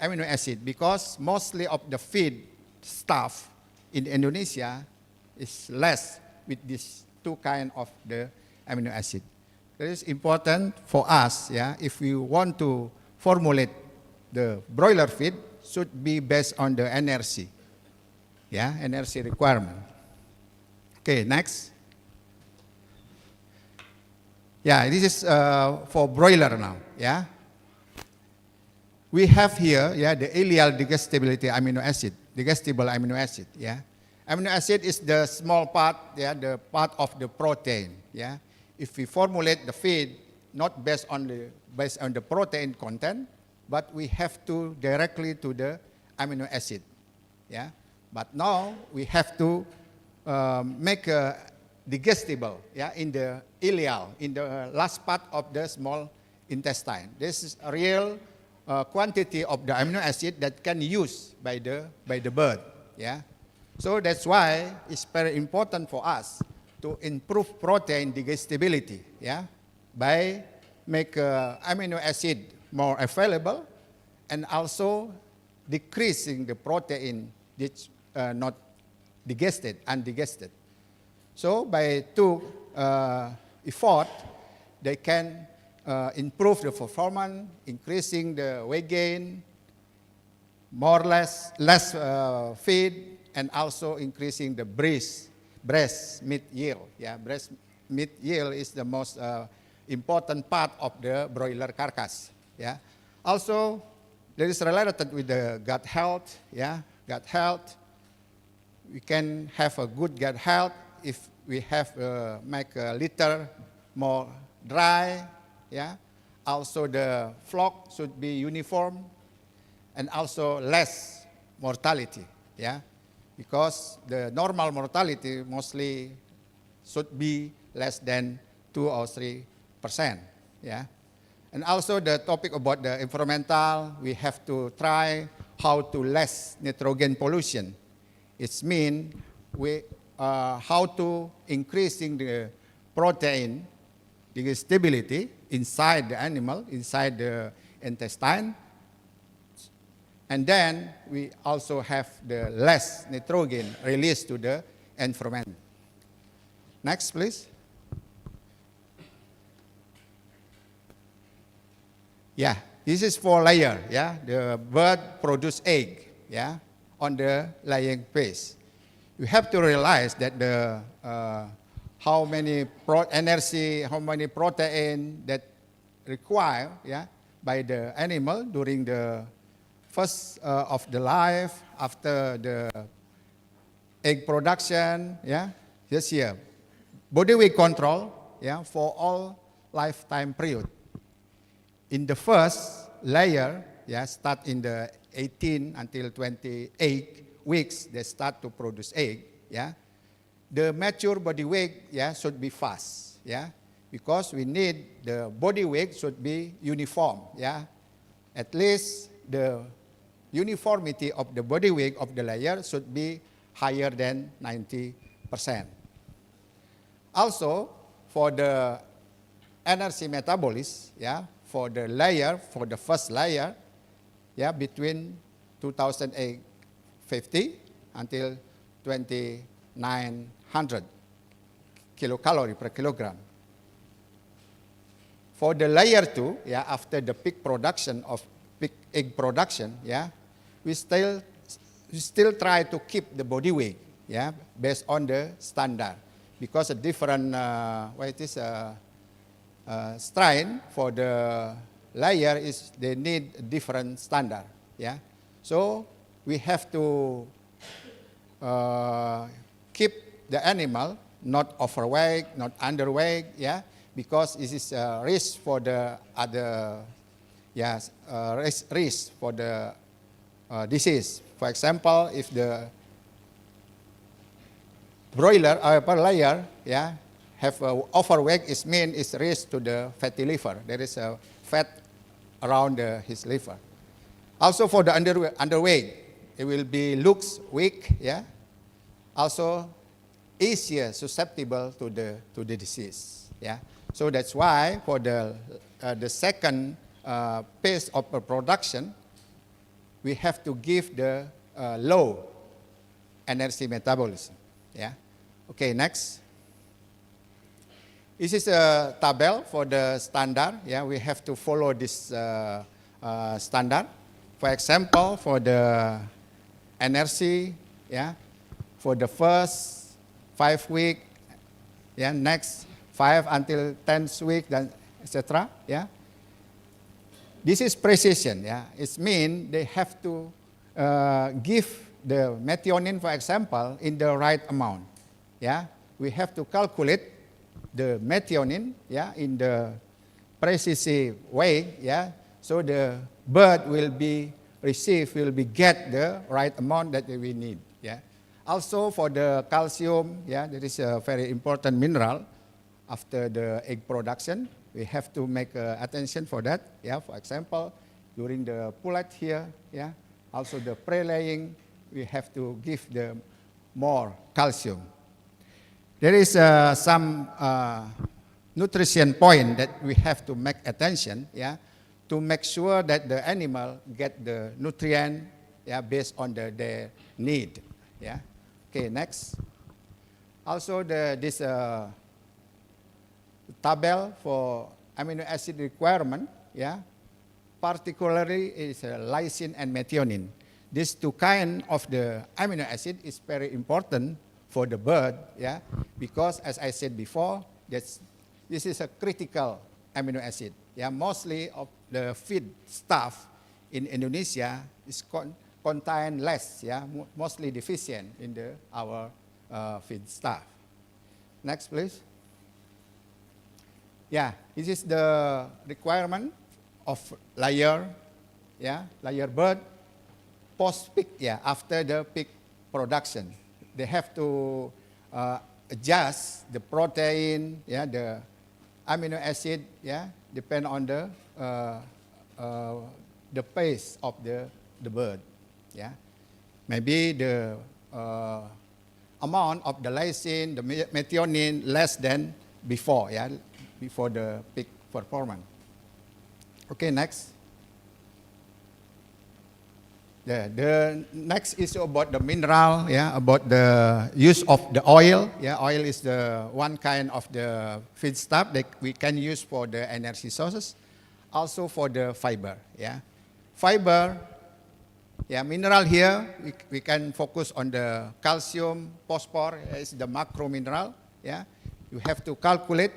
amino acid, because mostly of the feed stuff in Indonesia is less with these two kind of the amino acid. it is important for us, yeah, if we want to formulate the broiler feed, should be based on the NRC, yeah, NRC requirement. Okay, next. Yeah, this is for broiler now, yeah. We have here, yeah, the allele digestibility amino acid, digestible amino acid, yeah. Amino acid is the small part, yeah, the part of the protein, yeah. If we formulate the feed not based on the protein content, but we have to directly to the amino acid, yeah. But now we have to make a digestible, yeah, in the ileal, in the last part of the small intestine. This is a real quantity of the amino acid that can use by the bird, yeah. So that's why it's very important for us to improve protein digestibility, yeah, by make amino acid more available and also decreasing the protein that's not digested, undigested. So by two effort, they can improve the performance, increasing the weight gain, less feed, and also increasing the breast meat yield. Yeah, breast meat yield is the most important part of the broiler carcass. Yeah. Also, there is related with the gut health. Yeah, gut health. We can have a good gut health if we have make a litter more dry. Yeah. Also, the flock should be uniform, and also less mortality. Yeah. Because the normal mortality mostly should be less than 2 or 3%. Yeah? And also the topic about the environmental, we have to try how to less nitrogen pollution. It means how to increasing the protein digestibility inside the animal, inside the intestine. And then we also have the less nitrogen released to the environment. Next, please. Yeah, this is for layer. Yeah, the bird produce egg. Yeah, on the laying phase. You have to realize that the how many energy, how many protein that required, yeah, by the animal during the first of the life, after the egg production, yeah, this year. Body weight control, yeah, for all lifetime period. In the first layer, yeah, start in the 18 until 28 weeks, they start to produce egg, yeah. The mature body weight, yeah, should be fast, yeah, because we need the body weight should be uniform, yeah. At least the uniformity of the body weight of the layer should be higher than 90%. Also, for the energy metabolism, yeah, for the layer, for the first layer, yeah, between 2,850 until 2,900 kilocalorie per kilogram. For the layer 2, yeah, after the peak production of peak egg production, yeah, we still try to keep the body weight, yeah, based on the standard, because a different strain for the layer is they need a different standard, yeah. So we have to keep the animal not overweight, not underweight, yeah, because this is a risk for the other, yes, risk for the disease. For example, if the broiler per layer, yeah, have overweight, it means it's risk to the fatty liver. There is a fat around his liver. Also for the underweight, it will be looks weak, yeah. Also easier susceptible to the disease, yeah. So that's why for the second phase of production, we have to give the low energy metabolism, yeah. Okay, next. This is a table for the standard. Yeah, we have to follow this standard. For example, for the NRC, yeah, for the first 5 week, yeah, next 5 until 10 week, then etc. Yeah, this is precision. Yeah, it means they have to give the methionine, for example, in the right amount. Yeah, we have to calculate the methionine, yeah, in the precise way. Yeah, so the bird will be get the right amount that we need. Yeah. Also for the calcium, yeah, that is a very important mineral after the egg production. We have to make attention for that. Yeah. For example, during the pullet here, yeah, also the pre-laying, we have to give the more calcium. There is some nutrition point that we have to make attention, yeah, to make sure that the animal get the nutrient, yeah, based on their need. Yeah. Okay, next. Also this table for amino acid requirement, yeah, particularly is lysine and methionine. These two kind of the amino acid is very important for the bird, yeah, because as I said before, this is a critical amino acid. Yeah, mostly of the feed stuff in Indonesia is contain less, yeah, mostly deficient in our feed stuff. Next, please. Yeah, this is the requirement of layer, yeah, layer bird post-peak, yeah, after the peak production. They have to adjust the protein, yeah, the amino acid, yeah, depend on the pace of the bird, yeah. Maybe the amount of the lysine, the methionine less than before, yeah, before the peak performance. Okay, next. The next is about the mineral, yeah, about the use of the oil. Yeah, oil is the one kind of the feedstuff that we can use for the energy sources. Also for the fiber, yeah. Fiber, yeah, mineral here, we can focus on the calcium, phosphorus, is the macro mineral, yeah. You have to calculate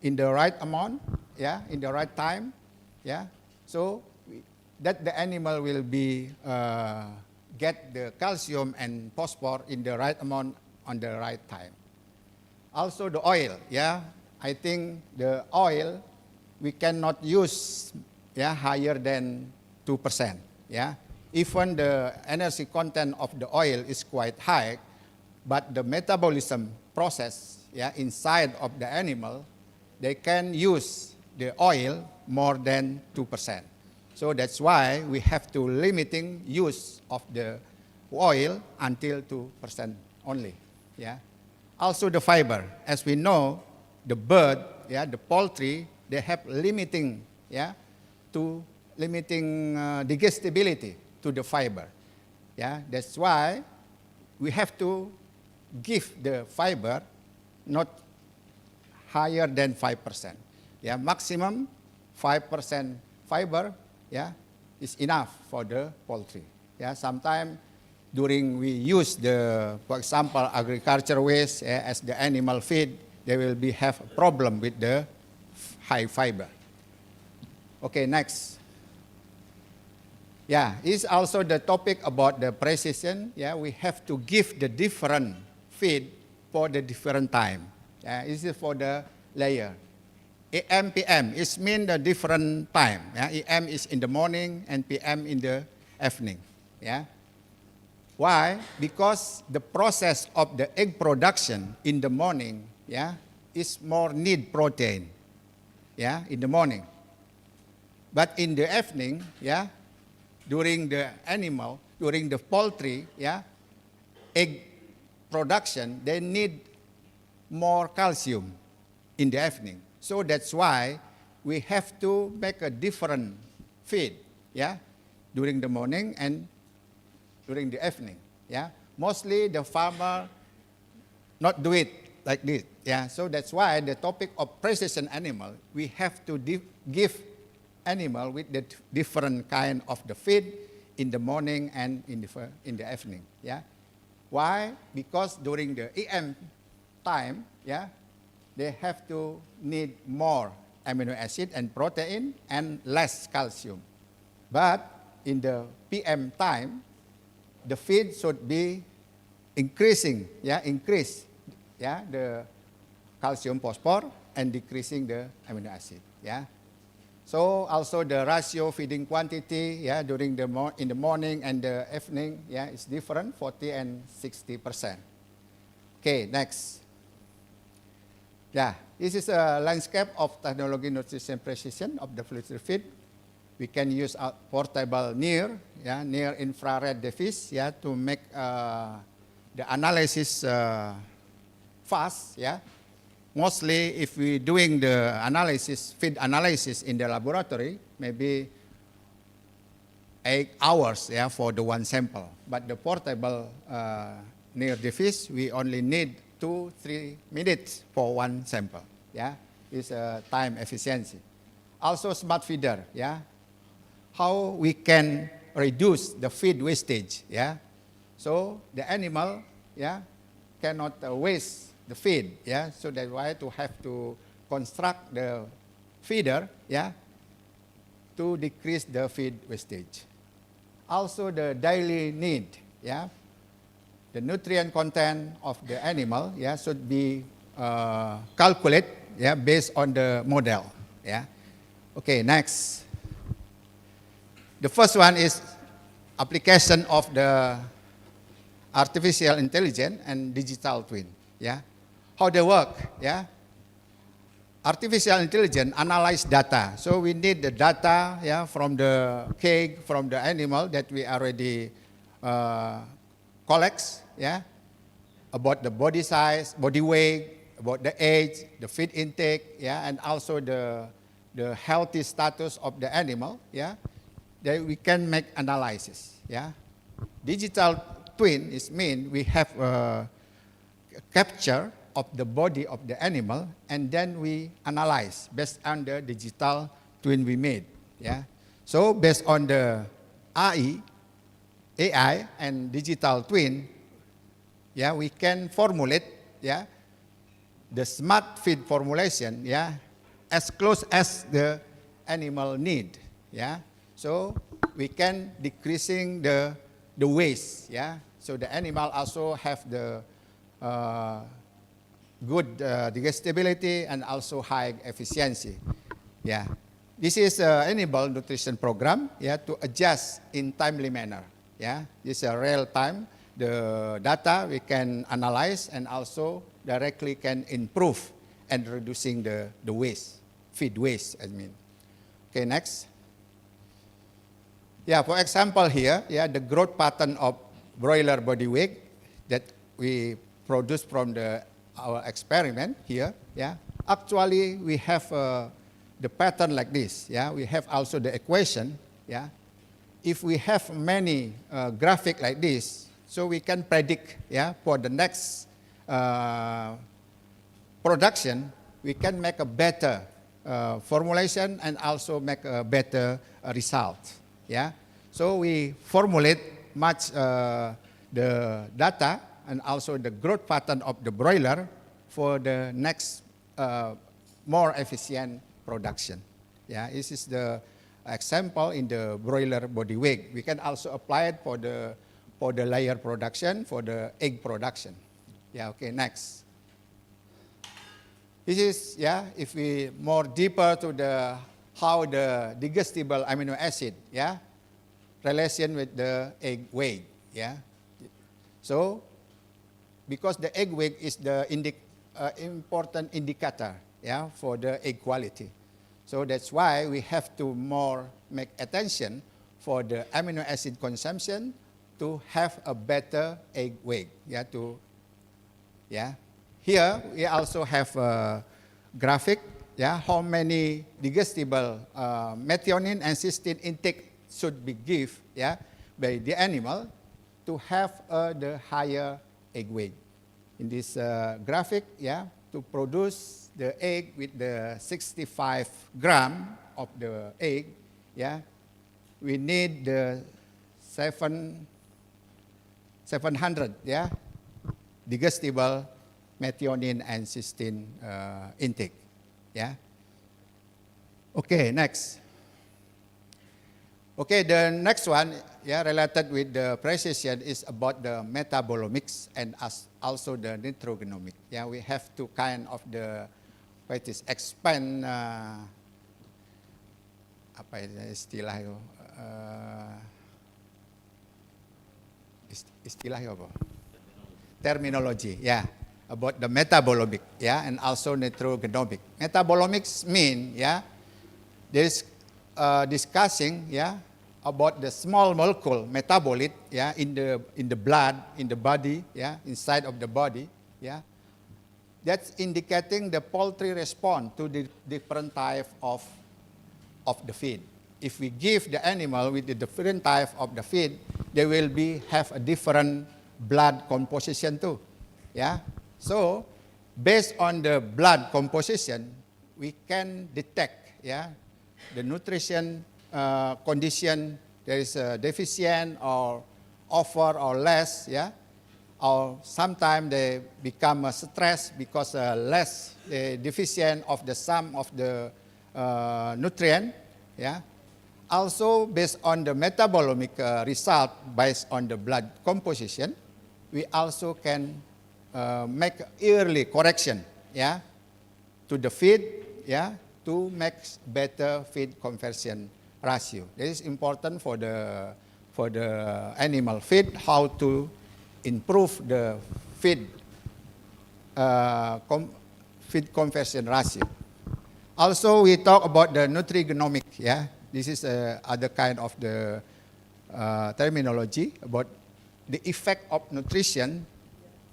in the right amount, yeah, in the right time, yeah. So that the animal will be get the calcium and phosphorus in the right amount on the right time. Also the oil, yeah. I think the oil we cannot use, yeah, higher than 2%, yeah. Even the energy content of the oil is quite high, but the metabolism process, yeah, inside of the animal, they can use the oil more than 2%. So that's why we have to limiting use of the oil until 2% only. Yeah. Also the fiber, as we know, the bird, yeah, the poultry, they have limiting, yeah, to limiting digestibility to the fiber. Yeah. That's why we have to give the fiber not higher than 5%. Yeah, maximum 5% fiber, yeah, is enough for the poultry. Yeah, sometimes during we use the, for example, agriculture waste, yeah, as the animal feed, they will have a problem with the high fiber. Okay, next. Yeah, is also the topic about the precision. Yeah, we have to give the different feed for the different time. Yeah, this is for the layer. AM, PM, it means the different time. Yeah? AM is in the morning and PM in the evening. Yeah? Why? Because the process of the egg production in the morning, yeah, is more need protein, yeah, in the morning. But in the evening, yeah, during the animal, during the poultry, yeah, egg production, they need more calcium in the evening. So that's why we have to make a different feed, yeah, during the morning and during the evening, yeah. Mostly the farmer not do it like this. Yeah, so that's why the topic of precision animal, we have to give animal with the different kind of the feed in the morning and in the evening. Yeah, why? Because during the EM time, yeah, they have to need more amino acid and protein and less calcium. But in the PM time, the feed should be increasing, the calcium phosphor and decreasing the amino acid, yeah. So also the ratio feeding quantity, yeah, during in the morning and the evening, yeah, is different, 40 and 60%. Okay, next. Yeah, this is a landscape of technology nutrition precision of the filter feed. We can use a portable near infrared device, yeah, to make the analysis fast, yeah. Mostly if we're doing the analysis, feed analysis in the laboratory, maybe 8 hours, yeah, for the one sample. But the portable near device, we only need 2-3 minutes for one sample, yeah. It's time efficiency. Also smart feeder, yeah. How we can reduce the feed wastage, yeah. So the animal, yeah, cannot waste the feed, yeah. So that's why to have to construct the feeder, yeah, to decrease the feed wastage. Also the daily need, yeah. The nutrient content of the animal, yeah, should be calculated, yeah, based on the model, yeah. Okay, next. The first one is application of the artificial intelligence and digital twin, yeah. How they work, yeah. Artificial intelligence analyze data. So we need the data, yeah, from the cage, from the animal that we already collect, yeah, about the body size, body weight, about the age, the feed intake, yeah, and also the healthy status of the animal, yeah. That we can make analysis, yeah. Digital twin is mean we have a capture of the body of the animal and then we analyze based on the digital twin we made, yeah. So based on the AI and digital twin, yeah, we can formulate, yeah, the smart feed formulation, yeah, as close as the animal need, yeah. So we can decreasing the waste, yeah. So the animal also have the good digestibility and also high efficiency, yeah. This is an animal nutrition program, yeah, to adjust in timely manner, yeah. This is a real time. The data we can analyze and also directly can improve and reducing the waste, feed waste, I mean. Okay, next. Yeah, for example here, yeah, the growth pattern of broiler body weight that we produced from our experiment here, yeah. Actually, we have the pattern like this, yeah. We have also the equation, yeah. If we have many graphic like this, so we can predict, yeah, for the next production, we can make a better formulation and also make a better result, yeah. So we formulate much the data and also the growth pattern of the broiler for the next more efficient production. Yeah, this is the example in the broiler body weight. We can also apply it for the layer production, for the egg production. Yeah, okay, next. This is, yeah, if we more deeper to how the digestible amino acid, yeah, relation with the egg weight, yeah. So, because the egg weight is the important indicator, yeah, for the egg quality. So that's why we have to more make attention for the amino acid consumption to have a better egg weight, yeah, yeah. Here we also have a graphic, yeah, how many digestible methionine and cysteine intake should be given, yeah, by the animal to have the higher egg weight. in this graphic, yeah, to produce the egg with the 65 gram of the egg, yeah, we need the 700, yeah, digestible methionine and cysteine intake, yeah. Okay, next. Okay, the next one, yeah, related with the precision is about the metabolomics and also the nitrogenomic. Yeah, we have to kind of expand apa istilah itu istilah apa? Terminology, yeah, about the metabolomic, yeah, and also nitrogenomic. Metabolomics mean, yeah, there is discussing, yeah, about the small molecule metabolite, yeah, in the blood, in the body, yeah, inside of the body, yeah. That's indicating the poultry response to the different type of the feed. If we give the animal with the different type of the feed, they will have a different blood composition too, yeah. So based on the blood composition, we can detect, yeah, the nutrition condition, there is a deficient or over or less, yeah, or sometimes they become stressed because less deficient of the some of the nutrient, yeah. Also based on the metabolomic result based on the blood composition, we also can make early correction, yeah, to the feed, yeah, to make better feed conversion ratio. This is important for the animal feed, how to improve the feed feed conversion ratio. Also, we talk about the nutrigenomic. Yeah, this is other kind of the terminology about the effect of nutrition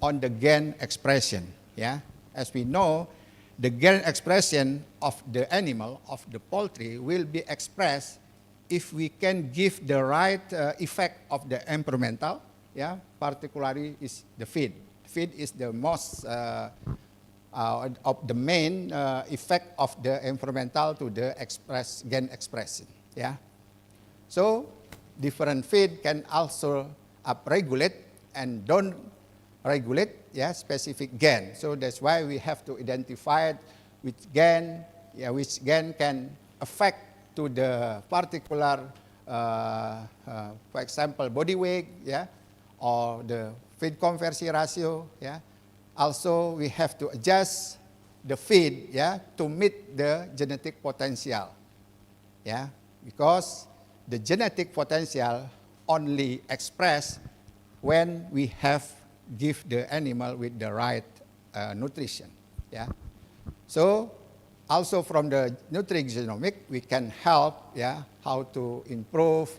on the gain expression. Yeah, as we know, the gain expression of the animal, of the poultry, will be expressed if we can give the right effect of the environmental, yeah, particularly is the feed. Feed is the most of the main effect of the environmental to the gain expression, yeah. So different feed can also upregulate and don't regulate, yeah, specific gain. So that's why we have to identify which gain, yeah, which gain can affect to the particular, for example, body weight, yeah, or the feed conversion ratio, yeah. Also, we have to adjust the feed, yeah, to meet the genetic potential, yeah, because the genetic potential only expressed when we have give the animal with the right nutrition, yeah. So also from the nutrigenomic, we can help, yeah, how to improve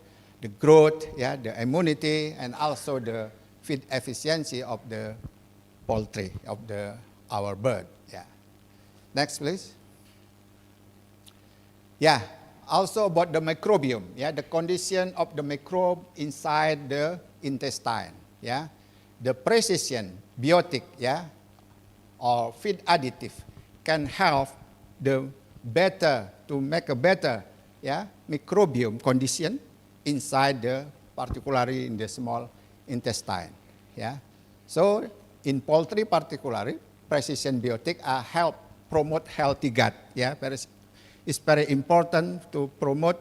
the growth, yeah, the immunity, and also the feed efficiency of the poultry, of our bird, yeah. Next, please. Yeah, also about the microbiome, yeah, the condition of the microbe inside the intestine, yeah. The precision biotic, yeah, or feed additive can help the better to make a better, yeah, microbiome condition inside the, particularly in the small intestine, yeah. So in poultry particularly, precision biotic help promote healthy gut, yeah. It's very important to promote,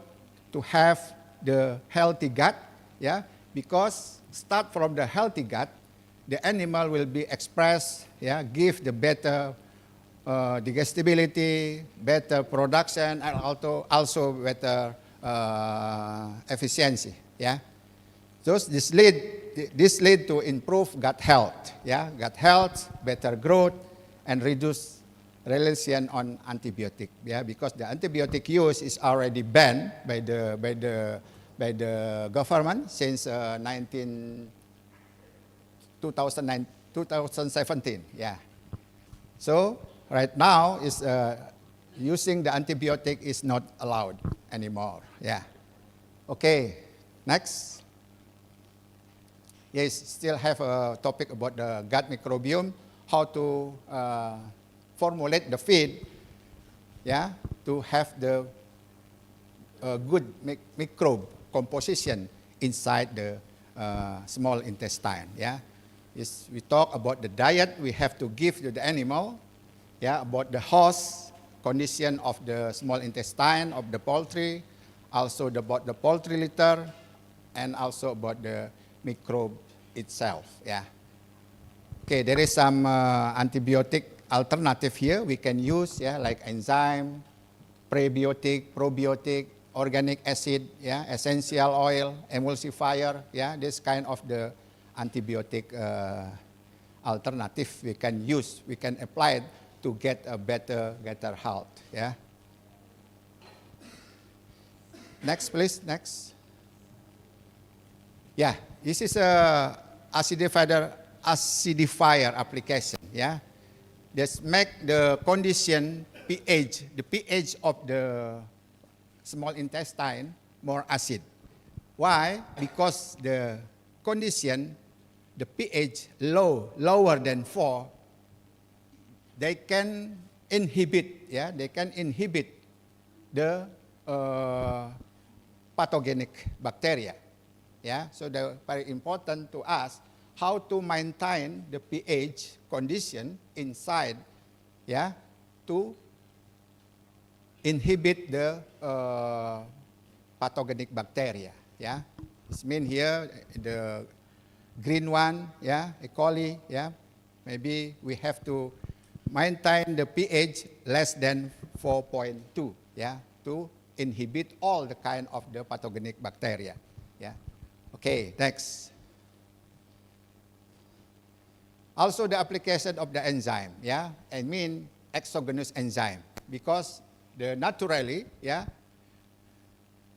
to have the healthy gut, yeah, because start from the healthy gut, the animal will be expressed, yeah, give the better digestibility, better production, and also better efficiency, yeah. So this lead to improve gut health, yeah, gut health, better growth, and reduce reliance on antibiotic, yeah, because the antibiotic use is already banned by the government since 2017, yeah. So right now is using the antibiotic is not allowed anymore, yeah. Okay, next. Yes, still have a topic about the gut microbiome. how to formulate the feed, yeah, to have the good microbe composition inside the small intestine. Yeah, we talk about the diet we have to give to the animal. Yeah, about the host condition of the small intestine of the poultry, also about the poultry litter, and also about the microbe itself. Yeah. Okay, there is some antibiotic alternative here we can use. Yeah, like enzyme, prebiotic, probiotic, organic acid, yeah, essential oil, emulsifier, yeah, this kind of the antibiotic alternative we can use, we can apply it to get a better health, yeah. Next, please, next. Yeah, this is a acidifier application, yeah. This make the condition pH, the pH of the small intestine more acid. Why? Because the condition, the pH lower than 4, they can inhibit, yeah, they can inhibit the pathogenic bacteria. Yeah, so they're very important to us how to maintain the pH condition inside, yeah, to inhibit the pathogenic bacteria. Yeah, it's mean here the green one, yeah, E. coli, yeah, maybe we have to maintain the pH less than 4.2, yeah, to inhibit all the kind of the pathogenic bacteria. Yeah. Okay, next. Also the application of the enzyme, yeah, I mean exogenous enzyme, because the naturally, yeah,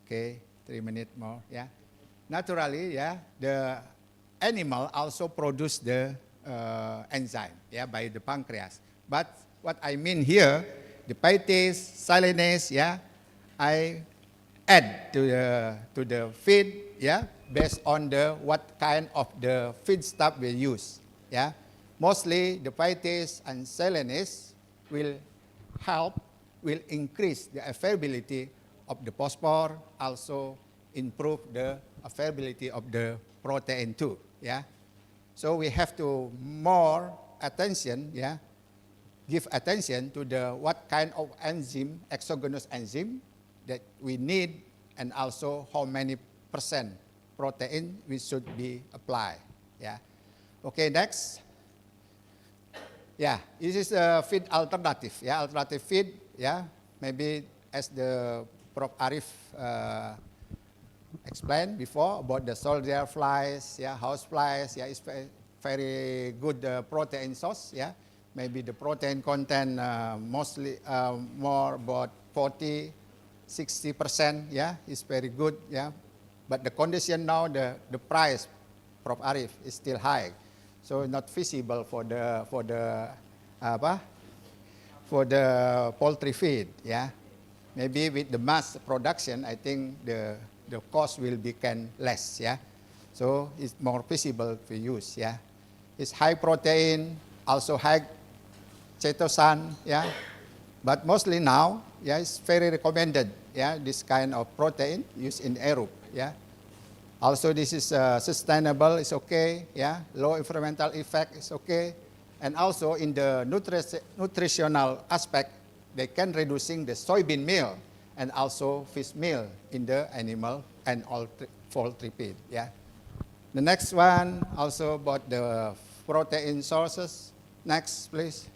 okay, 3 minutes more, yeah, naturally, yeah, the animal also produce the enzyme, yeah, by the pancreas. But what I mean here, the phytase, silanase, yeah, I add to the feed, yeah, based on the what kind of the feedstuff we use, yeah. Mostly the phytase and silanase will help, will increase the availability of the phosphor, also improve the availability of the protein too, yeah. So we have to more attention, yeah, give attention to the what kind of enzyme, exogenous enzyme that we need, and also how many percent protein we should be applied, yeah. Okay, next. Yeah, this is a feed alternative, yeah, alternative feed, yeah, maybe as the Prof. Arif explained before about the soldier flies, yeah, house flies, yeah, it's very good protein source, yeah. Maybe the protein content mostly more about 40–60%, yeah, is very good, yeah. But the condition now, the price, Prof. Arif, is still high, so not feasible for the poultry feed, yeah. Maybe with the mass production, I think the cost will become less, yeah. So it's more feasible to use, yeah. It's high protein, also high chitosan, yeah. But mostly now, yeah, it's very recommended, yeah, this kind of protein used in aerobe, yeah. Also, this is sustainable, it's okay, yeah. Low environmental effect is okay. And also in the nutritional aspect, they can reducing the soybean meal and also fish meal in the animal and all poultry feed, yeah. The next one, also about the protein sources. Next, please.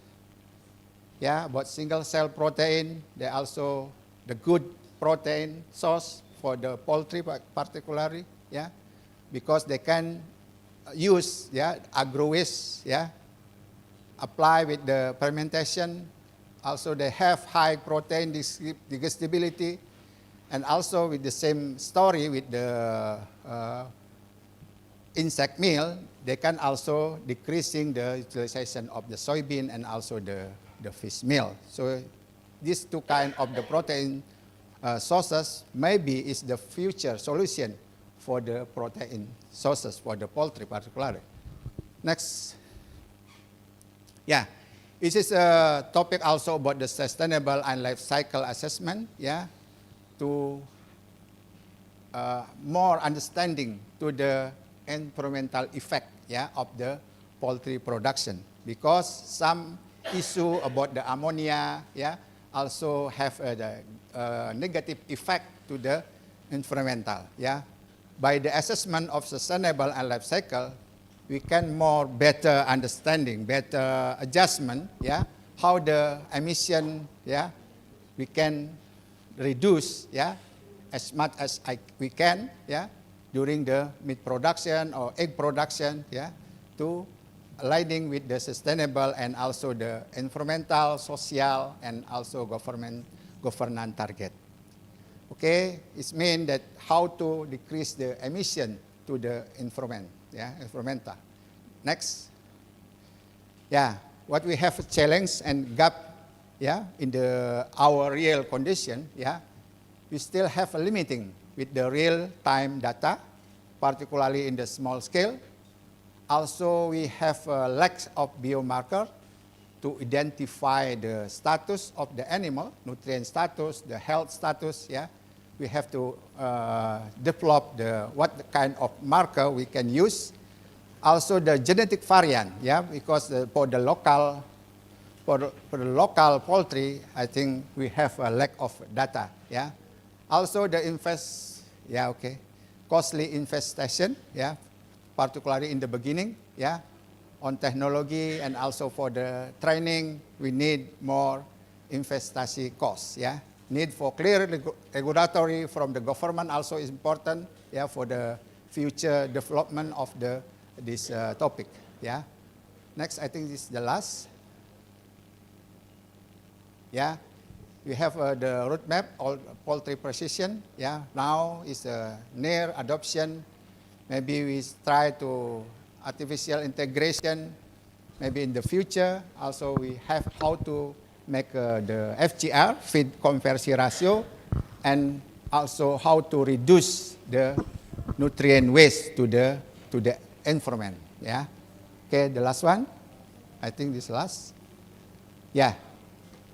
Yeah, about single cell protein, they also the good protein source for the poultry particularly, yeah, because they can use, yeah, agro waste, yeah, apply with the fermentation. Also, they have high protein digestibility, and also with the same story with the insect meal, they can also decreasing the utilization of the soybean and also the fish meal. So these two kind of the protein sources maybe is the future solution for the protein sources for the poultry particularly. Next. Yeah, this is a topic also about the sustainable and life cycle assessment, yeah, to more understanding to the environmental effect, yeah, of the poultry production, because some issue about the ammonia, yeah, also have the negative effect to the environmental, yeah. By the assessment of sustainable and life cycle, we can more better understanding, better adjustment, yeah, how the emission, yeah, we can reduce, yeah, as much as we can, yeah, during the meat production or egg production, yeah, to aligning with the sustainable and also the environmental, social, and also governance target. Okay, it means that how to decrease the emission to the environment, yeah, environmental. Next, yeah, what we have a challenge and gap, yeah, in our real condition, yeah, we still have a limiting with the real-time data, particularly in the small scale. Also, we have a lack of biomarker to identify the status of the animal, nutrient status, the health status, yeah. We have to develop what kind of marker we can use. Also the genetic variant, yeah, because for the local poultry, I think we have a lack of data, yeah. Also the costly infestation, yeah, particularly in the beginning, yeah, on technology and also for the training, we need more infestation costs, yeah. Need for clear regulatory from the government also is important, yeah, for the future development of this topic, yeah. Next, I think this is the last. Yeah, we have the roadmap, all poultry precision, yeah. Now is near adoption. Maybe we try to artificial integration, maybe in the future. Also, we have how to make the FGR, feed conversion ratio, and also how to reduce the nutrient waste to the environment. Yeah. Okay, the last one. I think this last. Yeah.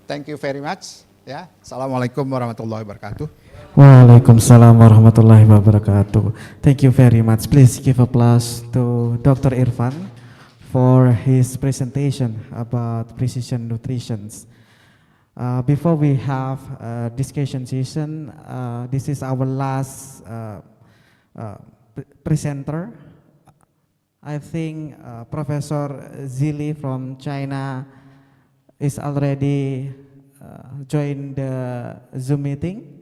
Thank you very much. Yeah. Assalamualaikum warahmatullahi wabarakatuh. Waalaikumsalam warahmatullahi wabarakatuh. Thank you very much. Please give applause to Dr. Irfan for his presentation about precision nutrition. Before we have a discussion session, this is our last presenter. I think Professor Zili from China is already joined the Zoom meeting.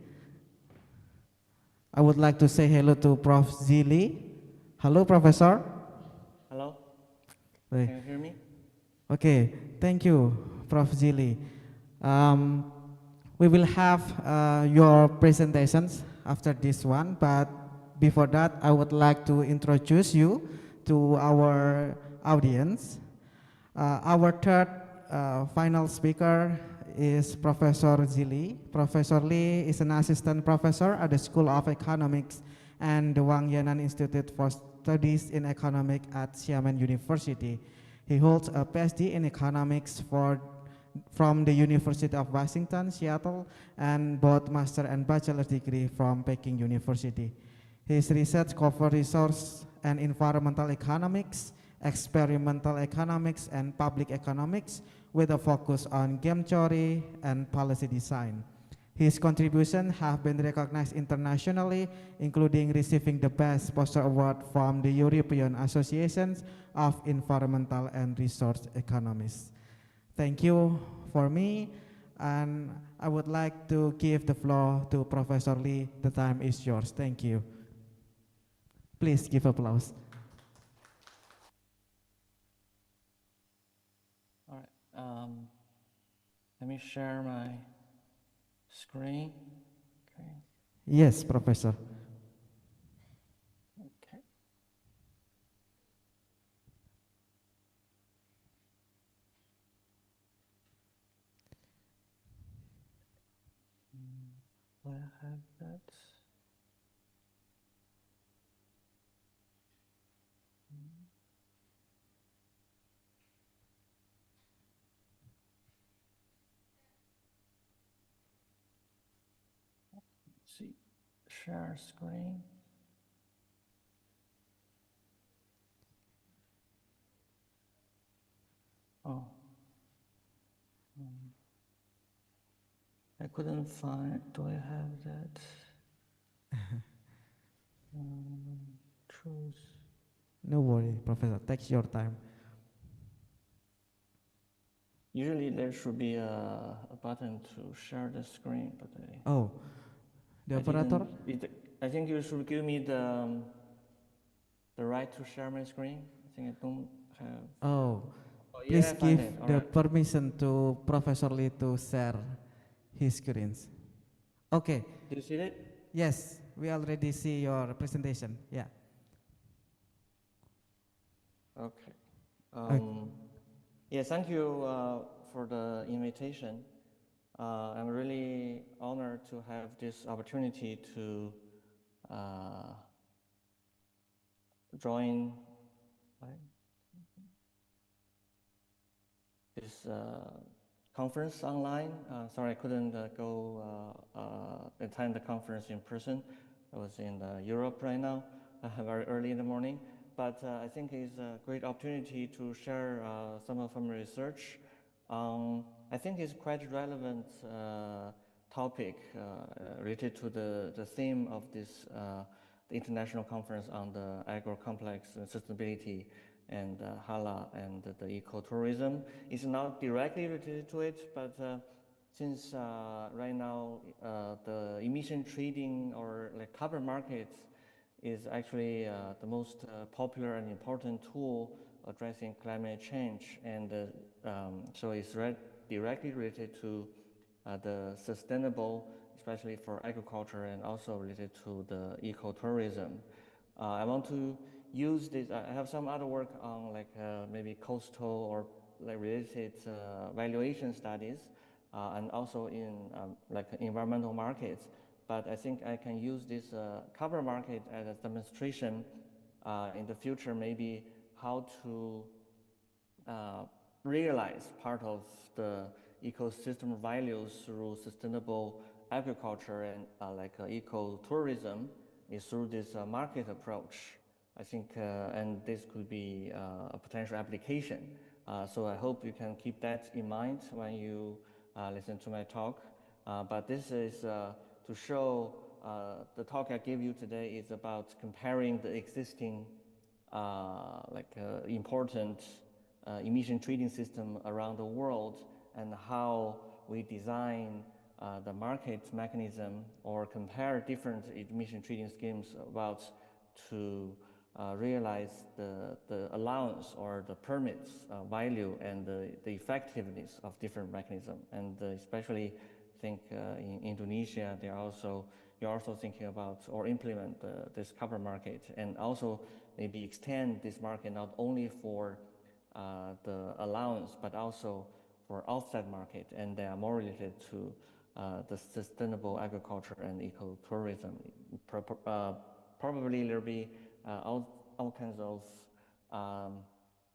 I would like to say hello to Prof. Zili. Hello, Professor. Hello. Can you hear me? Okay, thank you, Prof. Zili. We will have your presentations after this one, but before that, I would like to introduce you to our audience. Our third final speaker is Professor Zili. Professor Lee is an assistant professor at the School of Economics and the Wang Yanan Institute for Studies in Economics at Xiamen University. He holds a PhD in economics from the University of Washington, Seattle, and both master and bachelor's degree from Peking University. His research covers resource and environmental economics, experimental economics, and public economics, with a focus on game theory and policy design. His contributions have been recognized internationally, including receiving the Best Poster Award from the European Association of Environmental and Resource Economists. Thank you for me, and I would like to give the floor to Professor Lee. The time is yours. Thank you. Please give applause. All right. Let me share my screen. Okay. Yes, Professor. Okay. Where I have that? share screen. Oh. I couldn't find, do I have that? Choose. No worry, Professor, take your time. Usually there should be a button to share the screen, but Oh, the operator? I think you should give me the right to share my screen. I think I don't have. Oh, yeah, please I find give it. All the right. permission to Professor Lee to share his screens. Okay. Do you see it? Yes, we already see your presentation. Yeah. Okay. Okay. Yeah, thank you for the invitation. I'm really honored to have this opportunity to join this conference online. Sorry, I couldn't go attend the conference in person. I was in Europe right now, very early in the morning. But I think it's a great opportunity to share some of my research. I think it's quite relevant topic related to the theme of this the international conference on the Agrocomplex sustainability and Halal and the ecotourism. It's not directly related to it, but since right now the emission trading or like carbon markets is actually the most popular and important tool addressing climate change, and so it's directly related to the sustainable, especially for agriculture, and also related to the ecotourism. I want to use this. I have some other work on like maybe coastal or like related valuation studies, and also in like environmental markets. But I think I can use this carbon market as a demonstration in the future, maybe how to realize part of the ecosystem values through sustainable agriculture and like ecotourism is through this market approach. I think, and this could be a potential application. So I hope you can keep that in mind when you listen to my talk. But this is to show the talk I gave you today is about comparing the existing important emission trading system around the world and how we design the market mechanism or compare different emission trading schemes about to realize the allowance or the permits value and the effectiveness of different mechanisms. And especially think in Indonesia, you're also thinking about or implement this carbon market, and also maybe extend this market not only for the allowance, but also for offset market, and they are more related to the sustainable agriculture and ecotourism. Probably there'll be all kinds of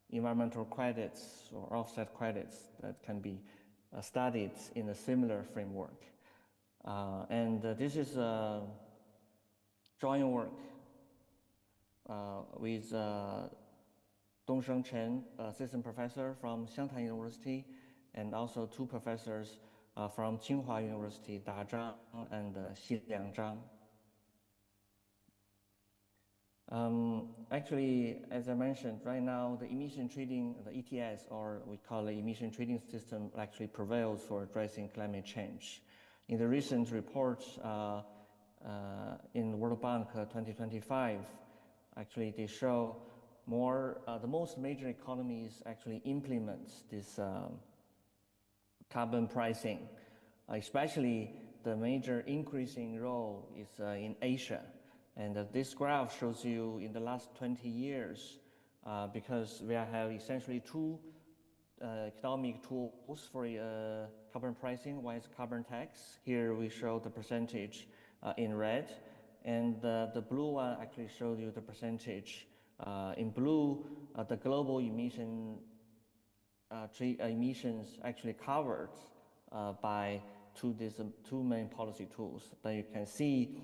environmental credits or offset credits that can be studied in a similar framework. This is a joint work with Dongsheng Chen, assistant professor from Xiangtan University, and also two professors from Tsinghua University, Da Zhang and Xiliang Zhang. Actually, as I mentioned, right now the emission trading, the ETS, or we call it emission trading system, actually prevails for addressing climate change. In the recent report in World Bank 2025, actually they show the most major economies actually implement this carbon pricing, especially the major increasing role is in Asia. And this graph shows you in the last 20 years, because we have essentially two economic tools for carbon pricing. One is carbon tax. Here we show the percentage in red, and the blue one actually shows you the percentage. In blue, the global emissions actually covered by two main policy tools. Then you can see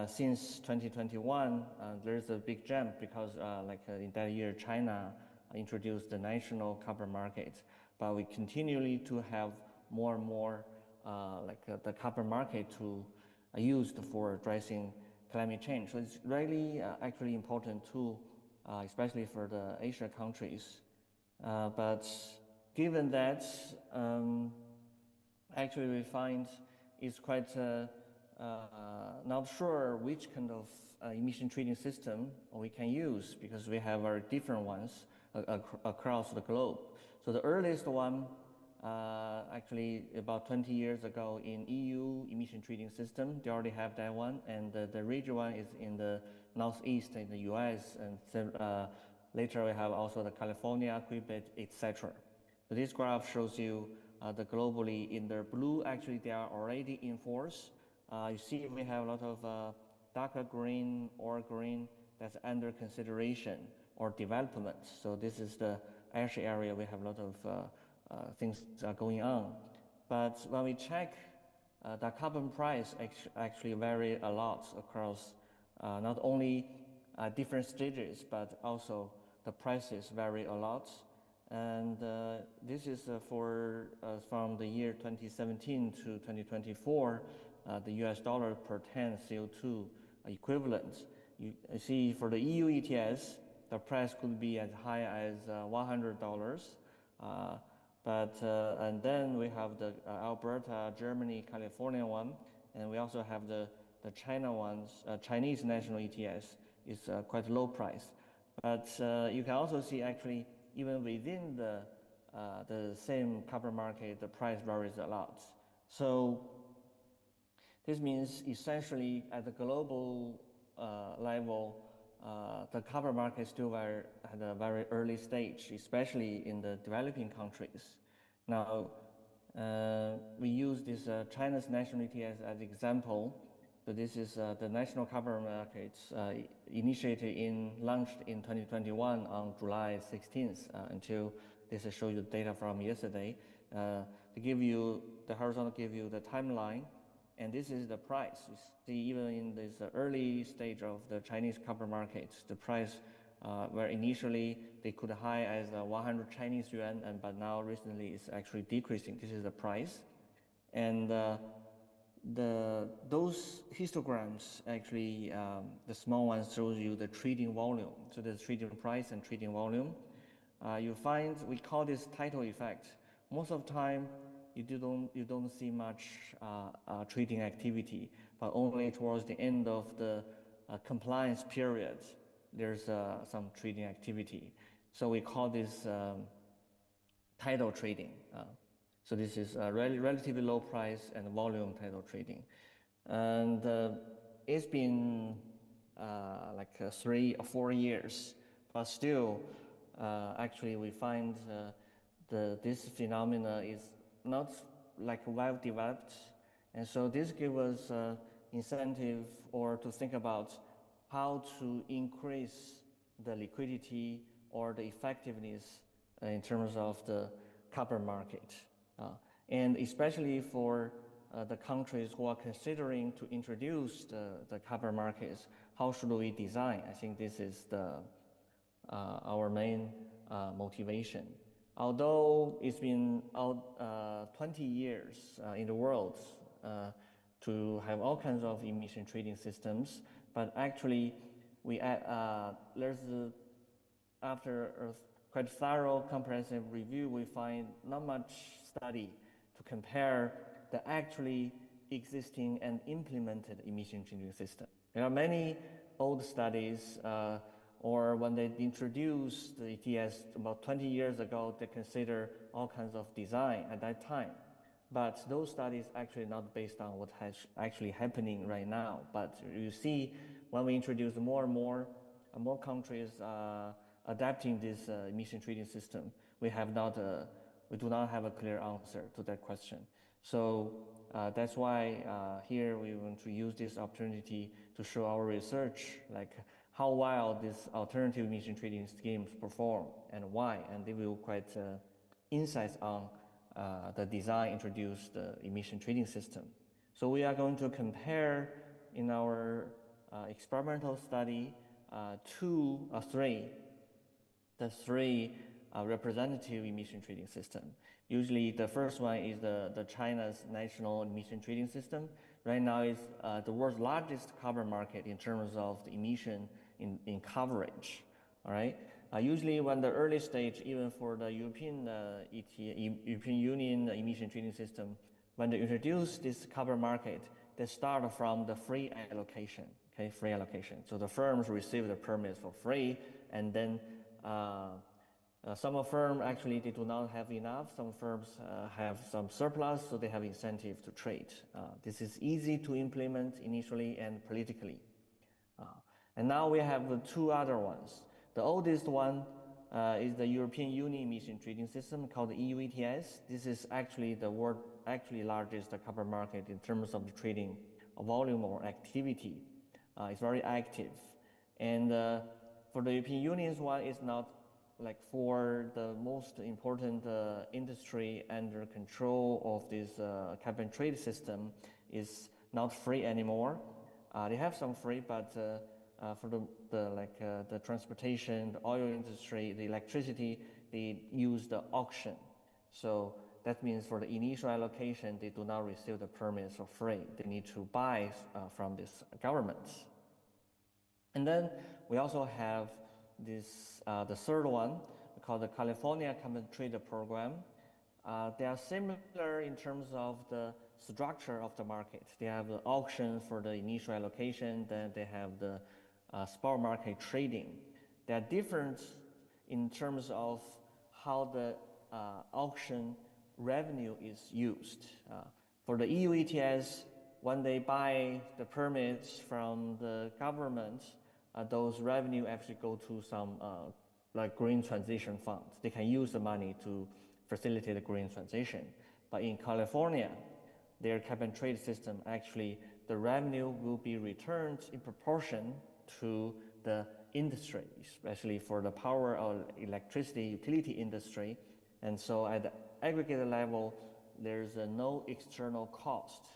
since 2021, there's a big jump because in that year, China introduced the national carbon market, but we continually to have more and more the carbon market to used for addressing climate change. So it's really actually important tool, especially for the Asia countries. But given that, actually we find it's quite not sure which kind of emission trading system we can use, because we have our different ones across the globe. So the earliest one, actually about 20 years ago in EU emission trading system, they already have that one, and the regional one is in the northeast in the US, and later we have also the California, Quebec, etc. So this graph shows you the globally in the blue, actually they are already in force. You see we have a lot of darker green or green that's under consideration or development. So this is the ACHE area, we have a lot of things are going on. But when we check, the carbon price actually vary a lot across not only different stages, but also the prices vary a lot. And this is from the year 2017 to 2024, the US dollar per ton CO2 equivalent. You see for the EU ETS, the price could be as high as $100. And then we have the Alberta, Germany, California one, and we also have the China ones. Chinese national ETS is quite low price. But you can also see actually even within the same carbon market, the price varies a lot. So this means essentially at the global level, the carbon market is still at a very early stage, especially in the developing countries. Now, we use this China's national ETS as example. So this is the national carbon markets launched in 2021 on July 16th until this shows you data from yesterday. The horizontal give you the timeline, and this is the price. You see, even in this early stage of the Chinese carbon markets, the price where initially they could high as 100 Chinese yuan, but now recently it's actually decreasing. This is the price. And those histograms actually, the small ones shows you the trading volume. So there's trading price and trading volume. You find, we call this tidal effect. Most of the time, you don't see much trading activity, but only towards the end of the compliance period, there's some trading activity. So we call this tidal trading. So this is relatively low price and volume tidal trading. And it's been 3 or 4 years, but still, actually we find this phenomena is not well developed. And so this gives us incentive or to think about how to increase the liquidity or the effectiveness in terms of the carbon market. And especially for the countries who are considering to introduce the carbon markets, how should we design? I think this is our main motivation. Although it's been 20 years in the world to have all kinds of emission trading systems, but actually after a quite thorough comprehensive review, we find not much study to compare the actually existing and implemented emission trading system. There are many old studies, or when they introduced the ETS about 20 years ago, they consider all kinds of design at that time. But those studies actually not based on what has actually happening right now. But you see, when we introduce more and more countries adapting this emission trading system, we do not have a clear answer to that question. So that's why here we want to use this opportunity to show our research, like how well these alternative emission trading schemes perform and why, and they will quite insights on the design introduced emission trading system. So we are going to compare in our experimental study the three representative emission trading system. Usually the first one is the China's national emission trading system. Right now it's the world's largest carbon market in terms of the emission in coverage. All right. Usually when the early stage, even for the European Union emission trading system, when they introduce this carbon market, they start from the free allocation. Okay, free allocation. So the firms receive the permits for free, and then some firms actually they do not have enough. Some firms have some surplus, so they have incentive to trade. This is easy to implement initially and politically. And now we have the two other ones. The oldest one is the European Union emission trading system called the EU ETS. This is actually the world largest carbon market in terms of the trading volume or activity. It's very active. And for the European Union's one, it's not like for the most important industry under control of this carbon trade system is not free anymore. They have some free, but for the transportation, the oil industry, the electricity, they use the auction. So that means for the initial allocation, they do not receive the permits for free. They need to buy from this government. And then we also have this the third one called the California Carbon Trade Program. They are similar in terms of the structure of the market. They have the auction for the initial allocation, then they have the spot market trading. They are different in terms of how the auction revenue is used. For the EU ETS, when they buy the permits from the government, those revenue actually go to some like green transition funds. They can use the money to facilitate the green transition. But in California, their carbon trade system, actually the revenue will be returned in proportion to the industry, especially for the power or electricity utility industry. And so at the aggregate level, there's no external cost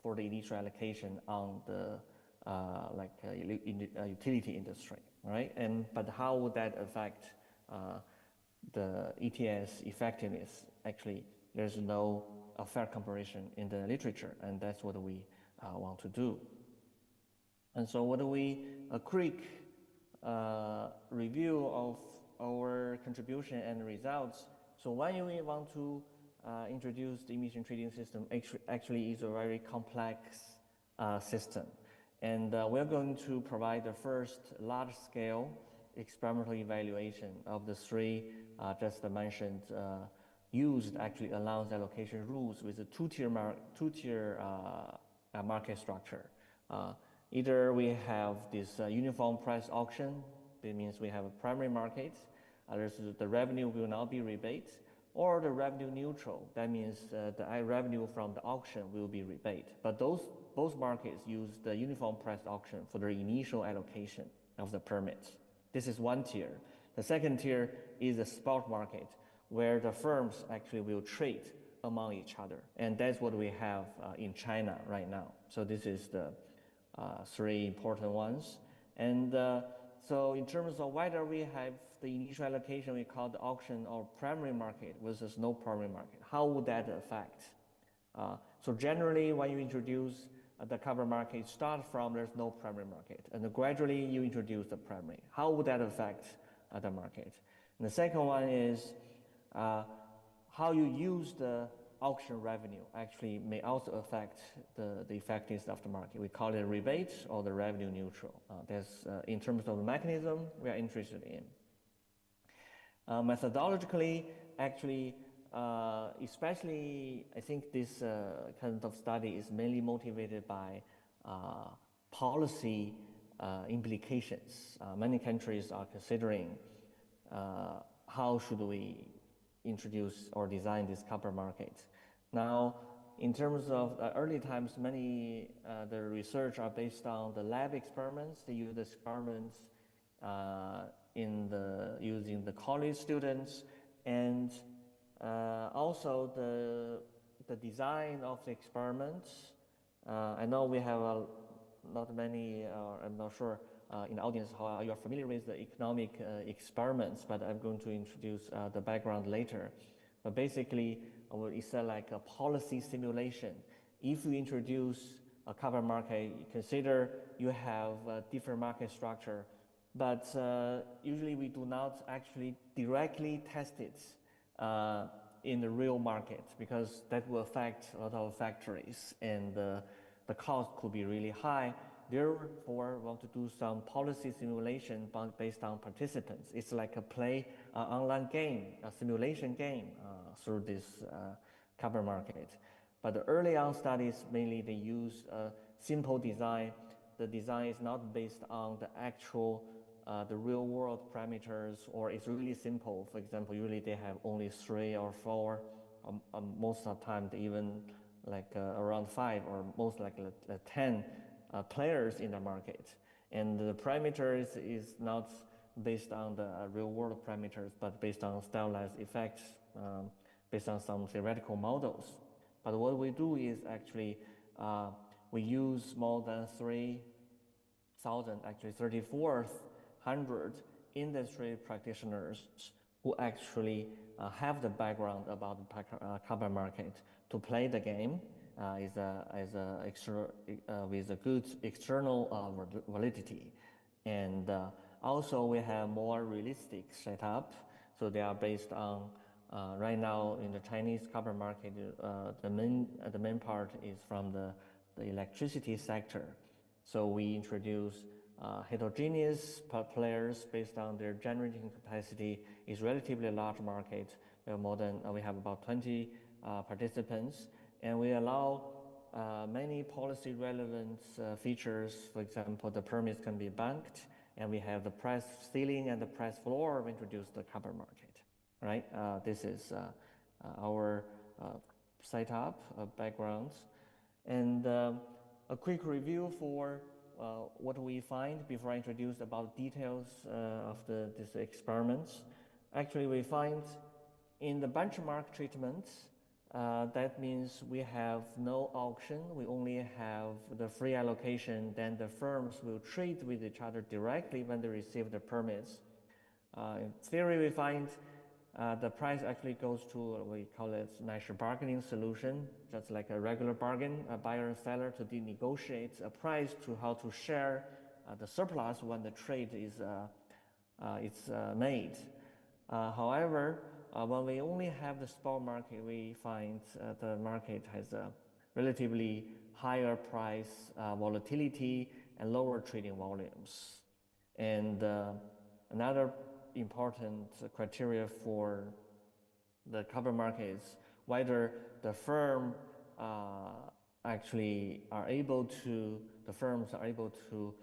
for the initial allocation on the utility industry, right? But how would that affect the ETS effectiveness? Actually, there's no fair comparison in the literature, and that's what we want to do. And so what do we, a quick review of our contribution and results. So when we want to introduce the emission trading system, actually is a very complex system. And we're going to provide the first large-scale experimental evaluation of the three just mentioned used actually allowance allocation rules with a two-tier market structure. Either we have this uniform price auction, that means we have a primary market, the revenue will not be rebate, or the revenue neutral, that means the revenue from the auction will be rebate. But both markets use the uniform price auction for their initial allocation of the permits. This is one tier. The second tier is the spot market, where the firms actually will trade among each other. And that's what we have in China right now. So this is the three important ones. And so in terms of whether we have the initial allocation we call the auction or primary market versus no primary market, how would that affect? So generally when you introduce the carbon market, start from there's no primary market, and then gradually you introduce the primary. How would that affect the market? And the second one is how you use the auction revenue actually may also affect the effectiveness of the market. We call it rebate or the revenue neutral. That's in terms of the mechanism we are interested in. Methodologically, actually, especially I think this kind of study is mainly motivated by policy implications. Many countries are considering how should we introduce or design this carbon market. Now, in terms of early times, many the research are based on the lab experiments. They use the experiments using the college students, and also the design of the experiments. I know we have not many, I'm not sure in the audience how you are familiar with the economic experiments, but I'm going to introduce the background later. But basically, it's like a policy simulation. If you introduce a carbon market, consider you have a different market structure, but usually we do not actually directly test it in the real market, because that will affect a lot of factories and the cost could be really high. Therefore, we want to do some policy simulation based on participants. It's like an online game, a simulation game through this carbon market. But the early on studies, mainly they use a simple design. The design is not based on the actual, the real world parameters, or it's really simple. For example, usually they have only 3 or 4, most of the time they even like around 5 or most like 10 players in the market. And the parameters is not based on the real world parameters, but based on stylized effects, based on some theoretical models. But what we do is actually, we use more than 3,000, actually 3,400 industry practitioners who actually have the background about the carbon market to play the game with a good external validity. And also we have more realistic setup. So they are based on, right now in the Chinese carbon market, the main part is from the electricity sector. So we introduce heterogeneous players based on their generating capacity. Is relatively large market. We have about 20 participants, and we allow many policy relevant features. For example, the permits can be banked, and we have the price ceiling and the price floor. We introduce the carbon market, right? This is our setup backgrounds, and a quick review for what we find before I introduce about details of these experiments. Actually, we find in the benchmark treatment, that means we have no auction, we only have the free allocation, then the firms will trade with each other directly when they receive the permits. In theory, we find the price actually goes to, we call it natural bargaining solution, just like a regular bargain, a buyer and seller to negotiate a price to how to share the surplus when the trade is made. However, when we only have the spot market, we find the market has a relatively higher price volatility and lower trading volumes. And another important criteria for the carbon market is whether the firm actually are able to, the firms are able to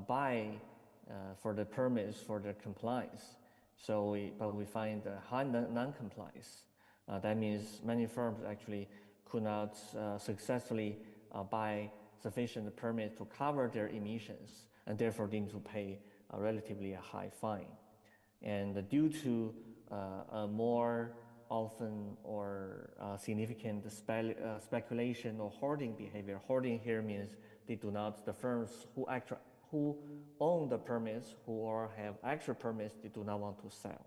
buy for the permits for the compliance. So but we find high non-compliance. That means many firms actually could not successfully buy sufficient permits to cover their emissions, and therefore need to pay a relatively high fine. And due to a more often or significant speculation or hoarding behavior, hoarding here means they do not, the firms who own the permits, who have extra permits, they do not want to sell.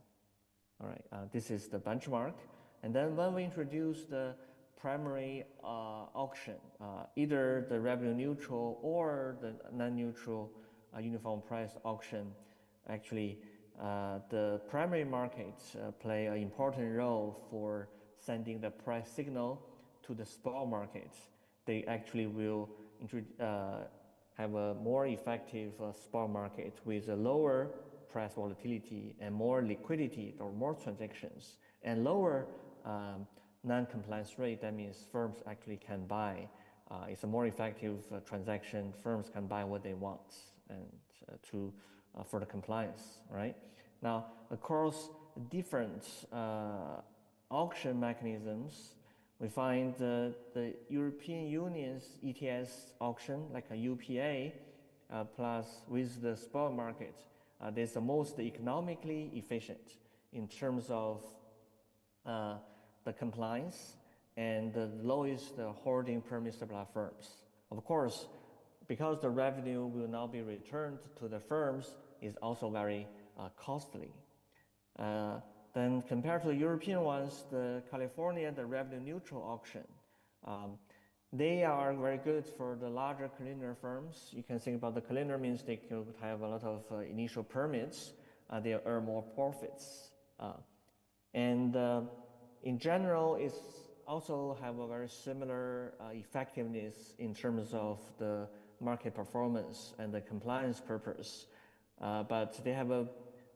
All right, this is the benchmark. And then when we introduce the primary auction, either the revenue neutral or the non-neutral uniform price auction, actually the primary markets play an important role for sending the price signal to the spot markets. They actually will have a more effective spot market with a lower price volatility and more liquidity or more transactions and lower non-compliance rate. That means firms actually can buy. It's a more effective transaction. Firms can buy what they want and for the compliance, right? Now, across different auction mechanisms, we find the European Union's ETS auction, like a UPA, plus with the spot market, there's the most economically efficient in terms of the compliance and the lowest hoarding permit supply firms. Of course, because the revenue will now be returned to the firms, is also very costly. Then compared to the European ones, the California, the revenue neutral auction, they are very good for the larger cleaner firms. You can think about the cleaner means they could have a lot of initial permits, they earn more profits. And in general, it's also have a very similar effectiveness in terms of the market performance and the compliance purpose. But they have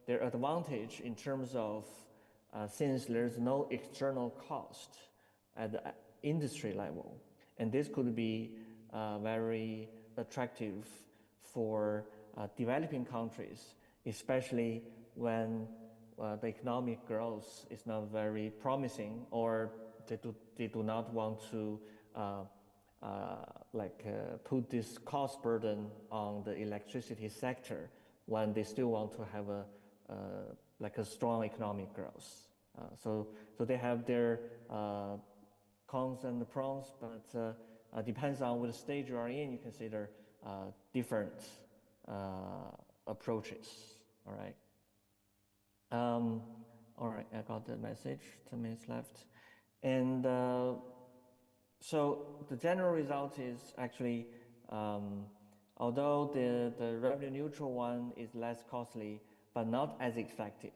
their advantage in terms of since there's no external cost at the industry level. And this could be very attractive for developing countries, especially when the economic growth is not very promising, or they do not want to put this cost burden on the electricity sector when they still want to have a strong economic growth. So they have their cons and the pros, but depends on what stage you are in. You consider different approaches. All right. All right, I got the message. 10 minutes left, and so the general result is actually, although the revenue neutral one is less costly, but not as effective,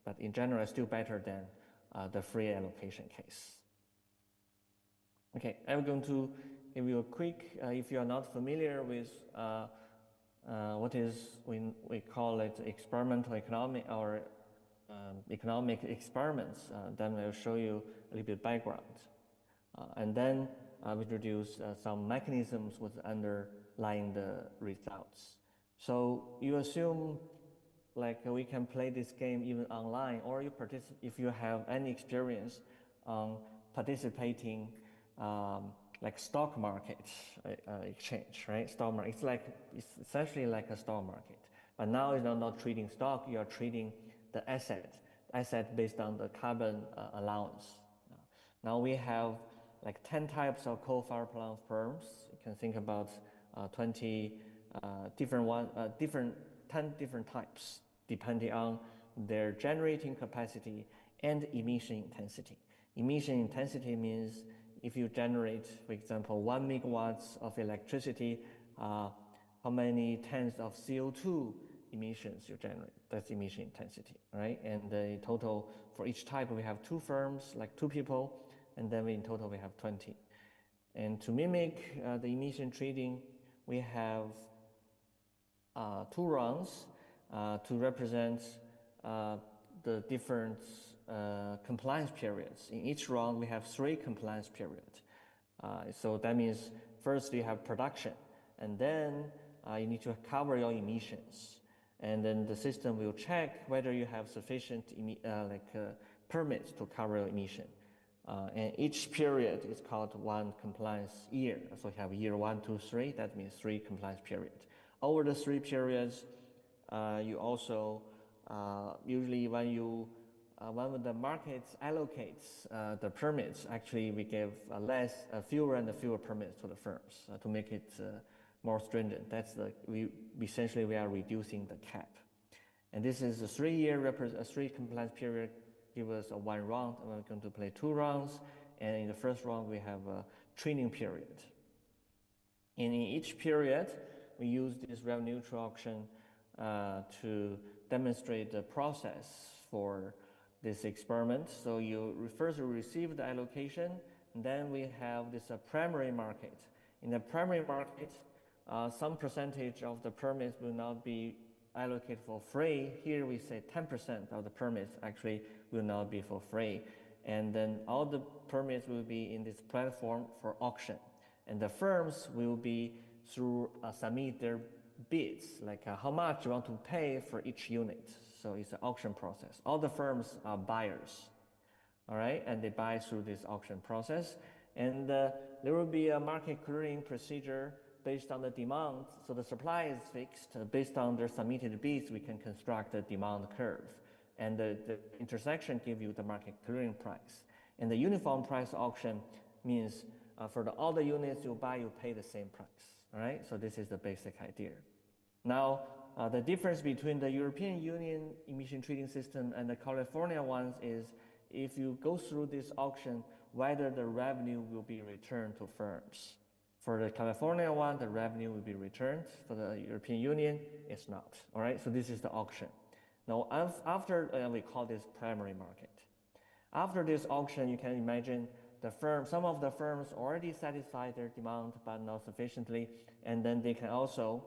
but in general, still better than the free allocation case. Okay, I'm going to give you a quick, if you are not familiar with what is, we call it experimental economic or economic experiments, then I'll show you a little bit background. And then we introduce some mechanisms with underlying the results. So you assume like we can play this game even online, or you if you have any experience on participating like stock market exchange, right? Stock market, it's essentially like a stock market. But now you're not trading stock, you are trading the asset based on the carbon allowance. Now we have like 10 types of coal-fired plant firms. You can think about 10 different types, depending on their generating capacity and emission intensity. Emission intensity means if you generate, for example, 1 megawatts of electricity, how many tons of CO2 emissions you generate. That's emission intensity, right? And in total, for each type, we have 2 firms, like 2 people, and then in total, we have 20. And to mimic the emission trading, we have 2 rounds to represent the different compliance periods. In each round, we have 3 compliance periods. So that means first you have production, and then you need to cover your emissions. And then the system will check whether you have sufficient permits to cover your emission. And each period is called 1 compliance year. So you have year 1, 2, 3, that means 3 compliance periods. Over the 3 periods, you also, usually when the market allocates the permits, actually we give fewer and fewer permits to the firms to make it more stringent. That's essentially we are reducing the cap. And this is a 3 compliance period, give us 1 round, and we're going to play 2 rounds. And in the first round, we have a training period. And in each period, we use this revenue neutral auction to demonstrate the process for this experiment. So you first receive the allocation, and then we have this primary market. In the primary market, some percentage of the permits will not be allocated for free. Here we say 10% of the permits actually will not be for free. And then all the permits will be in this platform for auction. And the firms will be submit their bids, like how much you want to pay for each unit. So it's an auction process. All the firms are buyers, all right? And they buy through this auction process. And there will be a market clearing procedure based on the demand. So the supply is fixed. Based on their submitted bids, we can construct a demand curve. And the intersection gives you the market clearing price. And the uniform price auction means for all the units you buy, you pay the same price. All right, so this is the basic idea. Now, the difference between the European Union emission trading system and the California ones is if you go through this auction, whether the revenue will be returned to firms. For the California one, the revenue will be returned. For the European Union, it's not. All right, so this is the auction. Now, after we call this primary market. After this auction, you can imagine some of the firms already satisfy their demand, but not sufficiently, and then they can also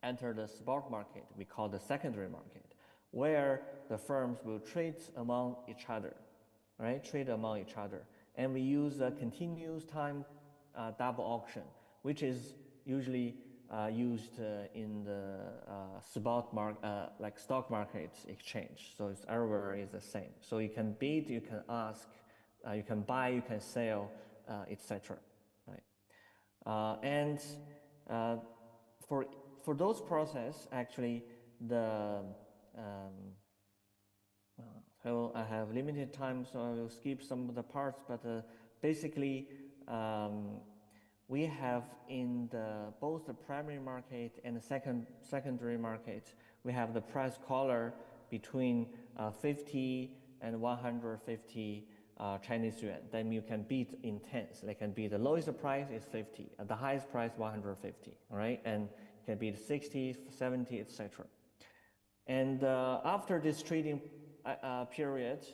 enter the spot market, we call the secondary market, where the firms will trade among each other, right? Trade among each other. And we use a continuous time double auction, which is usually used in the spot market, like stock market exchange. So it's everywhere is the same. So you can bid, you can ask, you can buy, you can sell, etc. Right? And for those process, actually, I have limited time, so I will skip some of the parts. But basically, we have in both the primary market and the secondary market, we have the price collar between 50 and 150 Chinese yuan. Then you can bid in tens. They can be the lowest price is 50, the highest price 150. All right, and it can be 60, 70, etc. And after this trading period,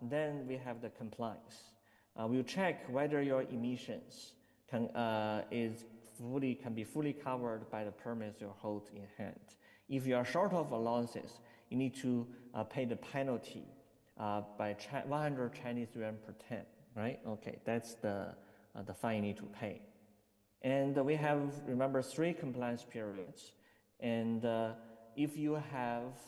then we have the compliance. We'll check whether your emissions can be fully covered by the permits you hold in hand. If you are short of allowances, you need to pay the penalty by 100 Chinese yuan per ton, right? Okay, that's the fine you need to pay. And we have, remember, 3 compliance periods. And if you have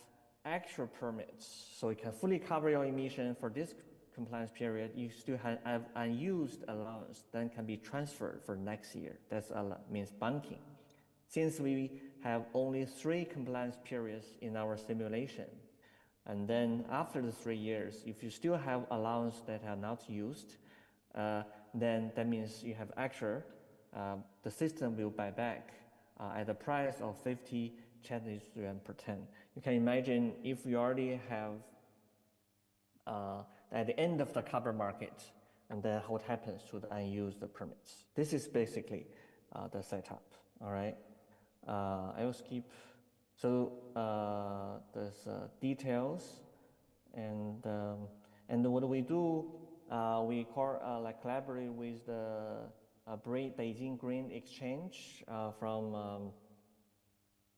extra permits, so you can fully cover your emission for this compliance period, you still have unused allowance, then can be transferred for next year. That means banking. Since we have only 3 compliance periods in our simulation, and then after the 3 years, if you still have allowance that are not used, then that means you have extra. The system will buy back at the price of 50 Chinese yuan per ton. You can imagine if you already have at the end of the carbon market, and then what happens to the unused permits. This is basically the setup, all right? I will skip. So there's details, and what we do, we collaborate with the Beijing Green Exchange from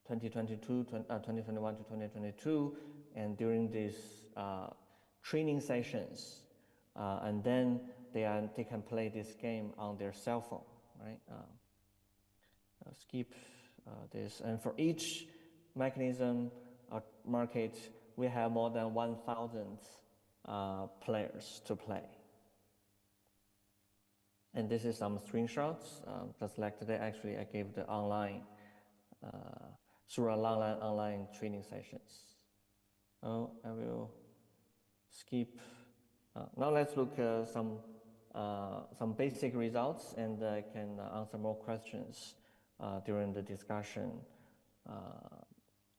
2021 to 2022, and during these training sessions, and then they can play this game on their cell phone, right? I'll skip this, and for each mechanism market, we have more than 1,000 players to play. And this is some screenshots. Just like today, actually, I gave the online through online training sessions. I will skip. Now let's look at some basic results, and I can answer more questions during the discussion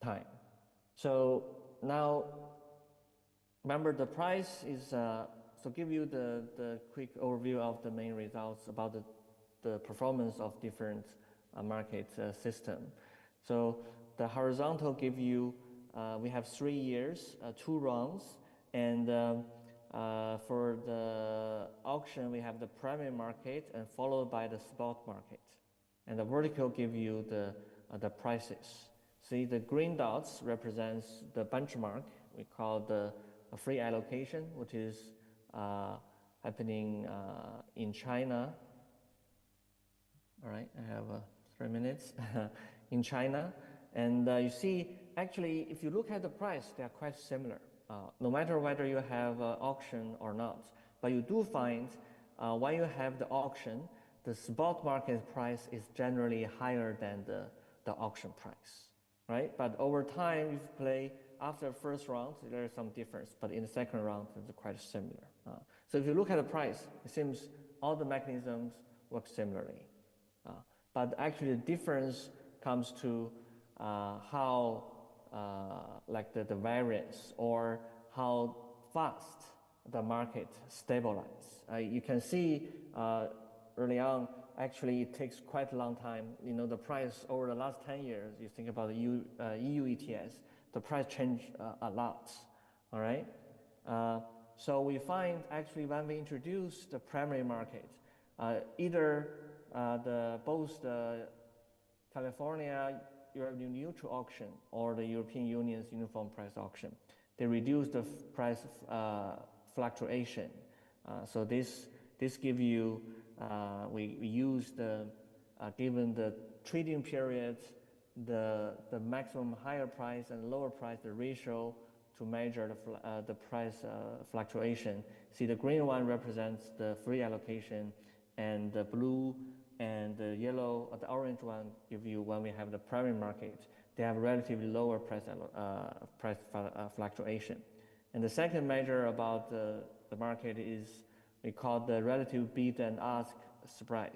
time. So now, remember the price is, so give you the quick overview of the main results about the performance of different market system. So the horizontal give you, we have 3 years, 2 rounds, and for the auction, we have the primary market and followed by the spot market. And the vertical give you the prices. See, the green dots represents the benchmark. We call the free allocation, which is happening in China. All right, I have 3 minutes in China. And you see, actually, if you look at the price, they are quite similar, no matter whether you have auction or not. But you do find when you have the auction, the spot market price is generally higher than the auction price, right? But over time, if you play after the first round, there is some difference, but in the second round, it's quite similar. So if you look at the price, it seems all the mechanisms work similarly. But actually the difference comes to how like the variance or how fast the market stabilizes. You can see early on, actually it takes quite a long time. You know, the price over the last 10 years, you think about the EU ETS, the price changed a lot, all right? So we find actually when we introduce the primary market, either both the California revenue neutral auction or the European Union's uniform price auction, they reduce the price fluctuation. So this gives you, we use the, given the trading periods, the maximum higher price and lower price, the ratio to measure the price fluctuation. See, the green one represents the free allocation, and the blue and the yellow or the orange one give you when we have the primary market. They have relatively lower price fluctuation. And the second measure about the market is we call the relative bid and ask spread.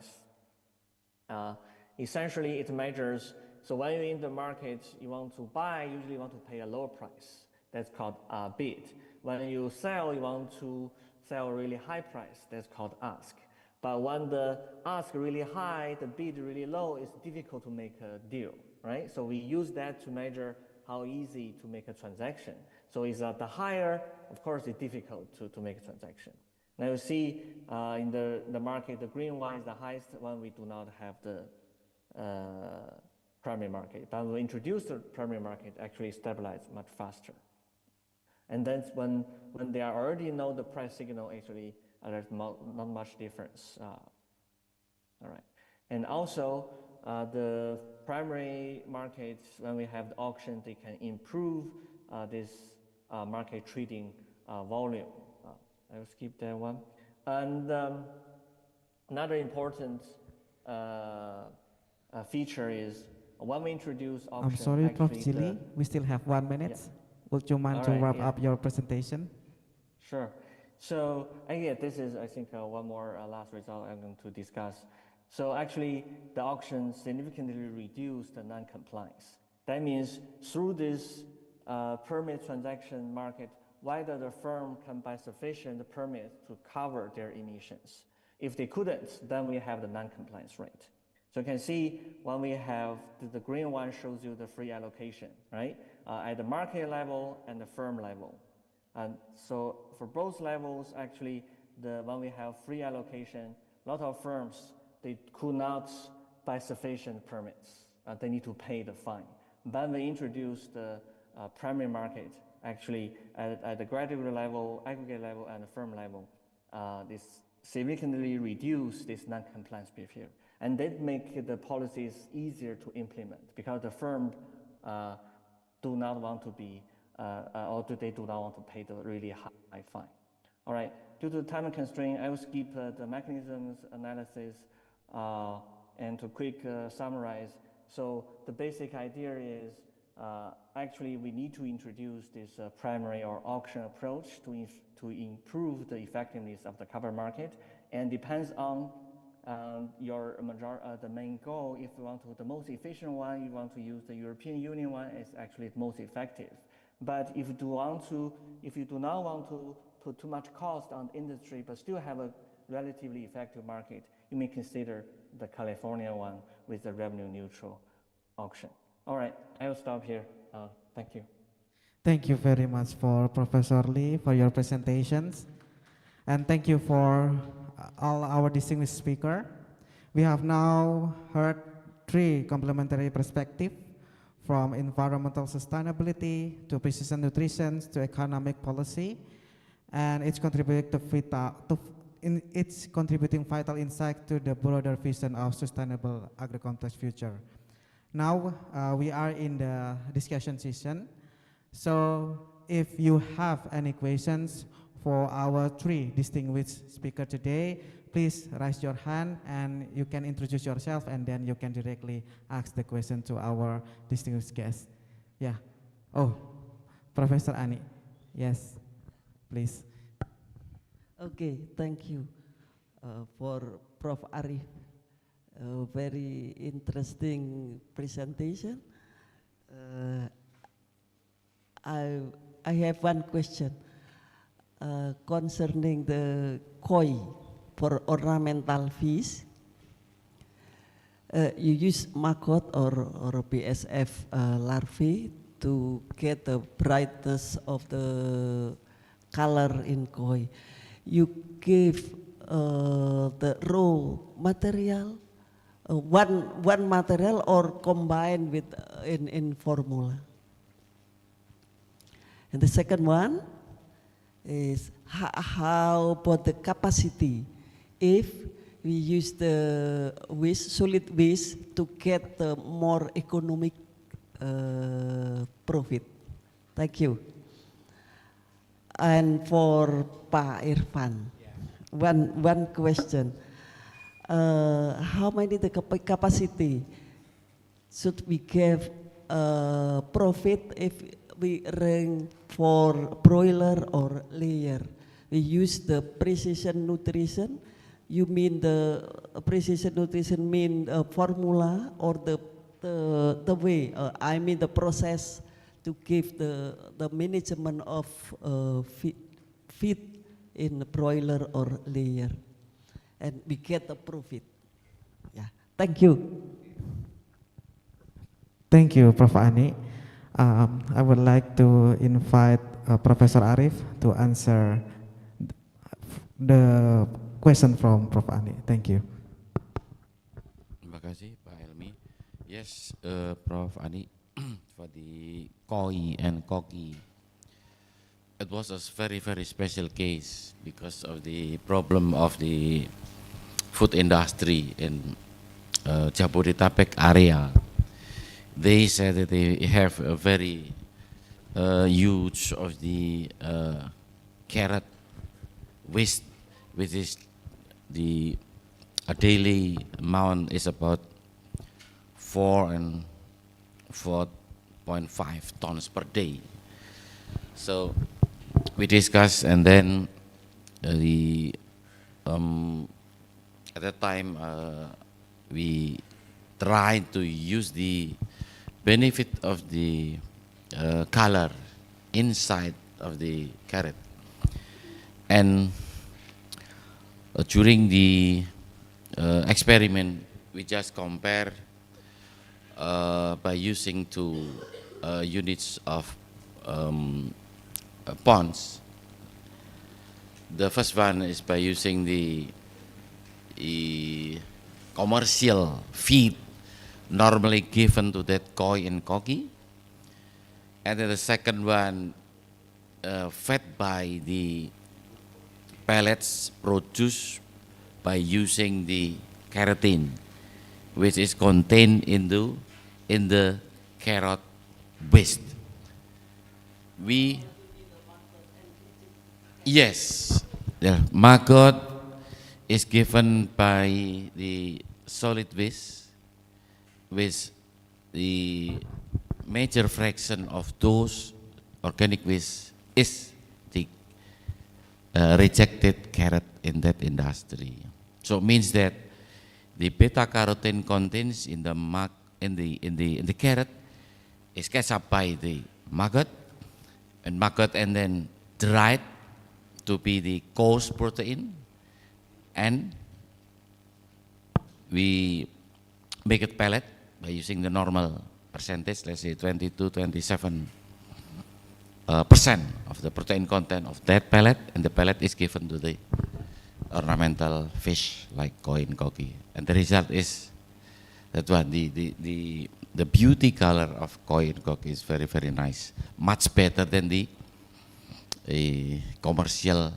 Essentially, it measures, so when you're in the market, you want to buy, usually you want to pay a lower price. That's called bid. When you sell, you want to sell a really high price. That's called ask. But when the ask really high, the bid really low, it's difficult to make a deal, right? So we use that to measure how easy to make a transaction. So it's the higher, of course, it's difficult to make a transaction. Now you see in the market, the green one is the highest one. We do not have the primary market. But when we introduce the primary market, actually stabilize much faster. And then when they already know the price signal, actually there's not much difference. All right. And also the primary markets, when we have the auction, they can improve this market trading volume. I will skip that one. And another important feature is when we introduce auction. I'm sorry, Prof. actually Chili, we still have 1 minute. Yeah. Would you mind All to right, wrap yeah. up your presentation? Sure. So yeah, this is, I think, one more last result I'm going to discuss. So actually, the auction significantly reduced the non-compliance. That means through this permit transaction market, whether the firm can buy sufficient permits to cover their emissions. If they couldn't, then we have the non-compliance rate. So you can see when we have the green one shows you the free allocation, right? At the market level and the firm level. And so for both levels, actually, when we have free allocation, a lot of firms, they could not buy sufficient permits. They need to pay the fine. When we introduce the primary market, actually, at the graduate level, aggregate level, and the firm level, this significantly reduce this non-compliance behavior. And that make the policies easier to implement because the firm do not want to be, or they do not want to pay the really high fine. All right, due to time constraint, I will skip the mechanisms analysis and to quick summarize. So the basic idea is actually we need to introduce this primary or auction approach to improve the effectiveness of the carbon market, and depends on the main goal. If you want to, the most efficient one, you want to use the European Union one, is actually the most effective. But if you do not want to put too much cost on the industry, but still have a relatively effective market, you may consider the California one with the revenue neutral auction. All right, I will stop here. Thank you. Thank you very much for Professor Lee for your presentations. And thank you for all our distinguished speakers. We have now heard 3 complementary perspectives, from environmental sustainability to precision nutrition to economic policy, and it's contributing vital insight to the broader vision of sustainable agri-complex future. Now we are in the discussion session. So if you have any questions for our 3 distinguished speakers today, please raise your hand and you can introduce yourself, and then you can directly ask the question to our distinguished guest. Yeah. Oh, Professor Ani. Yes, please. Okay, thank you. for Prof. Arif. Very interesting presentation. I have one question concerning the koi for ornamental fish. You use maggot or BSF larvae to get the brightness of the color in koi. You give the raw material, one material, or combine with in formula. And the second one is how about the capacity if we use the solid waste to get the more economic profit. Thank you. And for Pak Irfan, one question. How many the capacity should we give profit if we run for broiler or layer? We use the precision nutrition. You mean the precision nutrition mean formula or the way? I mean the process to give the management of feed in broiler or layer, and we get the profit. Yeah, thank you. Thank you, Prof. Ani. I would like to invite Professor Arif to answer the question from Prof. Ani. Thank you. Terima kasih Pak Helmi. Yes, Prof. Ani, for the koi and koki. It was a very, very special case because of the problem of the food industry in Jabodetabek area. They said that they have a very huge of the carrot waste, which is the daily amount is about 4.5 tons per day. So we discussed, and then at that time we tried to use the benefit of the color inside of the carrot, and during the experiment we just compare by using two units of ponds. The first one is by using the commercial feed normally given to that koi and koki, and then the second one fed by the pellets produced by using the keratin, which is contained in the carrot waste. Yes, the maggot is given by the solid waste, with the major fraction of those organic waste is the rejected carrot in that industry. So it means that the beta carotene contains in the carrot is catch up by the maggot, and then dried to be the coarse protein, and we make it pellet by using the normal percentage, let's say 22-27% of the protein content of that pellet, and the pellet is given to the ornamental fish like koi and koki, and the result is that one. The beauty color of koi and koki is very, very nice, much better than the commercial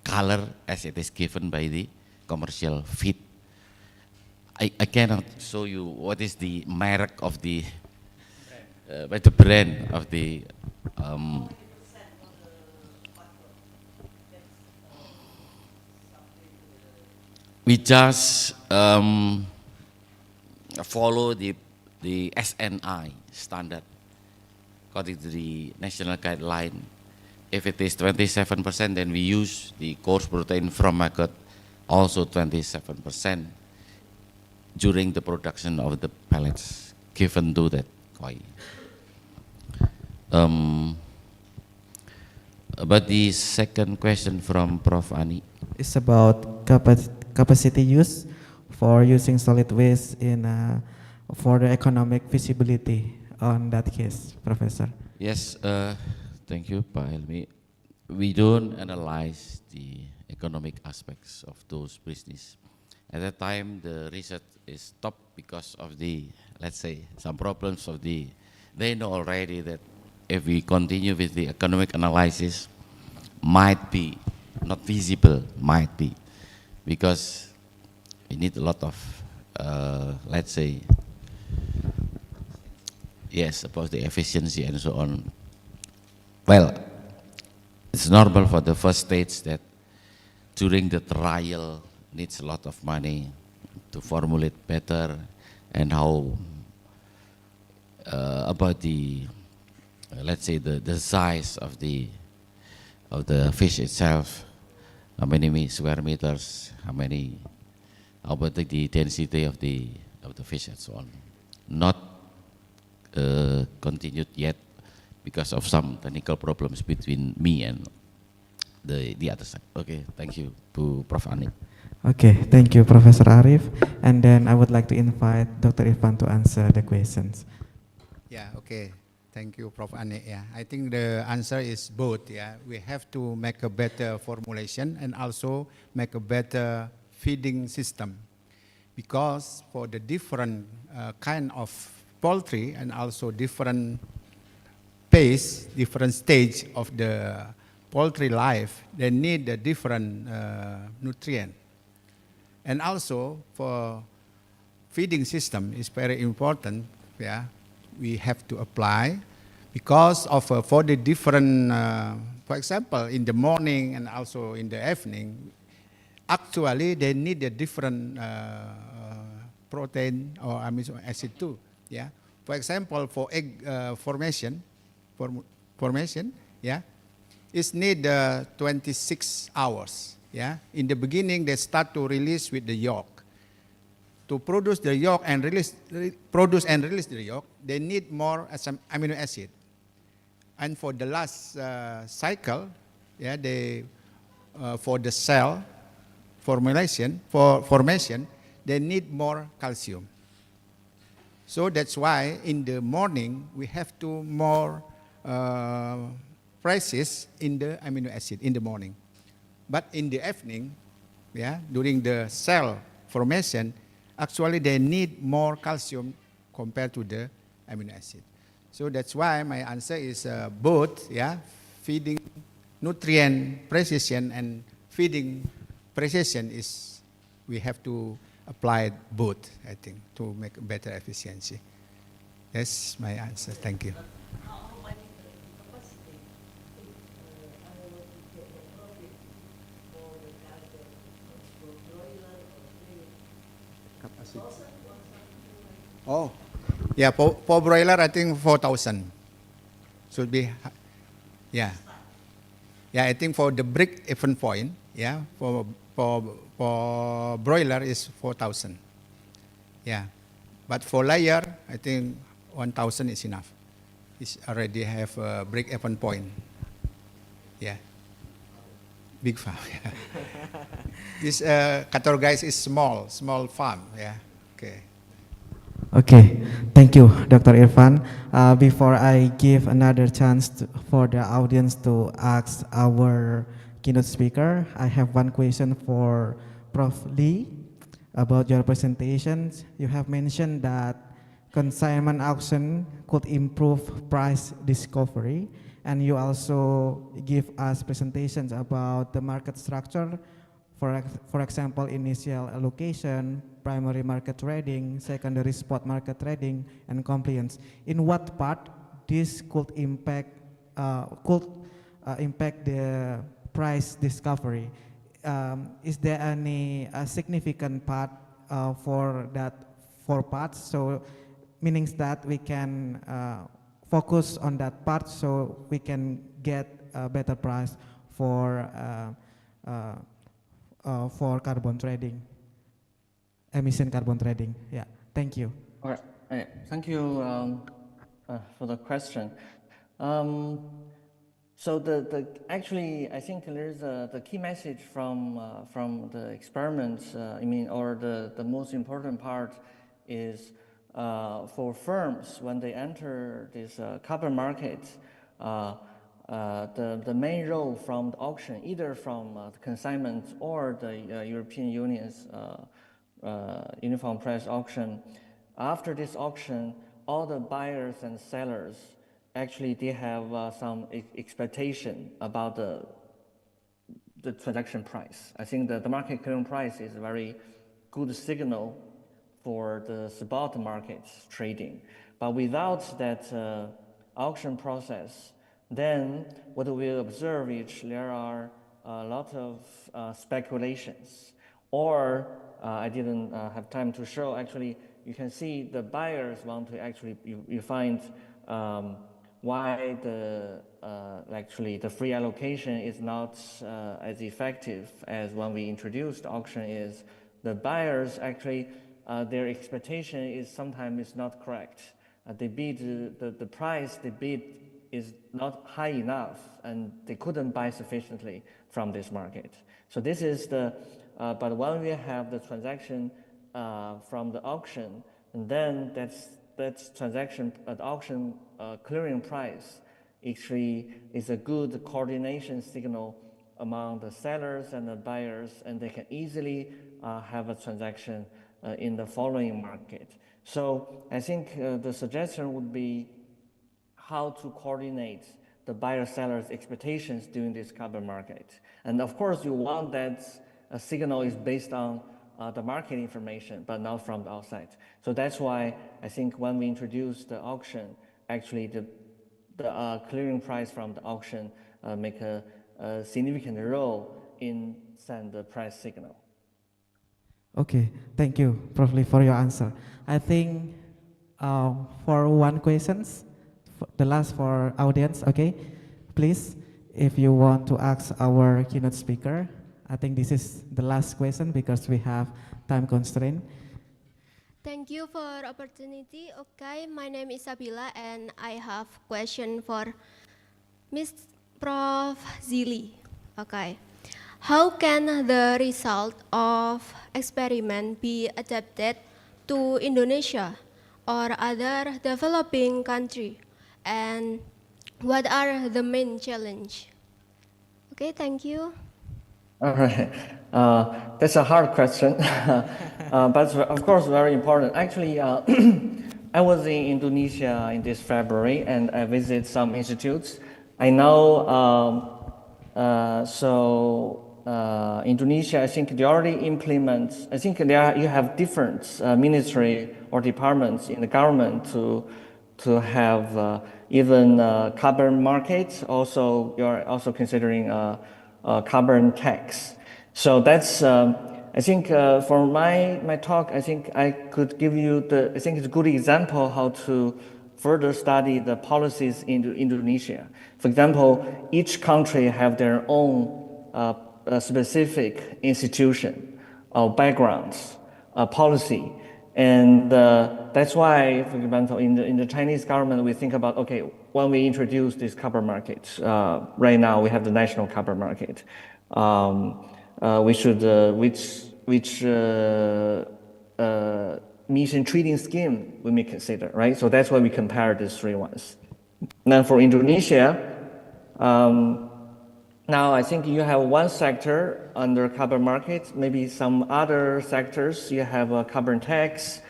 color as it is given by the commercial feed. I cannot show you what is the mark of the brand of the we just follow the SNI standard according to the national guideline. If it is 27%, then we use the coarse protein from maggot also 27% during the production of the pellets, given to that koi. About the second question from Prof. Ani. It's about capacity use for using solid waste in for the economic feasibility on that case, Professor. Yes, thank you, Pak Helmi. We don't analyze the economic aspects of those business. At that time, the research is stopped because of the, let's say, some problems of the, they know already that if we continue with the economic analysis, might be not feasible, might be, because we need a lot of, let's say, yes, about the efficiency and so on. Well, it's normal for the first stage that during the trial needs a lot of money to formulate better, and how about the, let's say, the size of the fish itself, how many square meters, how about the density of the fish and so on. Not continued yet because of some technical problems between me and the other side. Okay, thank you to Prof. Ani. Okay, thank you, Professor Arif. And then I would like to invite Dr. Irfan to answer the questions. Yeah, okay. Thank you, Prof. Ani. Yeah, I think the answer is both. Yeah, we have to make a better formulation and also make a better feeding system, because for the different kind of poultry and also different pace, different stage of the poultry life, they need a different nutrient. And also for feeding system is very important. Yeah, we have to apply because of for the different, for example, in the morning and also in the evening, actually they need a different protein or amino acid too. Yeah, for example, for egg formation, yeah, it need 26 hours. Yeah, in the beginning they start to release with the yolk. To produce the yolk and release the yolk, they need more some amino acid. And for the last cycle, yeah, they for the cell formation, they need more calcium. So that's why in the morning we have to more prices in the amino acid in the morning. But in the evening, yeah, during the cell formation, actually they need more calcium compared to the amino acid. So that's why my answer is both, yeah, feeding nutrient precision and feeding precision is, we have to apply both, I think, to make better efficiency. That's my answer. Thank you. Oh, yeah, for broiler, I think 4,000 should be, yeah. Yeah, I think for the break-even point, yeah, for broiler is 4,000. Yeah, but for layer, I think 1,000 is enough. It's already have a break-even point. Yeah, big farm. Yeah. This categorized is small farm. Yeah, okay. Okay, thank you, Dr. Irfan. Before I give another chance for the audience to ask our keynote speaker, I have one question for Prof. Lee about your presentations. You have mentioned that consignment auction could improve price discovery, and you also give us presentations about the market structure. For example, initial allocation, primary market trading, secondary spot market trading, and compliance. In what part this could impact the price discovery? Is there any significant part for that 4 parts? So, meaning that we can focus on that part so we can get a better price for for carbon trading, emission carbon trading. Yeah, thank you. All right. Thank you for the question. So actually, I think there's the key message from the experiments. Or the most important part is for firms when they enter this carbon market. The main role from the auction, either from the consignment or the European Union's uniform price auction. After this auction, all the buyers and sellers actually they have some expectation about the transaction price. I think that the market clearing price is a very good signal for the spot markets trading. But without that auction process, then what we observe is there are a lot of speculations. Or I didn't have time to show. Actually, you can see the buyers want to actually you find why actually the free allocation is not as effective as when we introduced auction. Is the buyers actually their expectation is sometimes not correct. They bid the price they bid is not high enough, and they couldn't buy sufficiently from this market. So this is the but when we have the transaction from the auction, and then that's transaction at auction clearing price actually is a good coordination signal among the sellers and the buyers, and they can easily have a transaction in the following market. So I think the suggestion would be how to coordinate the buyer-seller's expectations during this carbon market. And of course, you want that a signal is based on the market information, but not from the outside. So that's why I think when we introduce the auction, actually the clearing price from the auction make a significant role in send the price signal. Okay, thank you, Prof. Lee, for your answer. I think for one questions, the last for audience, okay? Please, if you want to ask our keynote speaker, I think this is the last question because we have time constraint. Thank you for opportunity. Okay, my name is Sabila and I have question for Ms. Prof. Zili. Okay. How can the result of experiment be adapted to Indonesia or other developing country? And what are the main challenge? Okay, thank you. All right, that's a hard question, but of course very important. Actually, I was in Indonesia in this February and I visited some institutes. I know, Indonesia, I think they already implement, I think you have different ministry or departments in the government to have even carbon markets. Also, you're also considering carbon tax. So that's, I think for my talk, I think I could give you I think it's a good example how to further study the policies in Indonesia. For example, each country have their own specific institution or backgrounds, policy. And that's why, for example, in the Chinese government, we think about, okay, when we introduce this carbon market, right now we have the national carbon market. We should, which emission trading scheme we may consider, right? So that's why we compare these three ones. Now for Indonesia, now I think you have one sector under carbon market, maybe some other sectors you have a carbon tax.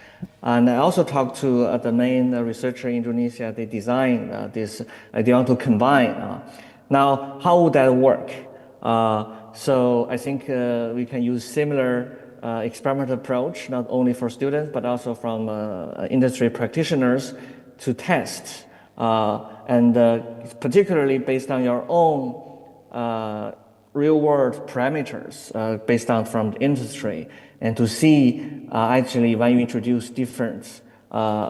And I also talked to the main researcher in Indonesia. They designed this, they want to combine. Now, how would that work? So I think we can use similar experimental approach, not only for students, but also from industry practitioners to test. And particularly based on your own real-world parameters based on from the industry, and to see actually when you introduce different,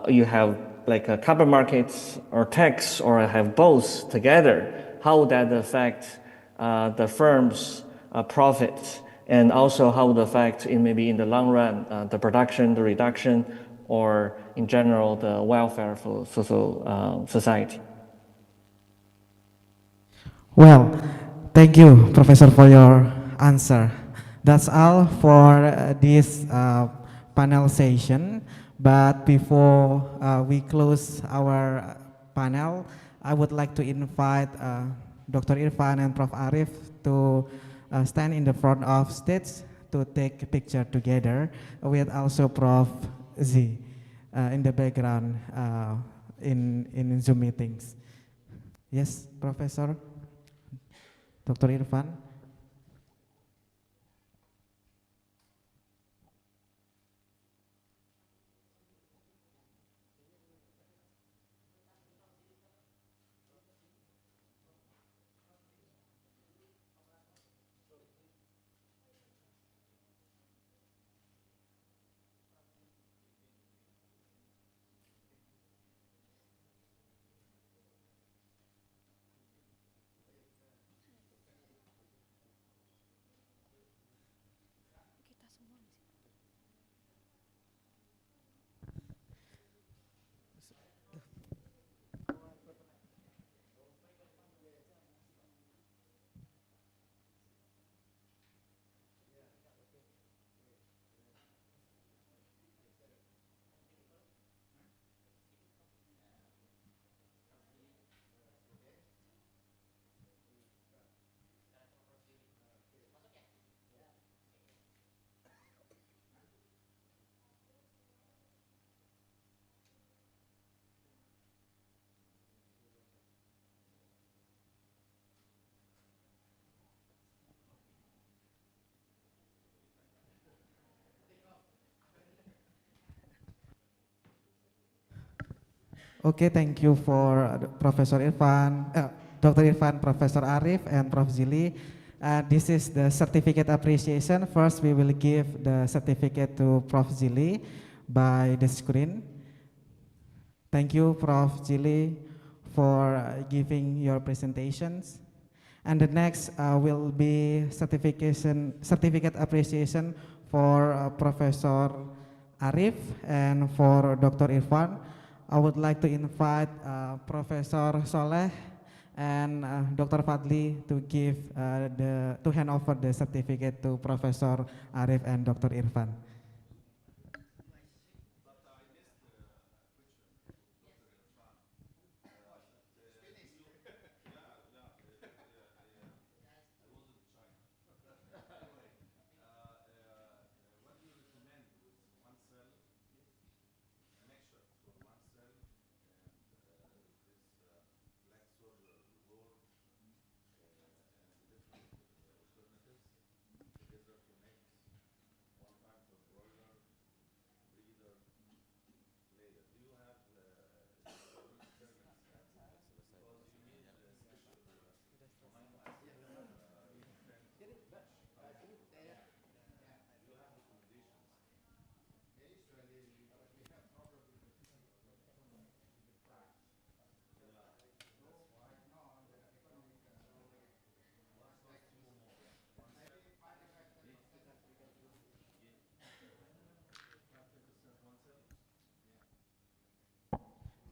you have like a carbon markets or tax or have both together, how would that affect the firm's profits and also how would affect in maybe in the long run the production, the reduction, or in general the welfare for society. Well, thank you, Professor, for your answer. That's all for this panel session. But before we close our panel, I would like to invite Dr. Irfan and Prof. Arif to stand in the front of stage to take a picture together with also Prof. Z in the background in Zoom meetings. Yes, Professor. Dr. Irfan. Okay, thank you for Professor Irfan, Dr. Irfan, Professor Arif, and Prof. Zili. This is the certificate appreciation. First, we will give the certificate to Prof. Zili by the screen. Thank you, Prof. Zili, for giving your presentations. And the next will be certificate appreciation for Professor Arif and for Dr. Irfan. I would like to invite Professor Soleh and Dr. Fadli to hand over the certificate to Professor Arif and Dr. Irfan.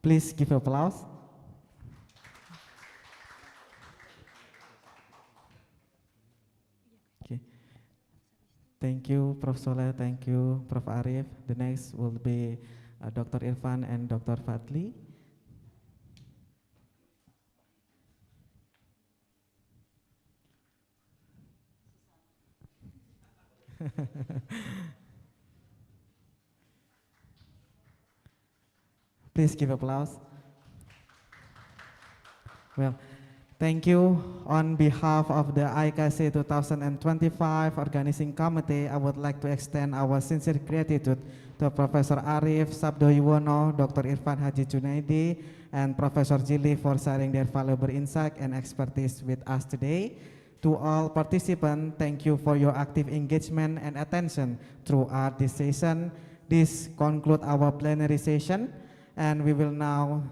Please give applause. Okay. Thank you, Prof. Soleh. Thank you, Prof. Arif. The next will be Dr. Irfan and Dr. Fadli. Please give applause. Well, thank you. On behalf of the ICASHE 2025 Organizing Committee, I would like to extend our sincere gratitude to Professor Arif Sabdo Yuwono, Dr. Irfan Haji Junaidi, and Professor Jili for sharing their valuable insight and expertise with us today. To all participants, thank you for your active engagement and attention throughout this session. This concludes our plenary session. And we will now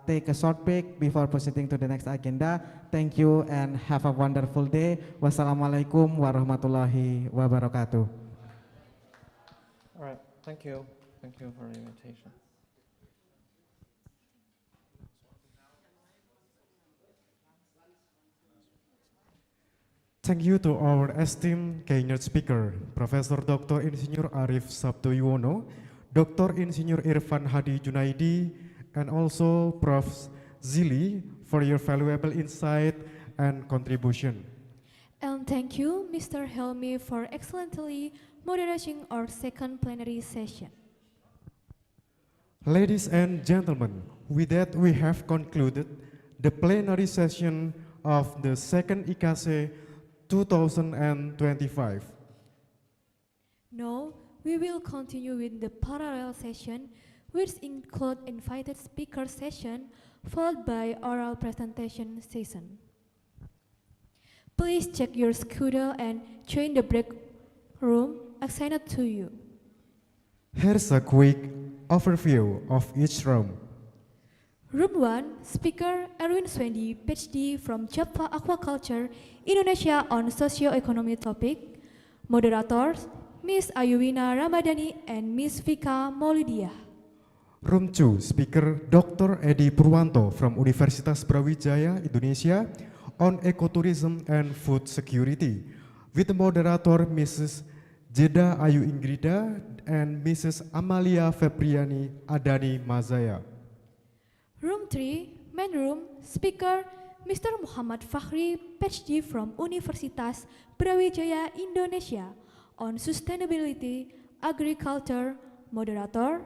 take a short break before proceeding to the next agenda. Thank you and have a wonderful day. Wassalamualaikum warahmatullahi wabarakatuh. All right, thank you. Thank you for the invitation. Thank you to our esteemed keynote speaker, Professor Dr. Insinyur Arif Sabto Yuwono, Dr. Insinyur Irfan Hadi Junaidi, and also Prof. Zili for your valuable insight and contribution. And thank you, Mr. Helmi, for excellently moderating our second plenary session. Ladies and gentlemen, with that we have concluded the plenary session of the second ICASHE 2025. Now, we will continue with the parallel session, which include invited speaker session, followed by oral presentation session. Please check your schedule and join the break room assigned to you. Here's a quick overview of each room. Room 1, Speaker Erwin Swendi, PhD from Java Aquaculture, Indonesia on socio-economic topic. Moderators, Ms. Ayuwina Ramadhani and Ms. Vika Maulidia. Room 2, Speaker Dr. Edi Purwanto from Universitas Brawijaya, Indonesia on ecotourism and food security, with the moderator Mrs. Jeda Ayu Ingrida and Mrs. Amalia Febriani Adani Mazaya. Room 3, Main Room, Speaker Mr. Muhammad Fakhri, PhD from Universitas Brawijaya, Indonesia on sustainability, agriculture. Moderator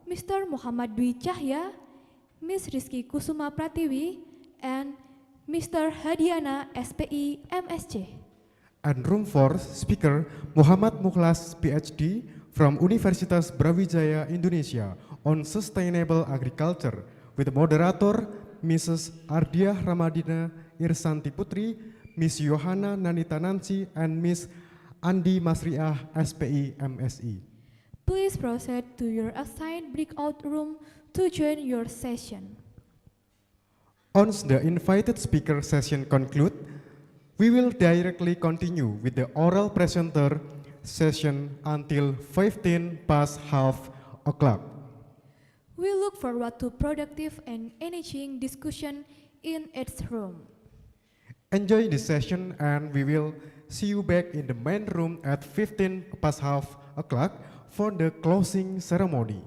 Mr. Muhammad Dwi Cahya, Ms. Rizky Kusuma Pratiwi, and Mr. Hadiana SPI MSc. And room 4, Speaker Muhammad Mukhlas, PhD from Universitas Brawijaya, Indonesia on sustainable agriculture, with the moderator Mrs. Ardiah Ramadina Irsanti Putri, Miss Yohana Nanita Nancy, and Miss Andi Masriah, SPI MSI. Please proceed to your assigned breakout room to join your session. Once the invited speaker session conclude, we will directly continue with the oral presenter session until 15 past half o'clock. We look forward to productive and engaging discussion in its room. Enjoy the session and we will see you back in the main room at 15 past half o'clock for the closing ceremony.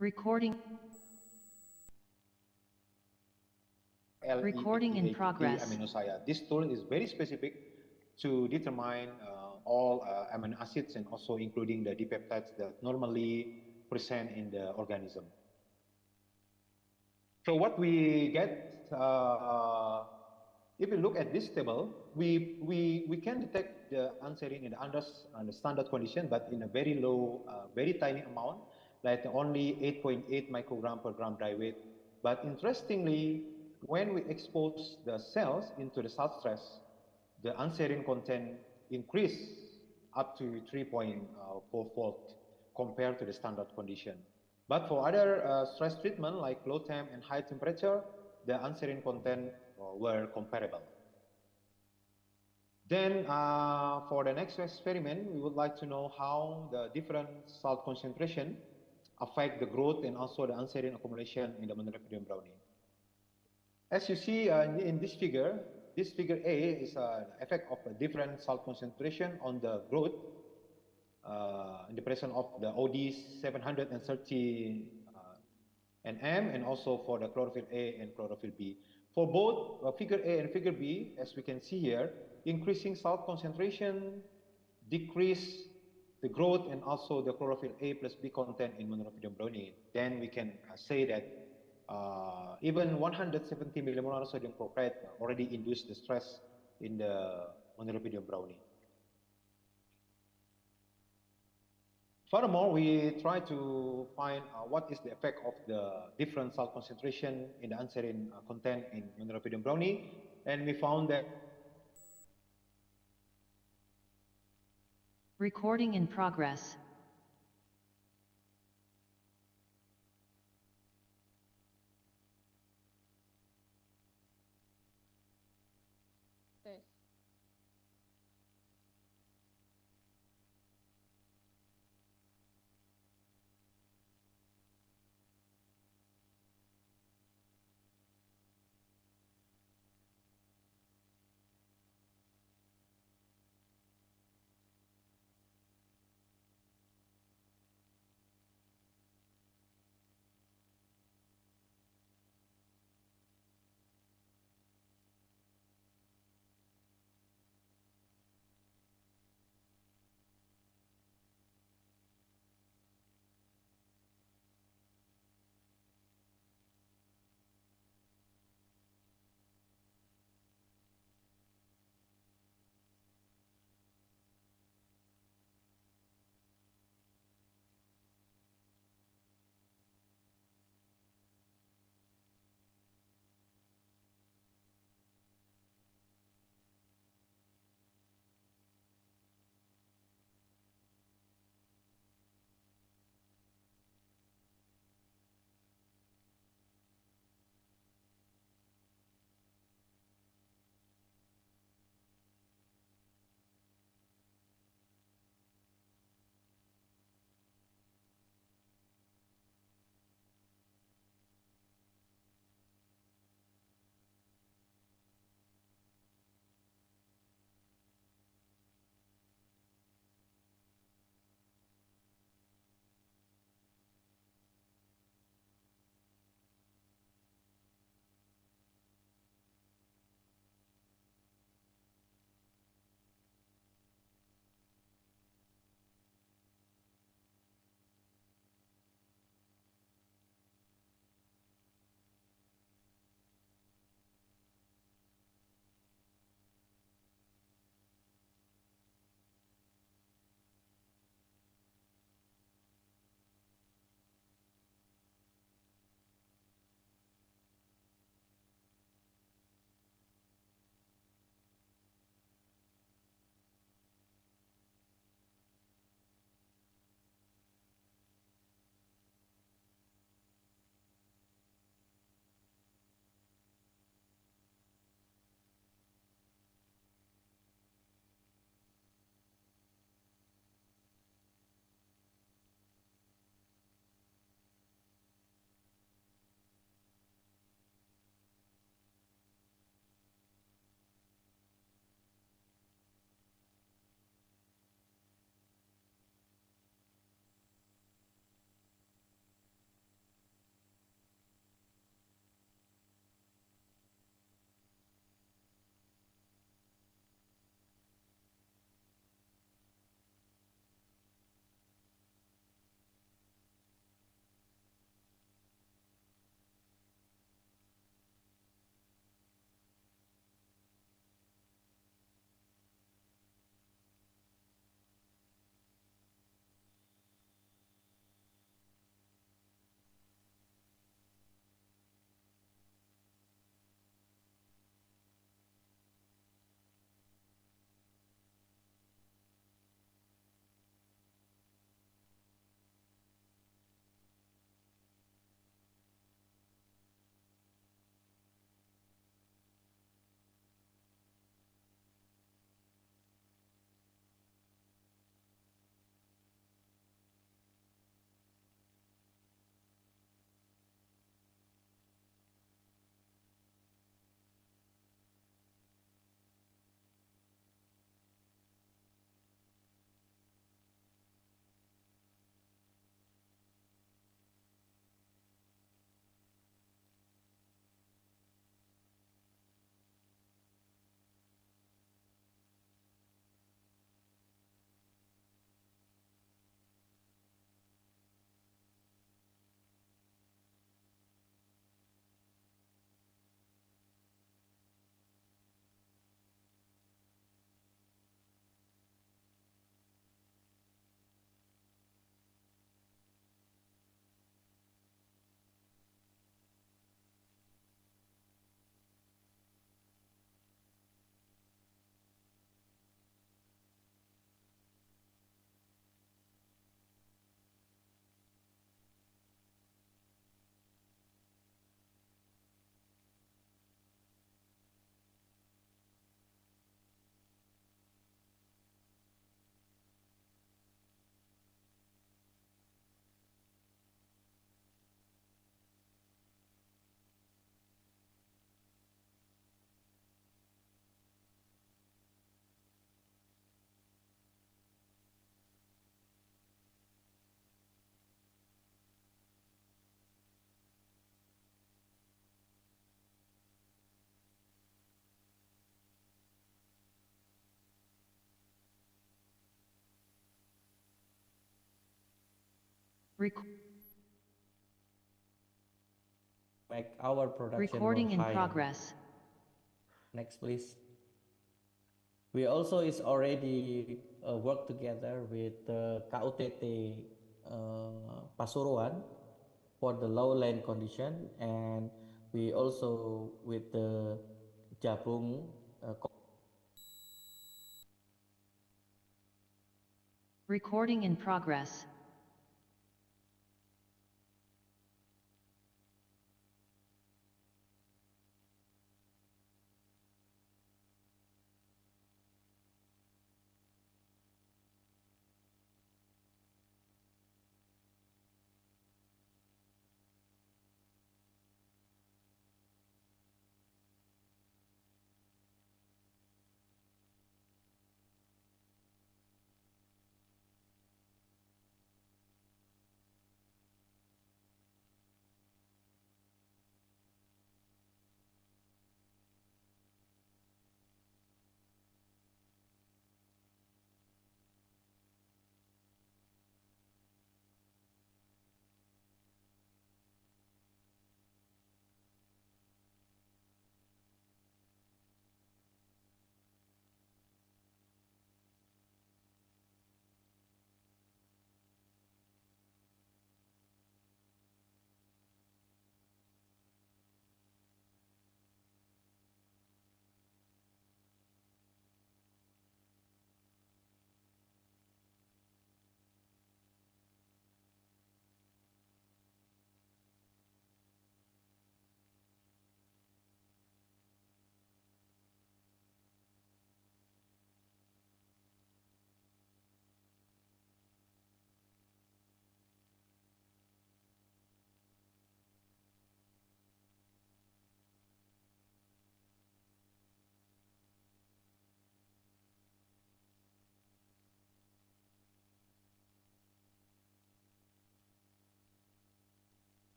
Recording. Recording in progress. Aminosaccharide. This tool is very specific to determine all amino acids and also including the dipeptides that normally present in the organism. So what we get, if we look at this table, we can detect the anserine in the standard condition, but in a very low, very tiny amount, like only 8.8 microgram per gram dry weight. But interestingly, when we expose the cells into the substress, the anserine content increase up to 3.4-fold compared to the standard condition. But for other stress treatment like low temp and high temperature, the anserine content were comparable. Then for the next experiment, we would like to know how the different salt concentration affect the growth and also the anserine accumulation in the Monolepidum brownie. As you see in this figure A is an effect of a different salt concentration on the growth in the presence of the OD 730 nm and also for the chlorophyll A and chlorophyll B. For both figure A and figure B, as we can see here, increasing salt concentration decrease the growth and also the chlorophyll A plus B content in Monolepidum brownie. Then we can say that even 170 millimolar sodium chloride already induced the stress in the Monolepidum brownie. Furthermore, we try to find what is the effect of the different salt concentration in the anserine content in Monolepidum brownie, and we found that Recording in progress. make our production Recording more in higher. progress. Next, please. We also is already work together with KUTT Pasuruan for the lowland condition, and we also with the Jabung Recording in progress.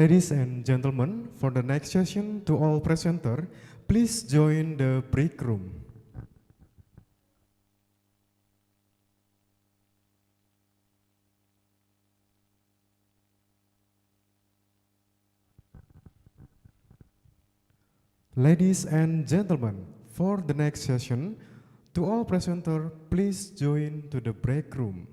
Ladies and gentlemen, for the next session, to all presenter, please join the break room. Ladies and gentlemen, for the next session, to all presenter, please join to the break room.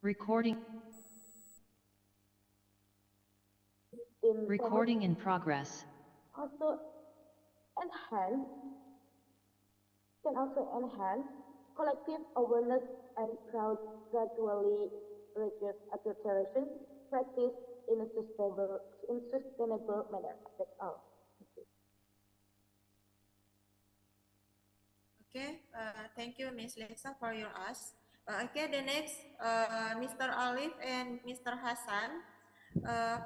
Recording. In Recording in progress. also enhance can also enhance collective awareness and gradually reduce adulteration practice in a sustainable manner. That's all. Okay, thank you, Ms. Lesa, for your ask. Okay, the next, Mr. Alif and Mr. Hassan.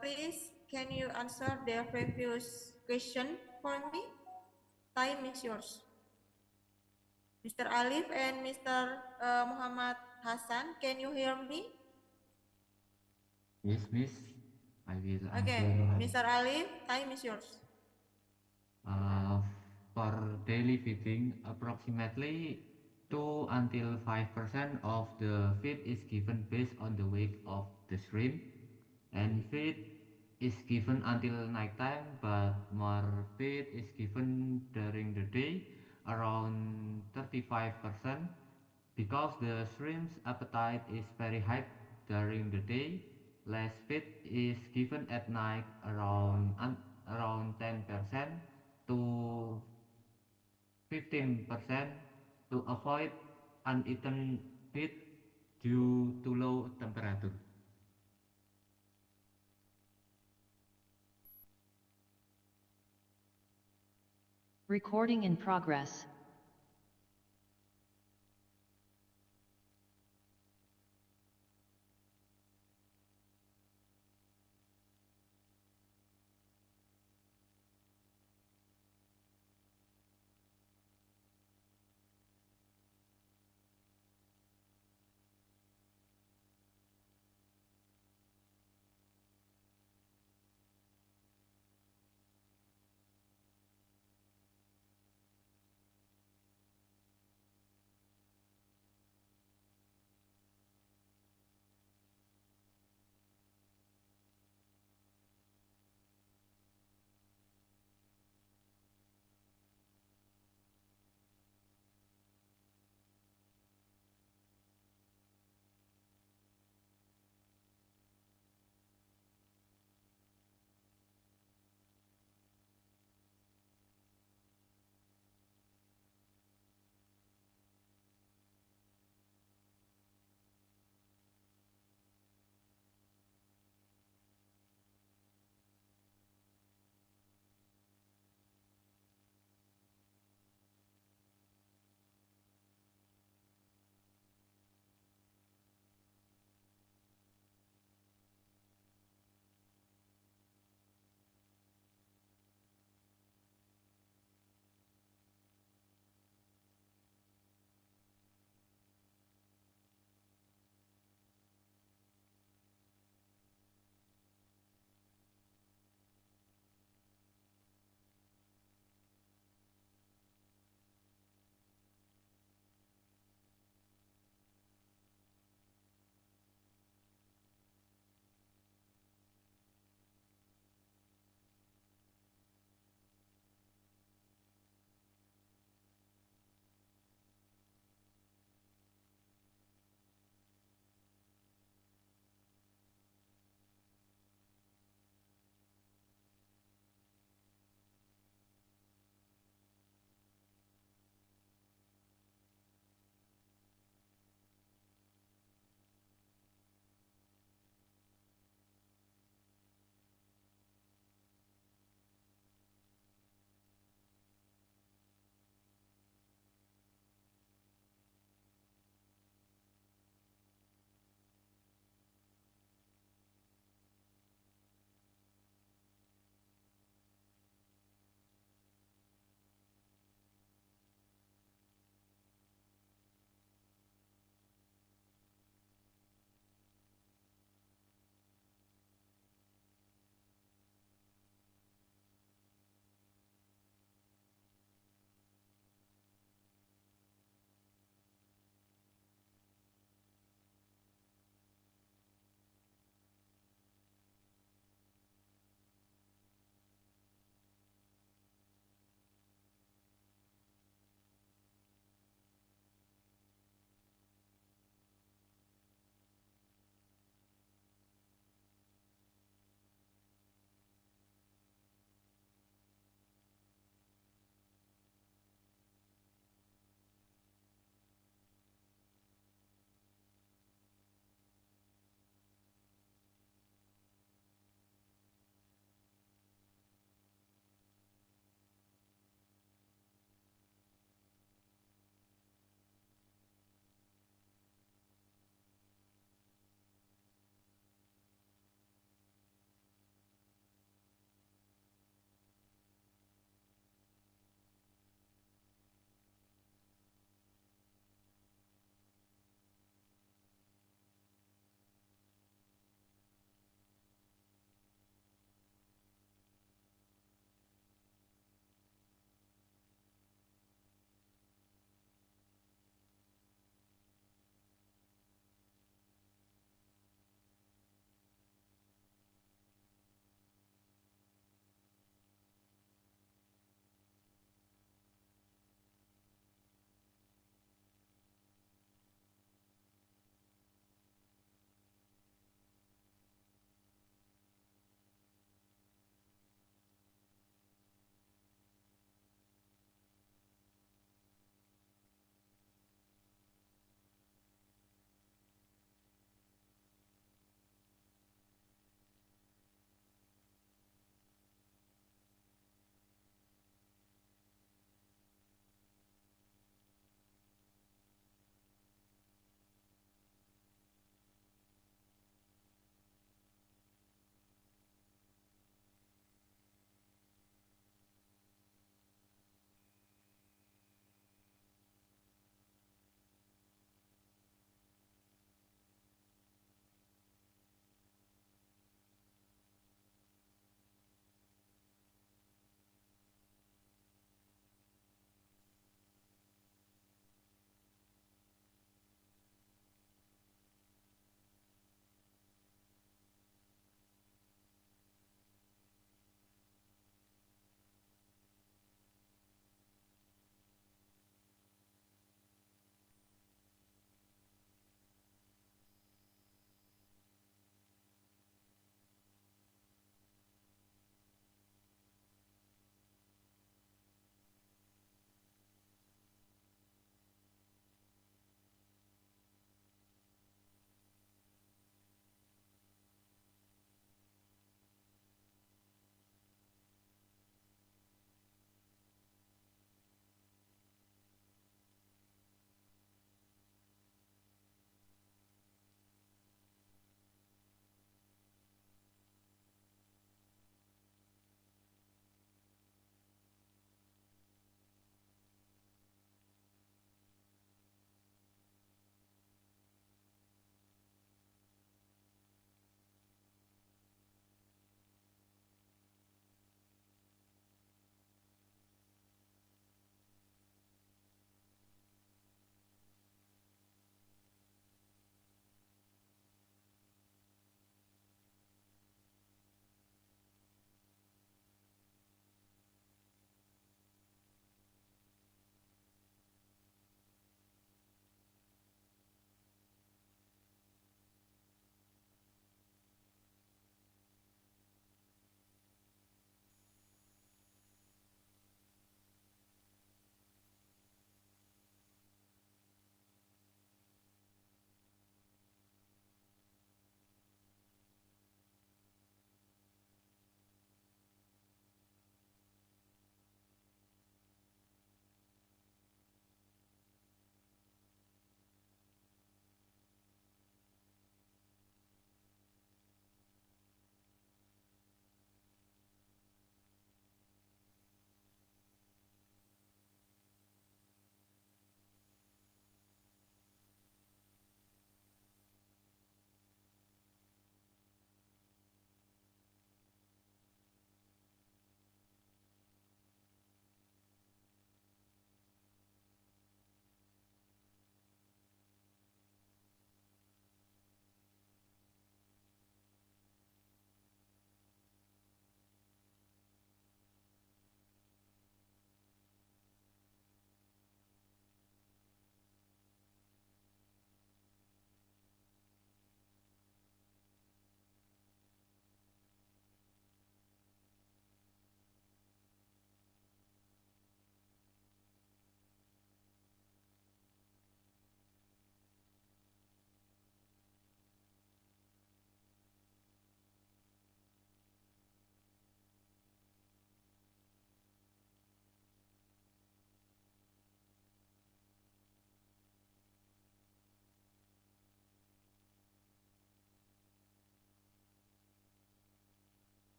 Please, can you answer the previous question for me? Time is yours. Mr. Alif and Mr. Muhammad Hassan, can you hear me? Yes, miss. I will Okay, answer. Mr. Alif, time is yours. Uh, for daily feeding, approximately 2 until 5% of the feed is given based on the weight of the shrimp, and feed is given until nighttime, but more feed is given during the day, around 35%, because the shrimp's appetite is very high during the day. Less feed is given at night, around 10% to 15% to avoid uneaten feed due to low temperature. Recording in progress.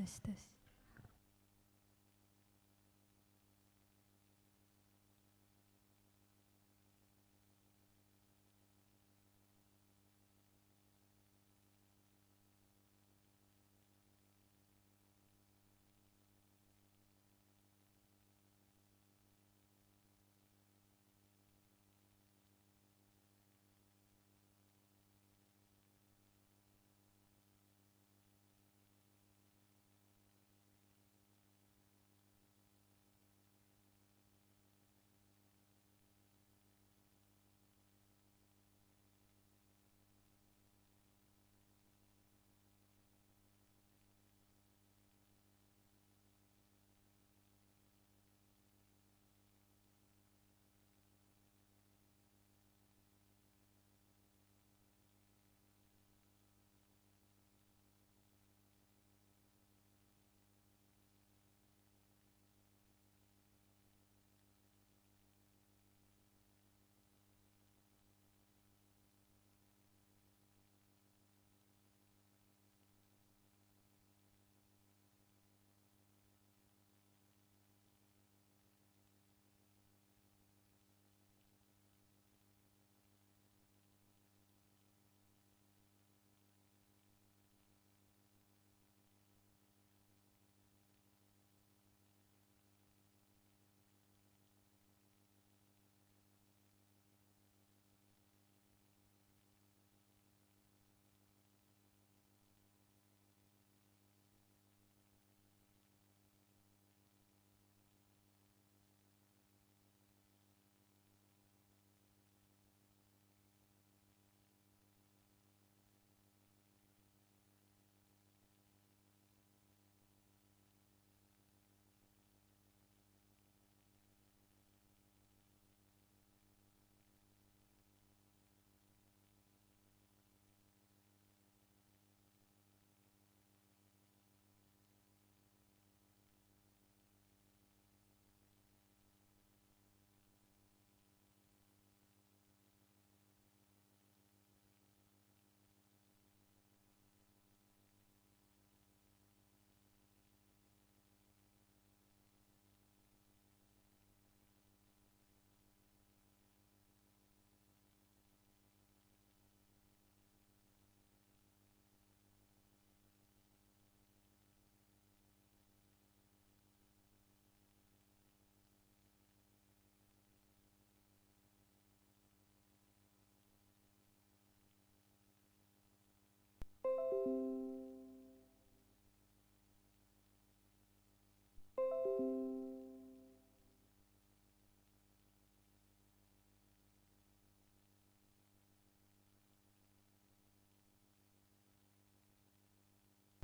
tes tes.